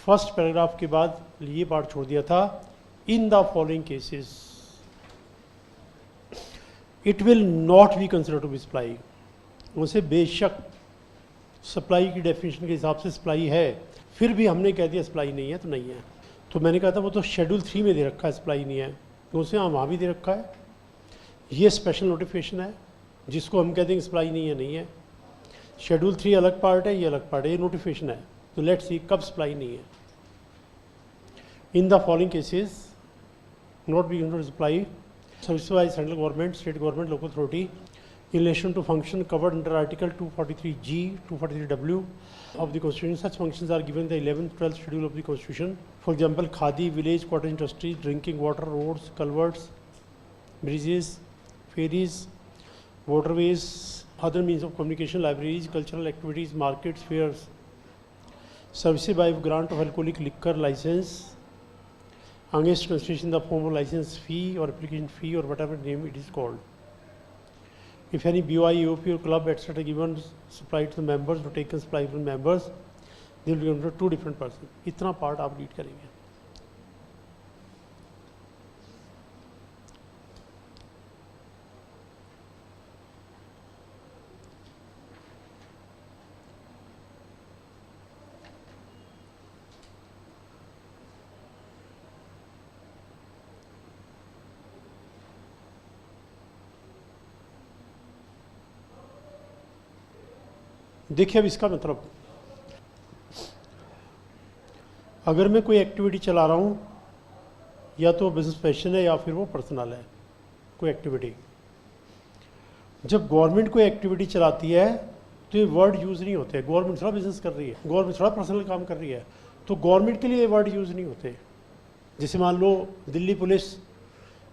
फर्स्ट पैराग्राफ के बाद ये पार्ट छोड़ दिया था, in the following cases it will not be considered to be supply. उनसे बेशक सप्लाई की डेफिनेशन के हिसाब से सप्लाई है, फिर भी हमने कह दिया सप्लाई नहीं है तो नहीं है। तो मैंने कहा था वो तो शेड्यूल 3 में दे रखा है सप्लाई नहीं है, तो उसे हाँ वहाँ भी दे रखा है। ये स्पेशल नोटिफिकेशन है जिसको हम कहते हैं सप्लाई नहीं है, नहीं है। शेड्यूल 3 अलग पार्ट है, ये अलग पार्ट है, ये नोटिफिकेशन है। तो लेट्स सी कब सप्लाई नहीं है। इन the following cases not be considered supply service by central government, state government, local authority in relation to function covered under Article 243G, 243W of the Constitution. Such functions are given in the 11th, 12th schedule of the Constitution. For example, khadi, village, cottage industry, drinking water, roads, culverts, bridges, ferries, waterways, other means of communication, libraries, cultural activities, markets, fairs, services by grant of alcoholic liquor license against consideration in the form of license fee or application fee or whatever name it is called. If any BOI, EOP or club etc. given supply to the members or taken supply from members, they will be under 2 different persons. इतना part आप read करेंगे। देखिए अब इसका मतलब, अगर मैं कोई एक्टिविटी चला रहा हूँ या तो बिजनेस पैशन है या फिर वो पर्सनल है कोई एक्टिविटी। जब गवर्नमेंट कोई एक्टिविटी चलाती है तो ये वर्ड यूज़ नहीं होते। गवर्नमेंट थोड़ा बिजनेस कर रही है, गवर्नमेंट थोड़ा पर्सनल काम कर रही है, तो गवर्नमेंट के लिए ये वर्ड यूज़ नहीं होते। जैसे मान लो दिल्ली पुलिस,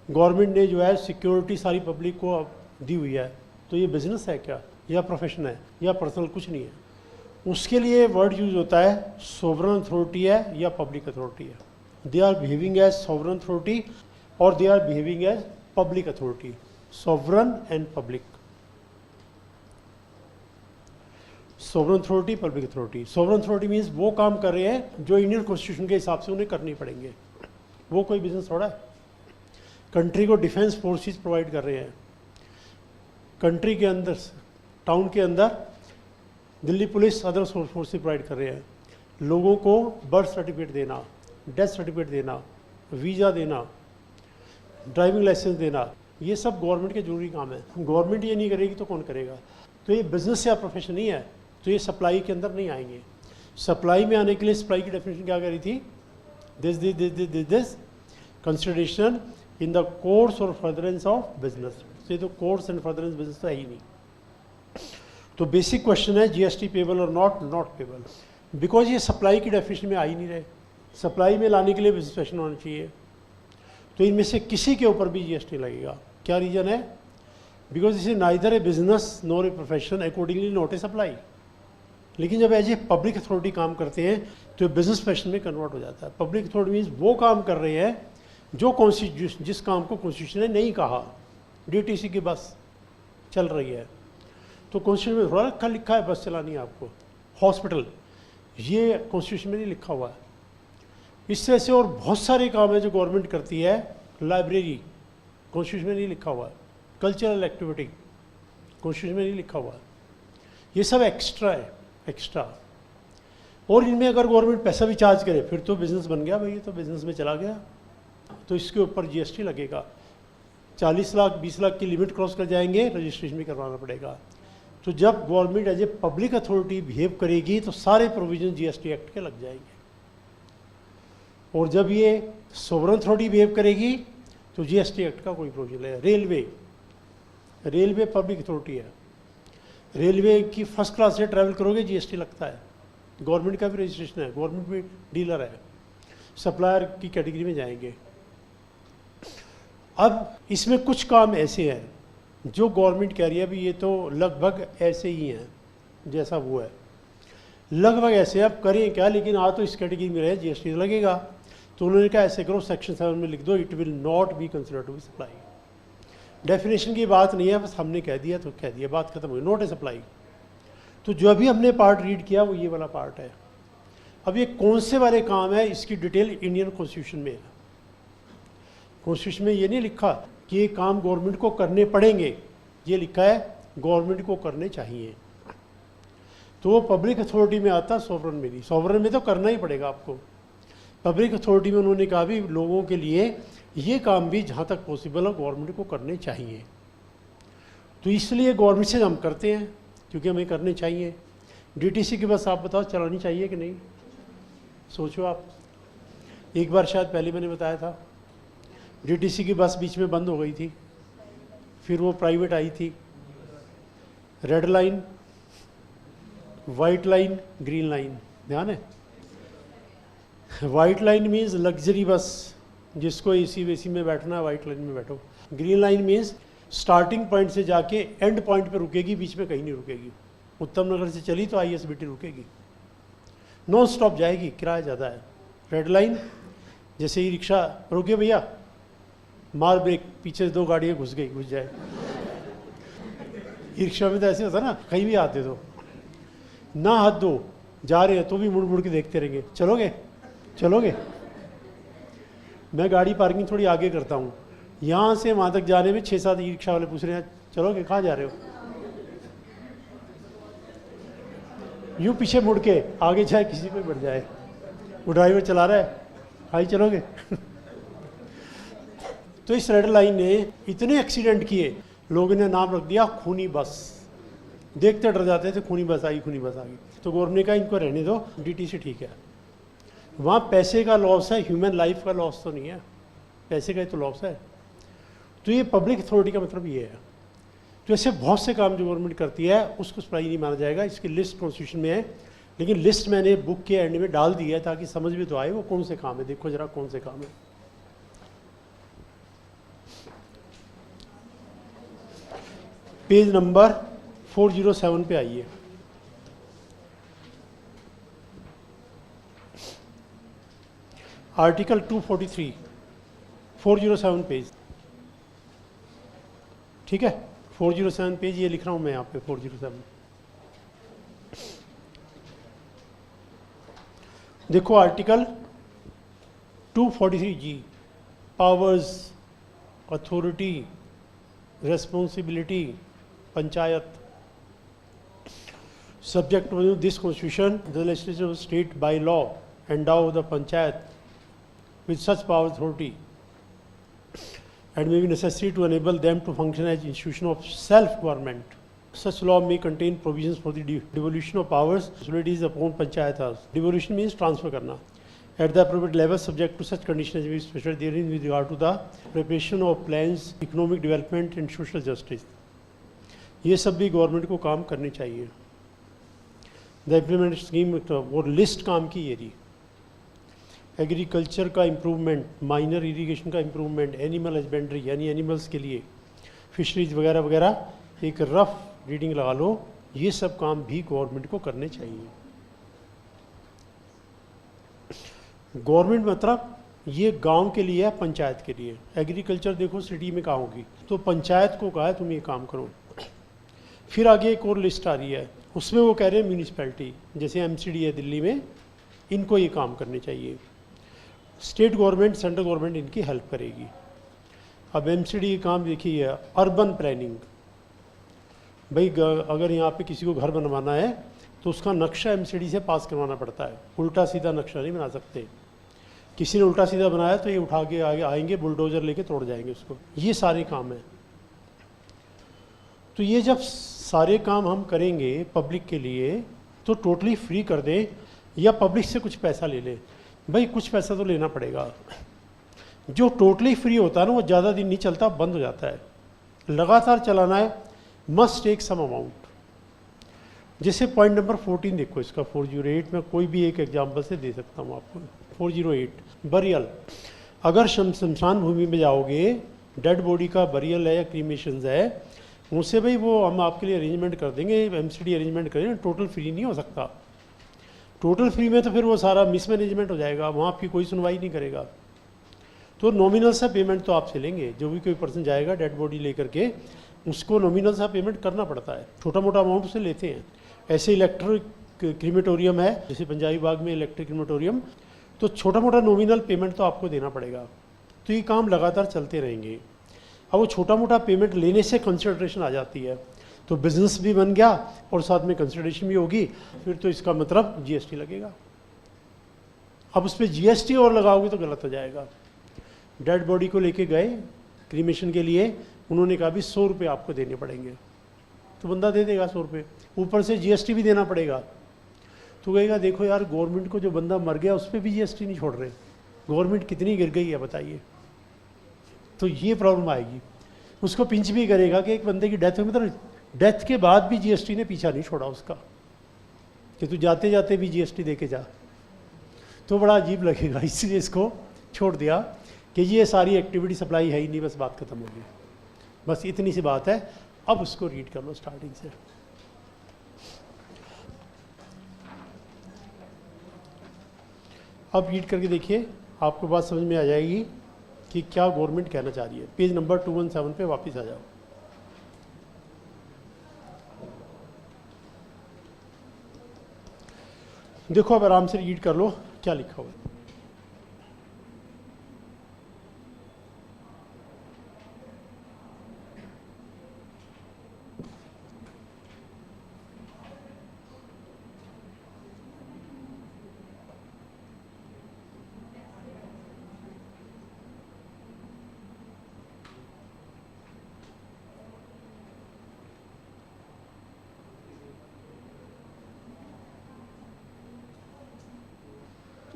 गवर्नमेंट ने जो है सिक्योरिटी सारी पब्लिक को दी हुई है, तो ये बिजनेस है क्या या प्रोफेशन है या पर्सनल, कुछ नहीं है। उसके लिए वर्ड यूज होता है सोवरन अथॉरिटी है या पब्लिक अथॉरिटी है। They are behaving as sovereign authority और they are behaving as public authority. Sovereign and public, sovereign authority, public authority. Sovereign authority means वो काम कर रहे हैं जो इंडियन कॉन्स्टिट्यूशन के हिसाब से उन्हें करने पड़ेंगे, वो कोई बिजनेस थोड़ा है। कंट्री को डिफेंस फोर्सेस प्रोवाइड कर रहे हैं, कंट्री के अंदर, टाउन के अंदर Delhi police other force provide कर रहे हैं। लोगों को बर्थ सर्टिफिकेट देना, डेथ सर्टिफिकेट देना, वीज़ा देना, ड्राइविंग लाइसेंस देना, ये सब गवर्नमेंट के जरूरी काम है। गवर्नमेंट ये नहीं करेगी तो कौन करेगा। तो ये बिजनेस या प्रोफेशन नहीं है, तो ये सप्लाई के अंदर नहीं आएंगे। सप्लाई में आने के लिए सप्लाई की डेफिनेशन क्या करी थी, this consideration in the course और फर्दरेंस ऑफ बिजनेस। तो ये तो कोर्स एंड फर्दरेंस बिजनेस तो है ही नहीं। तो बेसिक क्वेश्चन है जीएसटी पेबल और नॉट पेबल, बिकॉज ये सप्लाई की डेफिनेशन में आ ही नहीं रहे। सप्लाई में लाने के लिए बिजनेस पैशन होना चाहिए, तो इनमें से किसी के ऊपर भी जीएसटी लगेगा। क्या रीजन है, because this is neither A business nor a profession, accordingly not a supply. लेकिन जब एज ए पब्लिक अथॉरिटी काम करते हैं तो बिजनेस पैशन में कन्वर्ट हो जाता है। पब्लिक अथॉरिटी मीन्स वो काम कर रहे हैं जो कॉन्स्टिट्यूशन, जिस काम को कॉन्स्टिट्यूशन ने नहीं कहा। डीटीसी की बस चल रही है तो कॉन्स्टिट्यूशन में थोड़ा लिखा है बस चलानी है आपको। हॉस्पिटल, ये कॉन्स्टिट्यूशन में नहीं लिखा हुआ है। इस तरह से और बहुत सारे काम है जो गवर्नमेंट करती है। लाइब्रेरी कॉन्स्टिट्यूशन में नहीं लिखा हुआ है। कल्चरल एक्टिविटी कॉन्स्टिट्यूशन में नहीं लिखा हुआ है। ये सब एक्स्ट्रा है, एक्स्ट्रा। और इनमें अगर गवर्नमेंट पैसा भी चार्ज करे फिर तो बिजनेस बन गया भाई, ये तो बिजनेस में चला गया, तो इसके ऊपर जीएसटी लगेगा। 40 लाख 20 लाख की लिमिट क्रॉस कर जाएंगे, रजिस्ट्रेशन भी करवाना पड़ेगा। तो जब government as a public authority behave करेगी तो सारे प्रोविजन जीएसटी एक्ट के लग जाएंगे, और जब ये सोवरेन अथॉरिटी बिहेव करेगी तो जीएसटी एक्ट का कोई प्रोविजन है। रेलवे पब्लिक अथॉरिटी है, रेलवे की फर्स्ट क्लास से ट्रैवल करोगे जीएसटी लगता है। गवर्नमेंट का भी रजिस्ट्रेशन है, गवर्नमेंट भी डीलर है, सप्लायर की कैटेगरी में जाएंगे। अब इसमें कुछ काम ऐसे हैं जो गवर्नमेंट कह रही है भी ये तो लगभग ऐसे ही हैं जैसा वो है, लगभग ऐसे। अब करें क्या, लेकिन आ तो इस कैटेगरी में रहे, जीएसटी लगेगा। तो उन्होंने कहा ऐसे करो, सेक्शन 7 में लिख दो, it will not be considered to be supply. Definition की बात नहीं है, बस हमने कह दिया तो कह दिया, बात खत्म हुई, नॉट ए सप्लाई। तो जो अभी हमने पार्ट रीड किया वो ये वाला पार्ट है। अब ये कौन से वाले काम है, इसकी डिटेल इंडियन कॉन्स्टिट्यूशन में है। कॉन्स्टिट्यूशन में ये नहीं लिखा कि ये काम गवर्नमेंट को करने पड़ेंगे, ये लिखा है गवर्नमेंट को करने चाहिए। तो वो पब्लिक अथॉरिटी में आता, सॉवरन में नहीं। सॉवरन में तो करना ही पड़ेगा आपको। पब्लिक अथॉरिटी में उन्होंने कहा भी लोगों के लिए ये काम भी जहाँ तक पॉसिबल हो गवर्नमेंट को करने चाहिए। तो इसलिए गवर्नमेंट से हम करते हैं क्योंकि हमें करने चाहिए। डीटीसी की बस आप बताओ चलानी चाहिए कि नहीं? सोचो आप। एक बार शायद पहले मैंने बताया था, डीटीसी की बस बीच में बंद हो गई थी, फिर वो प्राइवेट आई थी। Red line, white line, green line, ध्यान है? White line means luxury bus, जिसको एसी वेसी में बैठना है वाइट लाइन में बैठो। Green line means starting point से जाके एंड पॉइंट पे रुकेगी, बीच में कहीं नहीं रुकेगी। उत्तम नगर से चली तो ISBT रुकेगी, नॉन स्टॉप जाएगी, किराया ज़्यादा है। रेड लाइन, जैसे ही रिक्शा रुके भैया, मार ब्रेक, पीछे से 2 गाड़ियाँ घुस जाए। रिक्शा में तो ऐसे होता ना, कहीं भी आते तो ना हाथ दो, जा रहे हैं तो भी मुड़ मुड़ के देखते रहेंगे, चलोगे चलोगे। मैं गाड़ी पार्किंग थोड़ी आगे करता हूँ, यहाँ से वहाँ तक जाने में 6-7 रिक्शा वाले पूछ रहे हैं चलोगे, कहाँ जा रहे हो? यूँ पीछे मुड़ के आगे जाए, किसी पे बढ़ जाए, वो ड्राइवर चला रहा है, हाई चलोगे। तो इस रेड लाइन ने इतने एक्सीडेंट किए, लोगों ने नाम रख दिया खूनी बस। देखते डर जाते थे, खूनी बस आ गई, खूनी बस आ गई। तो गवर्नमेंट ने कहा इनको रहने दो, डीटीसी ठीक है। वहाँ पैसे का लॉस है, ह्यूमन लाइफ का लॉस तो नहीं है, पैसे का ही तो लॉस है। तो ये पब्लिक अथॉरिटी का मतलब ये है। तो ऐसे बहुत से काम जो गवर्नमेंट करती है उसको सप्लाई नहीं माना जाएगा। इसकी लिस्ट कॉन्स्टिट्यूशन में है, लेकिन लिस्ट मैंने बुक के एंड में डाल दी है ताकि समझ में तो आए वो कौन से काम है। देखो जरा कौन से काम है। पेज नंबर 407 पे आइए। आर्टिकल 243, 407 पेज, ठीक है? 407 पेज ये लिख रहा हूं मैं यहाँ पे, 407। देखो article 243G, powers, authority, responsibility, panchayat. Subject to this constitution, the legislature of state by law endow the panchayat with such power authority and may be necessary to enable them to function as institution of self-government. Such law may contain provisions for the devolution of powers, responsibilities upon panchayatas. Devolution means transfer करना at the appropriate level, subject to such conditions as may be specified therein with regard to the preparation of plans, economic development and social justice. ये सब भी government को काम करने चाहिए। The implement scheme और list काम की ये रही। एग्रीकल्चर का इम्प्रूवमेंट, माइनर इरिगेशन का इम्प्रूवमेंट, एनिमल हस्बेंड्री यानी एनिमल्स के लिए, फिशरीज वगैरह वगैरह, एक रफ रीडिंग लगा लो। ये सब काम भी गवर्नमेंट को करने चाहिए। गवर्नमेंट मतलब ये गांव के लिए है, पंचायत के लिए। एग्रीकल्चर देखो सिटी में कहाँ होगी, तो पंचायत को कहा है तुम ये काम करो। फिर आगे एक और लिस्ट आ रही है, उसमें वो कह रहे हैं म्यूनिसिपैलिटी, जैसे MCD है दिल्ली में, इनको ये काम करने चाहिए। स्टेट गवर्नमेंट, सेंट्रल गवर्नमेंट इनकी हेल्प करेगी। अब MCD का काम देखिए, अर्बन प्लानिंग। भाई अगर यहाँ पे किसी को घर बनवाना है तो उसका नक्शा MCD से पास करवाना पड़ता है। उल्टा सीधा नक्शा नहीं बना सकते। किसी ने उल्टा सीधा बनाया तो ये उठा के आगे आएंगे, बुलडोजर लेके तोड़ जाएंगे उसको। ये सारे काम हैं। तो ये जब सारे काम हम करेंगे पब्लिक के लिए तो टोटली फ्री कर दें या पब्लिक से कुछ पैसा ले लें। भाई कुछ पैसा तो लेना पड़ेगा। जो टोटली फ्री होता है ना वो ज़्यादा दिन नहीं चलता, बंद हो जाता है। लगातार चलाना है, मस्ट टेक सम अमाउंट। जैसे पॉइंट नंबर 14 देखो इसका, 408 में कोई भी एक एग्जाम्पल से दे सकता हूँ आपको। 408 बरियल। अगर शमशान भूमि में जाओगे, डेड बॉडी का बरियल है या क्रीमेशन है, उनसे भाई वो हम आपके लिए अरेंजमेंट कर देंगे, MCD अरेंजमेंट करेंगे। टोटल फ्री नहीं हो सकता। टोटल फ्री में तो फिर वो सारा मिसमैनेजमेंट हो जाएगा, वहाँ आपकी कोई सुनवाई नहीं करेगा। तो नॉमिनल सा पेमेंट तो आपसे लेंगे। जो भी कोई पर्सन जाएगा डेड बॉडी लेकर के, उसको नॉमिनल सा पेमेंट करना पड़ता है। छोटा मोटा अमाउंट से लेते हैं। ऐसे इलेक्ट्रिक क्रीमेटोरियम है, जैसे पंजाबी बाग में इलेक्ट्रिक क्रीमेटोरियम, तो छोटा मोटा नॉमिनल पेमेंट तो आपको देना पड़ेगा। तो ये काम लगातार चलते रहेंगे। अब वो छोटा मोटा पेमेंट लेने से कंसिडरेशन आ जाती है, तो बिजनेस भी बन गया और साथ में कंसिडरेशन भी होगी, फिर तो इसका मतलब जीएसटी लगेगा। अब उस पर जीएसटी और लगाओगे तो गलत हो जाएगा। डेड बॉडी को लेके गए क्रीमेशन के लिए, उन्होंने कहा भी 100 रुपये आपको देने पड़ेंगे, तो बंदा दे देगा 100 रुपये, ऊपर से जीएसटी भी देना पड़ेगा। तो कहेगा देखो यार, गवर्नमेंट को जो बंदा मर गया उस पर भी जीएसटी नहीं छोड़ रहे, गवर्नमेंट कितनी गिर गई है बताइए। तो ये प्रॉब्लम आएगी। उसको पिंच भी करेगा कि एक बंदे की डेथ हुई, मतलब डेथ के बाद भी जीएसटी ने पीछा नहीं छोड़ा उसका, कि तू जाते जाते भी जीएसटी दे के जा, तो बड़ा अजीब लगेगा। इसलिए इसको छोड़ दिया कि ये सारी एक्टिविटी सप्लाई है ही नहीं, बस बात खत्म होगी। बस इतनी सी बात है। अब उसको रीड कर लो स्टार्टिंग से। अब रीड करके देखिए, आपको बात समझ में आ जाएगी कि क्या गवर्नमेंट कहना चाह रही है। पेज नंबर 217 पे वापस आ जाओ। देखो, अब आराम से रीड कर लो क्या लिखा हुआ है।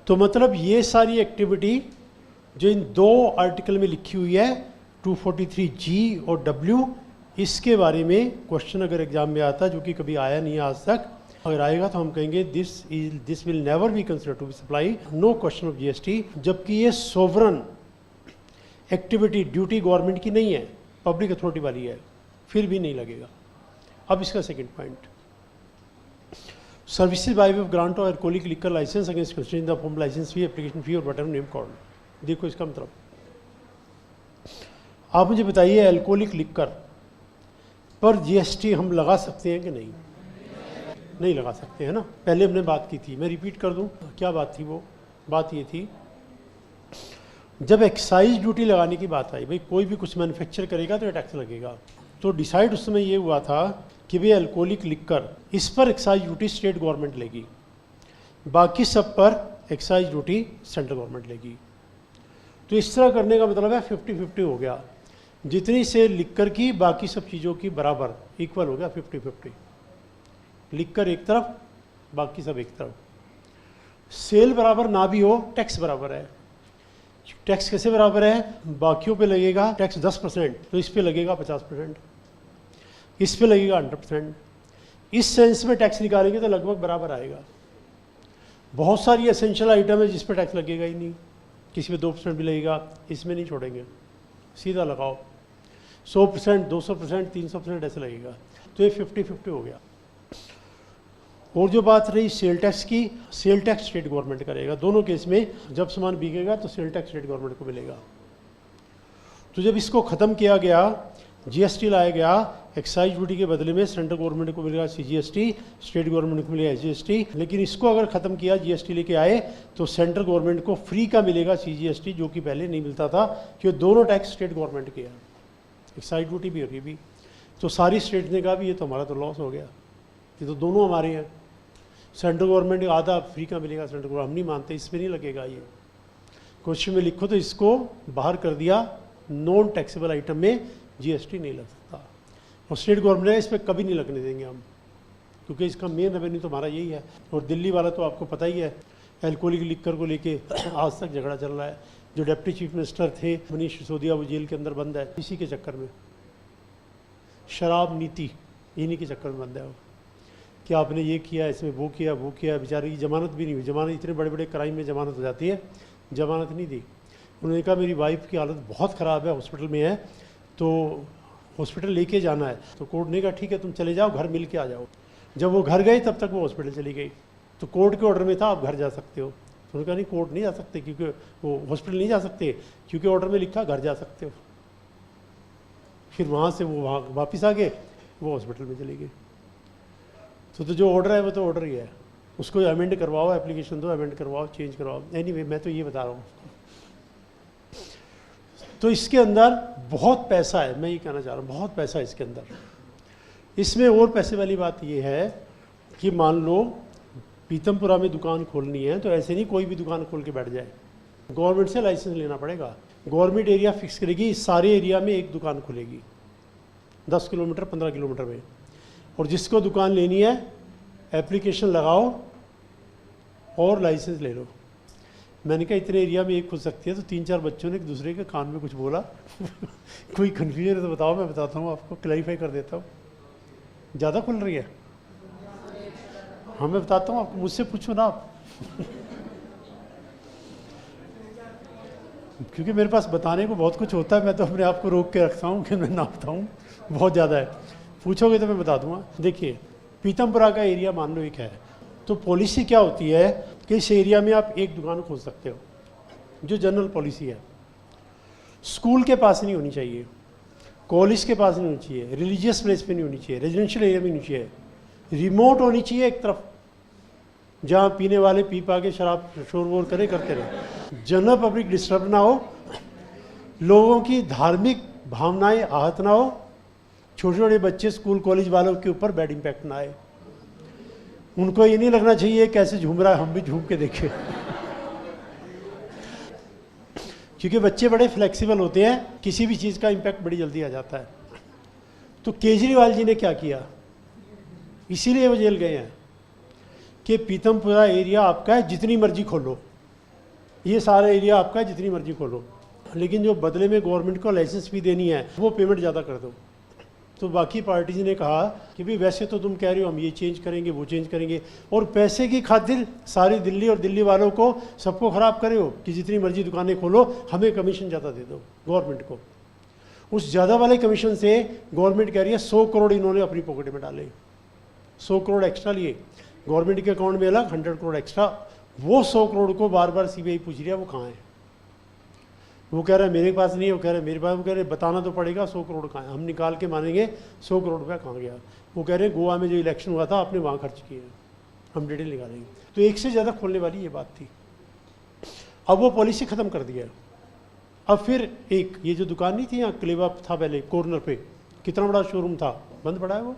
तो मतलब ये सारी एक्टिविटी जो इन दो आर्टिकल में लिखी हुई है 243G और W, इसके बारे में क्वेश्चन अगर एग्जाम में आता, जो कि कभी आया नहीं आज तक, अगर आएगा तो हम कहेंगे this will never be considered to be supply, no question of GST. जबकि ये सोवरन एक्टिविटी, ड्यूटी गवर्नमेंट की नहीं है, पब्लिक अथॉरिटी वाली है, फिर भी नहीं लगेगा। अब इसका second point, services by way of grant और alcoholic liquor licence against constrain the form licence fee, application fee और व्हाटएवर नेम कॉल्ड। देखो इसका मतलब, आप मुझे बताइए अल्कोहलिक लिकर पर जीएसटी हम लगा सकते हैं कि नहीं? नहीं लगा सकते, है ना। पहले हमने बात की थी, मैं रिपीट कर दूं, क्या बात थी वो? बात ये थी, जब एक्साइज ड्यूटी लगाने की बात आई, भाई कोई भी कुछ मैन्युफैक्चर करेगा तो टैक्स लगेगा, तो डिसाइड उस समय ये हुआ था कि भाई अल्कोहलिक लिकर, इस पर एक्साइज ड्यूटी स्टेट गवर्नमेंट लेगी, बाकी सब पर एक्साइज ड्यूटी सेंट्रल गवर्नमेंट लेगी। तो इस तरह करने का मतलब है 50-50 हो गया, जितनी से लिकर की बाकी सब चीज़ों की बराबर इक्वल हो गया, 50-50। लिकर एक तरफ, बाकी सब एक तरफ। सेल बराबर ना भी हो, टैक्स बराबर है। टैक्स कैसे बराबर है? बाकियों पे लगेगा टैक्स 10%, तो इस पे लगेगा 50%, इस पे लगेगा 100%। इस सेंस में टैक्स निकालेंगे तो लगभग बराबर आएगा। बहुत सारी एसेंशियल आइटम है जिस पे टैक्स लगेगा ही नहीं, किसी पे 2% भी लगेगा, इसमें नहीं छोड़ेंगे, सीधा लगाओ 100%, 200%, 300% ऐसे लगेगा। तो ये 50-50 हो गया। और जो बात रही सेल टैक्स की, सेल टैक्स स्टेट गवर्नमेंट करेगा। दोनों केस में जब सामान बिकेगा तो सेल टैक्स स्टेट गवर्नमेंट को मिलेगा। तो जब इसको ख़त्म किया गया, जीएसटी लाया गया, एक्साइज ड्यूटी के बदले में सेंट्रल गवर्नमेंट को मिलेगा सीजीएसटी, स्टेट गवर्नमेंट को मिलेगा एसजीएसटी। लेकिन इसको अगर ख़त्म किया, जीएसटी लेके आए, तो सेंट्रल गवर्नमेंट को फ्री का मिलेगा सीजीएसटी, जो कि पहले नहीं मिलता था, क्योंकि दोनों टैक्स स्टेट गवर्नमेंट के हैं, एक्साइज ड्यूटी भी और ये भी। तो सारी स्टेट ने कहा भी ये तो हमारा तो लॉस हो गया, ये तो दोनों हमारे हैं। सेंट्रल गवर्नमेंट आधा फ्री का मिलेगा, सेंट्रल गवर्नमेंट हम नहीं मानते, इसमें नहीं लगेगा। ये क्वेश्चन में लिखो तो इसको बाहर कर दिया, नॉन टैक्सेबल आइटम में जीएसटी नहीं लग सकता। और स्टेट गवर्नमेंट है, इस पर कभी नहीं लगने देंगे हम, क्योंकि इसका मेन रेवेन्यू तो हमारा यही है। और दिल्ली वाला तो आपको पता ही है, अल्कोहलिक लिकर को लेके आज तक झगड़ा चल रहा है। जो डिप्टी चीफ मिनिस्टर थे मनीष सिसोदिया, वो जेल के अंदर बंद है इसी के चक्कर में, शराब नीति इन्हीं के चक्कर में बंद है वो, कि आपने ये किया, इसमें वो किया, बेचारे की जमानत भी नहीं हुई। जमानत, इतने बड़े बड़े क्राइम में जमानत हो जाती है, जमानत नहीं दी। उन्होंने कहा मेरी वाइफ की हालत बहुत ख़राब है, हॉस्पिटल में है, तो हॉस्पिटल लेके जाना है। तो कोर्ट ने कहा ठीक है तुम चले जाओ, घर मिल के आ जाओ। जब वो घर गए तब तक वो हॉस्पिटल चली गई, तो कोर्ट के ऑर्डर में था आप घर जा सकते हो। तो उन्होंने कहा नहीं, कोर्ट नहीं जा सकते, क्योंकि वो हॉस्पिटल नहीं जा सकते, क्योंकि ऑर्डर में लिखा घर जा सकते हो। फिर वहाँ से वो वापस आ गए, वो हॉस्पिटल में चली गई। तो जो ऑर्डर है वो तो ऑर्डर ही है, उसको अमेंड करवाओ, एप्लीकेशन दो, अमेंड करवाओ, चेंज करवाओ। एनीवे मैं तो ये बता रहा हूँ। तो इसके अंदर बहुत पैसा है, मैं ये कहना चाह रहा हूँ, बहुत पैसा है इसके अंदर। इसमें और पैसे वाली बात ये है कि मान लो पीतमपुरा में दुकान खोलनी है तो ऐसे नहीं कोई भी दुकान खोल के बैठ जाए, गवर्नमेंट से लाइसेंस लेना पड़ेगा। गवर्नमेंट एरिया फिक्स करेगी, सारे एरिया में एक दुकान खुलेगी 10 किलोमीटर 15 किलोमीटर में, और जिसको दुकान लेनी है एप्लीकेशन लगाओ और लाइसेंस ले लो। मैंने कहा इतने एरिया में एक खुल सकती है, तो 3-4 बच्चों ने एक दूसरे के कान में कुछ बोला कोई कन्फ्यूजन है तो बताओ, मैं बताता हूँ आपको, क्लैरिफाई कर देता हूँ। ज़्यादा खुल रही है? हाँ मैं बताता हूँ आपको, मुझसे पूछो ना आप क्योंकि मेरे पास बताने को बहुत कुछ होता है, मैं तो अपने आप को रोक के रखता हूँ कि मैं ना बताऊँ, बहुत ज़्यादा है। पूछोगे तो मैं बता दूँगा। देखिए पीतमपुरा का एरिया मान लो एक है, तो पॉलिसी क्या होती है कि इस एरिया में आप एक दुकान खोल सकते हो, जो जनरल पॉलिसी है। स्कूल के पास नहीं होनी चाहिए, कॉलेज के पास नहीं होनी चाहिए, रिलीजियस प्लेस पे नहीं होनी चाहिए, रेजिडेंशियल एरिया में नहीं चाहिए, रिमोट होनी चाहिए एक तरफ, जहाँ पीने वाले पी पा के शराब शोर वोर करे करते रहे, जनरल पब्लिक डिस्टर्ब ना हो, लोगों की धार्मिक भावनाएं आहत ना हो, छोटे छोटे बच्चे स्कूल कॉलेज वालों के ऊपर बैड इम्पैक्ट ना आए। उनको ये नहीं लगना चाहिए कैसे झूम रहा है, हम भी झूम के देखें क्योंकि बच्चे बड़े फ्लेक्सिबल होते हैं, किसी भी चीज़ का इम्पैक्ट बड़ी जल्दी आ जाता है। तो केजरीवाल जी ने क्या किया, इसीलिए वो जेल गए हैं कि पीतमपुरा एरिया आपका है, जितनी मर्जी खोलो, ये सारा एरिया आपका है, जितनी मर्जी खोलो, लेकिन जो बदले में गवर्नमेंट को लाइसेंस भी देनी है वो पेमेंट ज़्यादा कर दो। तो बाकी पार्टीज ने कहा कि भाई वैसे तो तुम कह रहे हो हम ये चेंज करेंगे वो चेंज करेंगे, और पैसे की खातिर सारी दिल्ली और दिल्ली वालों को सबको ख़राब करे हो कि जितनी मर्जी दुकानें खोलो, हमें कमीशन ज़्यादा दे दो गवर्नमेंट को। उस ज़्यादा वाले कमीशन से गवर्नमेंट कह रही है 100 करोड़ इन्होंने अपनी पॉकेट में डाले, 100 करोड़ एक्स्ट्रा लिए गवर्नमेंट के अकाउंट में अलग, 100 करोड़ एक्स्ट्रा। वो 100 करोड़ को बार बार सीबीआई पूछ रही है वो कहाँ है, वो कह रहा है मेरे पास नहीं है, वो कह रहे हैं मेरे पास, वो कह रहे हैं बताना तो पड़ेगा 100 करोड़ कहाँ है, हम निकाल के मानेंगे 100 करोड़ रुपया कहाँ गया। वो कह रहे हैं गोवा में जो इलेक्शन हुआ था आपने वहाँ खर्च किए, हम डिटेल निकालेंगे। तो एक से ज़्यादा खोलने वाली ये बात थी। अब वो पॉलिसी ख़त्म कर दिया। अब फिर एक ये जो दुकान नहीं थी यहाँ क्लेवा था पहले कॉर्नर पे, कितना बड़ा शोरूम था, बंद पड़ा है, वो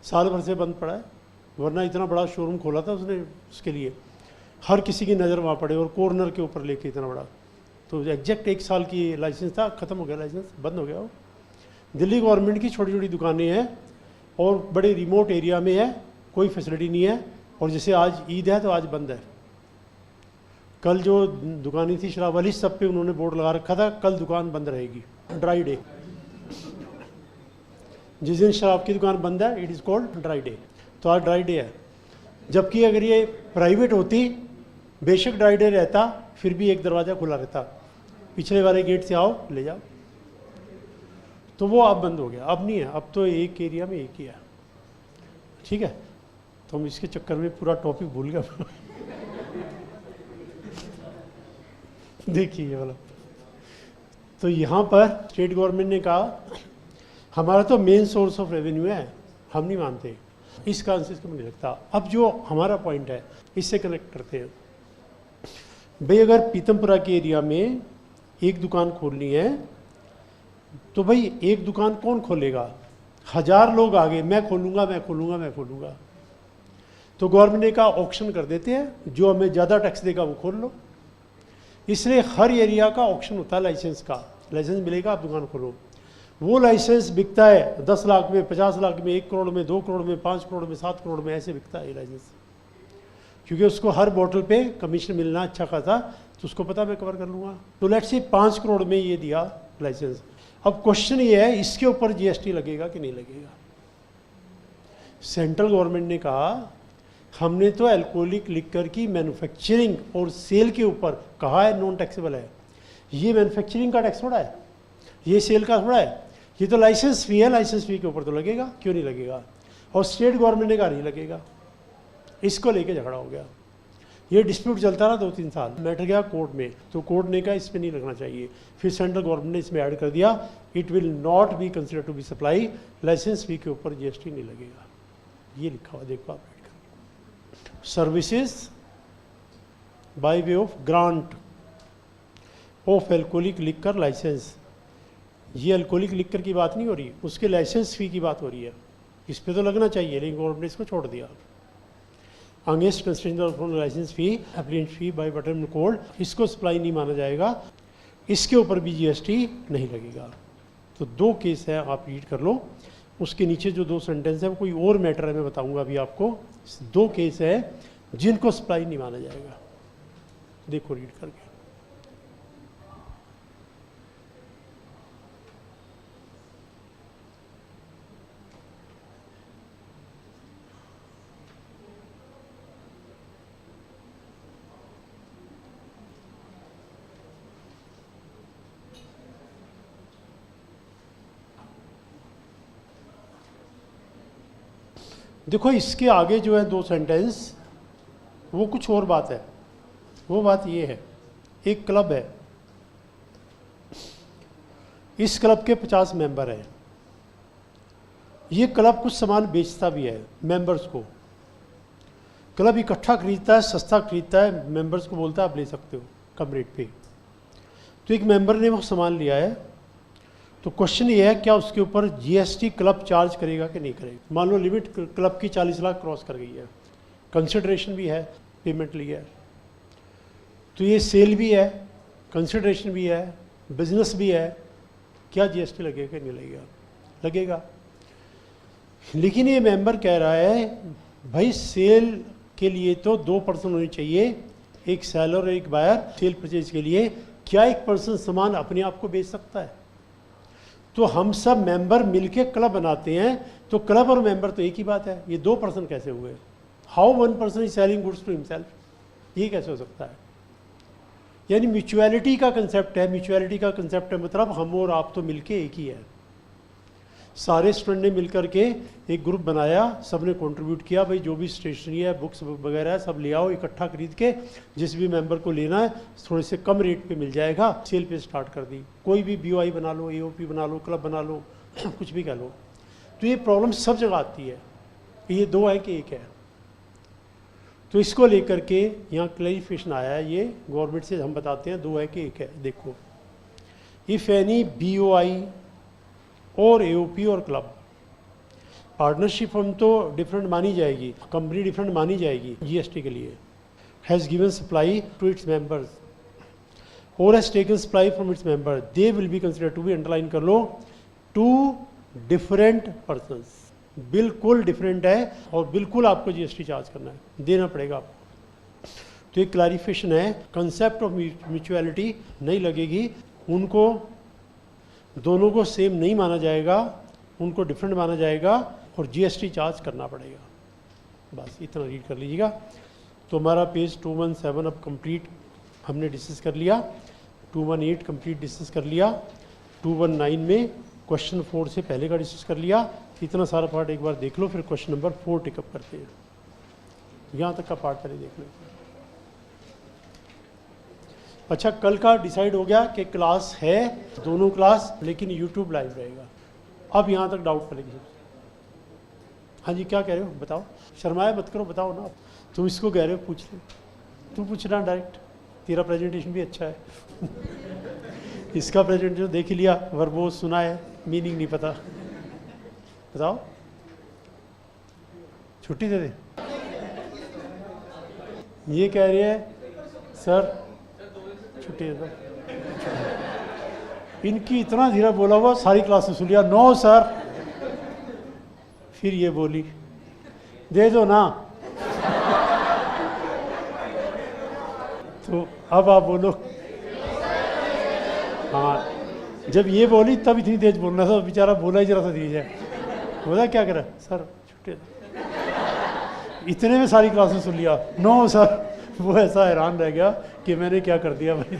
साल भर से बंद पड़ा है, वरना इतना बड़ा शोरूम खोला था उसने, उसके लिए हर किसी की नज़र वहाँ पड़े, और कॉर्नर के ऊपर लेके इतना बड़ा। तो एग्जैक्ट 1 साल की लाइसेंस था, ख़त्म हो गया लाइसेंस, बंद हो गया वो। दिल्ली गवर्नमेंट की छोटी छोटी दुकानें हैं और बड़े रिमोट एरिया में है, कोई फैसिलिटी नहीं है, और जैसे आज ईद है तो आज बंद है। कल जो दुकानें थी शराब वाली, सब पे उन्होंने बोर्ड लगा रखा था कल दुकान बंद रहेगी, ड्राई डे। जिस दिन शराब की दुकान बंद है it is called dry day, तो आज ड्राई डे है। जबकि अगर ये प्राइवेट होती, बेशक ड्राई डे रहता, फिर भी एक दरवाज़ा खुला रहता, पिछले वाले गेट से आओ ले जाओ। तो वो अब बंद हो गया, अब नहीं है, अब तो एक एरिया में एक ही है। ठीक है, तो हम इसके चक्कर में पूरा टॉपिक भूल गए देखिए ये वाला, तो यहाँ पर स्टेट गवर्नमेंट ने कहा हमारा तो मेन सोर्स ऑफ रेवेन्यू है, हम नहीं मानते, इसका आंसर इसको नहीं लगता। अब जो हमारा पॉइंट है इससे कनेक्ट करते हैं। भाई अगर पीतमपुरा के एरिया में एक दुकान खोलनी है तो भाई एक दुकान कौन खोलेगा, 1000 लोग आ गए मैं खोलूँगा मैं खोलूँगा मैं खोलूँगा, तो गवर्नमेंट ने कहा ऑक्शन कर देते हैं, जो हमें ज़्यादा टैक्स देगा वो खोल लो। इसलिए हर एरिया का ऑक्शन होता है लाइसेंस का, लाइसेंस मिलेगा आप दुकान खोलो। वो लाइसेंस बिकता है 10 लाख में, 50 लाख में, 1 करोड़ में, 2 करोड़ में, 5 करोड़ में, 7 करोड़ में, ऐसे बिकता है ये लाइसेंस, क्योंकि उसको हर बोतल पे कमीशन मिलना अच्छा खासा, तो उसको पता मैं कवर कर लूँगा। तो लेट्स से 5 करोड़ में ये दिया लाइसेंस। अब क्वेश्चन ये है इसके ऊपर जीएसटी लगेगा कि नहीं लगेगा। सेंट्रल गवर्नमेंट ने कहा हमने तो अल्कोहलिक लिकर की मैन्युफैक्चरिंग और सेल के ऊपर कहा है नॉन टैक्सेबल है, ये मैन्युफैक्चरिंग का टैक्स थोड़ा है, ये सेल का थोड़ा है, ये तो लाइसेंस फी है, लाइसेंस फी के ऊपर तो लगेगा, क्यों नहीं लगेगा। और स्टेट गवर्नमेंट ने कहा नहीं लगेगा, इसको लेके झगड़ा हो गया। ये डिस्प्यूट चलता रहा 2-3 साल, मैटर गया कोर्ट में, तो कोर्ट ने कहा इस पर नहीं लगना चाहिए। फिर सेंट्रल गवर्नमेंट ने इसमें ऐड कर दिया it will not be consider to be supply, licence fee के ऊपर जीएसटी नहीं लगेगा, ये लिखा हुआ देखो आप। Services by way of grant of alcoholic liquor licence. ये अल्कोहलिक लिकर की बात नहीं हो रही, उसके लाइसेंस फी की बात हो रही है। इस पे तो लगना चाहिए, लेकिन गवर्नमेंट ने इसको छोड़ दिया। अगेंस्ट कंस्ट्रेंट लाइसेंस फी एप्लीकेंट फी बाय बटरमैन कोड, इसको सप्लाई नहीं माना जाएगा, इसके ऊपर भी जीएसटी नहीं लगेगा। तो 2 केस है, आप रीड कर लो। उसके नीचे जो 2 सेंटेंस है वो कोई और मैटर है, मैं बताऊंगा अभी आपको। 2 केस है जिनको सप्लाई नहीं माना जाएगा, देखो रीड करके। देखो इसके आगे जो है 2 सेंटेंस, वो कुछ और बात है। वो बात ये है, एक क्लब है, इस क्लब के 50 मेंबर हैं। ये क्लब कुछ सामान बेचता भी है मेंबर्स को। क्लब इकट्ठा खरीदता है, सस्ता खरीदता है, मेंबर्स को बोलता है आप ले सकते हो कम रेट पे। तो एक मेंबर ने वो सामान लिया है, तो क्वेश्चन ये है क्या उसके ऊपर जीएसटी क्लब चार्ज करेगा कि नहीं करेगा। मान लो लिमिट क्लब की 40 लाख क्रॉस कर गई है, कंसिडरेशन भी है, पेमेंट लिया है, तो ये सेल भी है, कंसिडरेशन भी है, बिजनेस भी है, क्या जीएसटी लगेगा कि नहीं लगेगा? लगेगा। लेकिन ये मेंबर कह रहा है भाई सेल के लिए तो 2 पर्सन होने चाहिए, एक सेलर और एक बायर। सेल परचेज के लिए क्या एक पर्सन सामान अपने आप को बेच सकता है? तो हम सब मेंबर मिलके क्लब बनाते हैं, तो क्लब और मेंबर तो एक ही बात है। ये 2 पर्सन कैसे हुए? How 1 person is selling goods to himself, ये कैसे हो सकता है? यानी म्यूचुअलिटी का कंसेप्ट है। म्यूचुअलिटी का कंसेप्ट है मतलब हम और आप तो मिलके एक ही है। सारे स्टूडेंट ने मिलकर के एक ग्रुप बनाया, सब ने कंट्रीब्यूट किया, भाई जो भी स्टेशनरी है, बुक्स वगैरह है, सब ले आओ इकट्ठा खरीद के, जिस भी मेंबर को लेना है थोड़े से कम रेट पे मिल जाएगा। सेल पे स्टार्ट कर दी। कोई भी बीओआई बना लो, एओपी बना लो, क्लब बना लो, कुछ भी कह लो। तो ये प्रॉब्लम सब जगह आती है, ये 2 है कि 1 है। तो इसको लेकर के यहाँ क्लैरिफिकेशन आया है, ये गवर्नमेंट से हम बताते हैं 2 है कि 1 है। देखो, इफ एनी बीओआई और एओपी और क्लब, पार्टनरशिप फर्म तो डिफरेंट मानी जाएगी, कंपनी डिफरेंट मानी जाएगी जीएसटी के लिए, has given supply to its members और has taken supply from its member, they will be considered to be, underline कर लो, 2 डिफरेंट पर्सन्स। बिल्कुल डिफरेंट है और बिल्कुल आपको जीएसटी चार्ज करना है, देना पड़ेगा आपको। तो एक क्लैरिफिकेशन है, कंसेप्ट ऑफ म्यूचुअलिटी नहीं लगेगी, उनको दोनों को सेम नहीं माना जाएगा, उनको डिफरेंट माना जाएगा और जीएसटी चार्ज करना पड़ेगा। बस इतना रीड कर लीजिएगा। तो हमारा पेज 217 अब कंप्लीट हमने डिस्कस कर लिया, 218 कंप्लीट डिस्कस कर लिया, 219 में क्वेश्चन 4 से पहले का डिस्कस कर लिया। इतना सारा पार्ट एक बार देख लो, फिर क्वेश्चन नंबर 4 टिकअप करते हैं। यहाँ तक का पार्ट पहले देख लो। अच्छा, कल का डिसाइड हो गया कि क्लास है, दोनों क्लास, लेकिन यूट्यूब लाइव रहेगा। अब यहाँ तक डाउट पड़ेगी। हाँ जी, क्या कह रहे हो बताओ, शर्माया मत करो, बताओ ना। तुम इसको कह रहे हो, पूछ ले, तू पूछना डायरेक्ट, तेरा प्रेजेंटेशन भी अच्छा है। इसका प्रेजेंटेशन देख ही लिया, वर्बोज सुना है, मीनिंग नहीं पता। बताओ, छुट्टी दे दे। ये कह रही है सर छुट्टी दे दो। इनकी इतना धीरे बोला हुआ, सारी क्लास ने सुन लिया, नो सर। फिर ये बोली दे दो ना। तो अब आप बोलो। हाँ, जब ये बोली तब इतनी तेज बोलना था, बेचारा बोला ही जरा सा धीरे जाए। बोला क्या करा सर छुट्टी दो। इतने में सारी क्लास ने सुन लिया, नो सर। वो ऐसा हैरान रह गया कि मैंने क्या कर दिया भाई।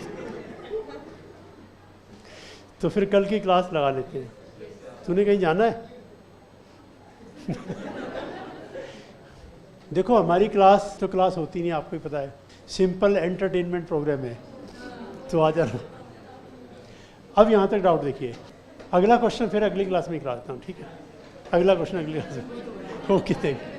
तो फिर कल की क्लास लगा लेते हैं। तूने कहीं जाना है? देखो, हमारी क्लास तो क्लास होती नहीं, आपको ही पता है, सिंपल एंटरटेनमेंट प्रोग्राम है, तो आ जाना। अब यहाँ तक डाउट देखिए। अगला क्वेश्चन फिर अगली क्लास में करा देता हूँ, ठीक है? अगला क्वेश्चन अगली क्लास में। Okay, thank you.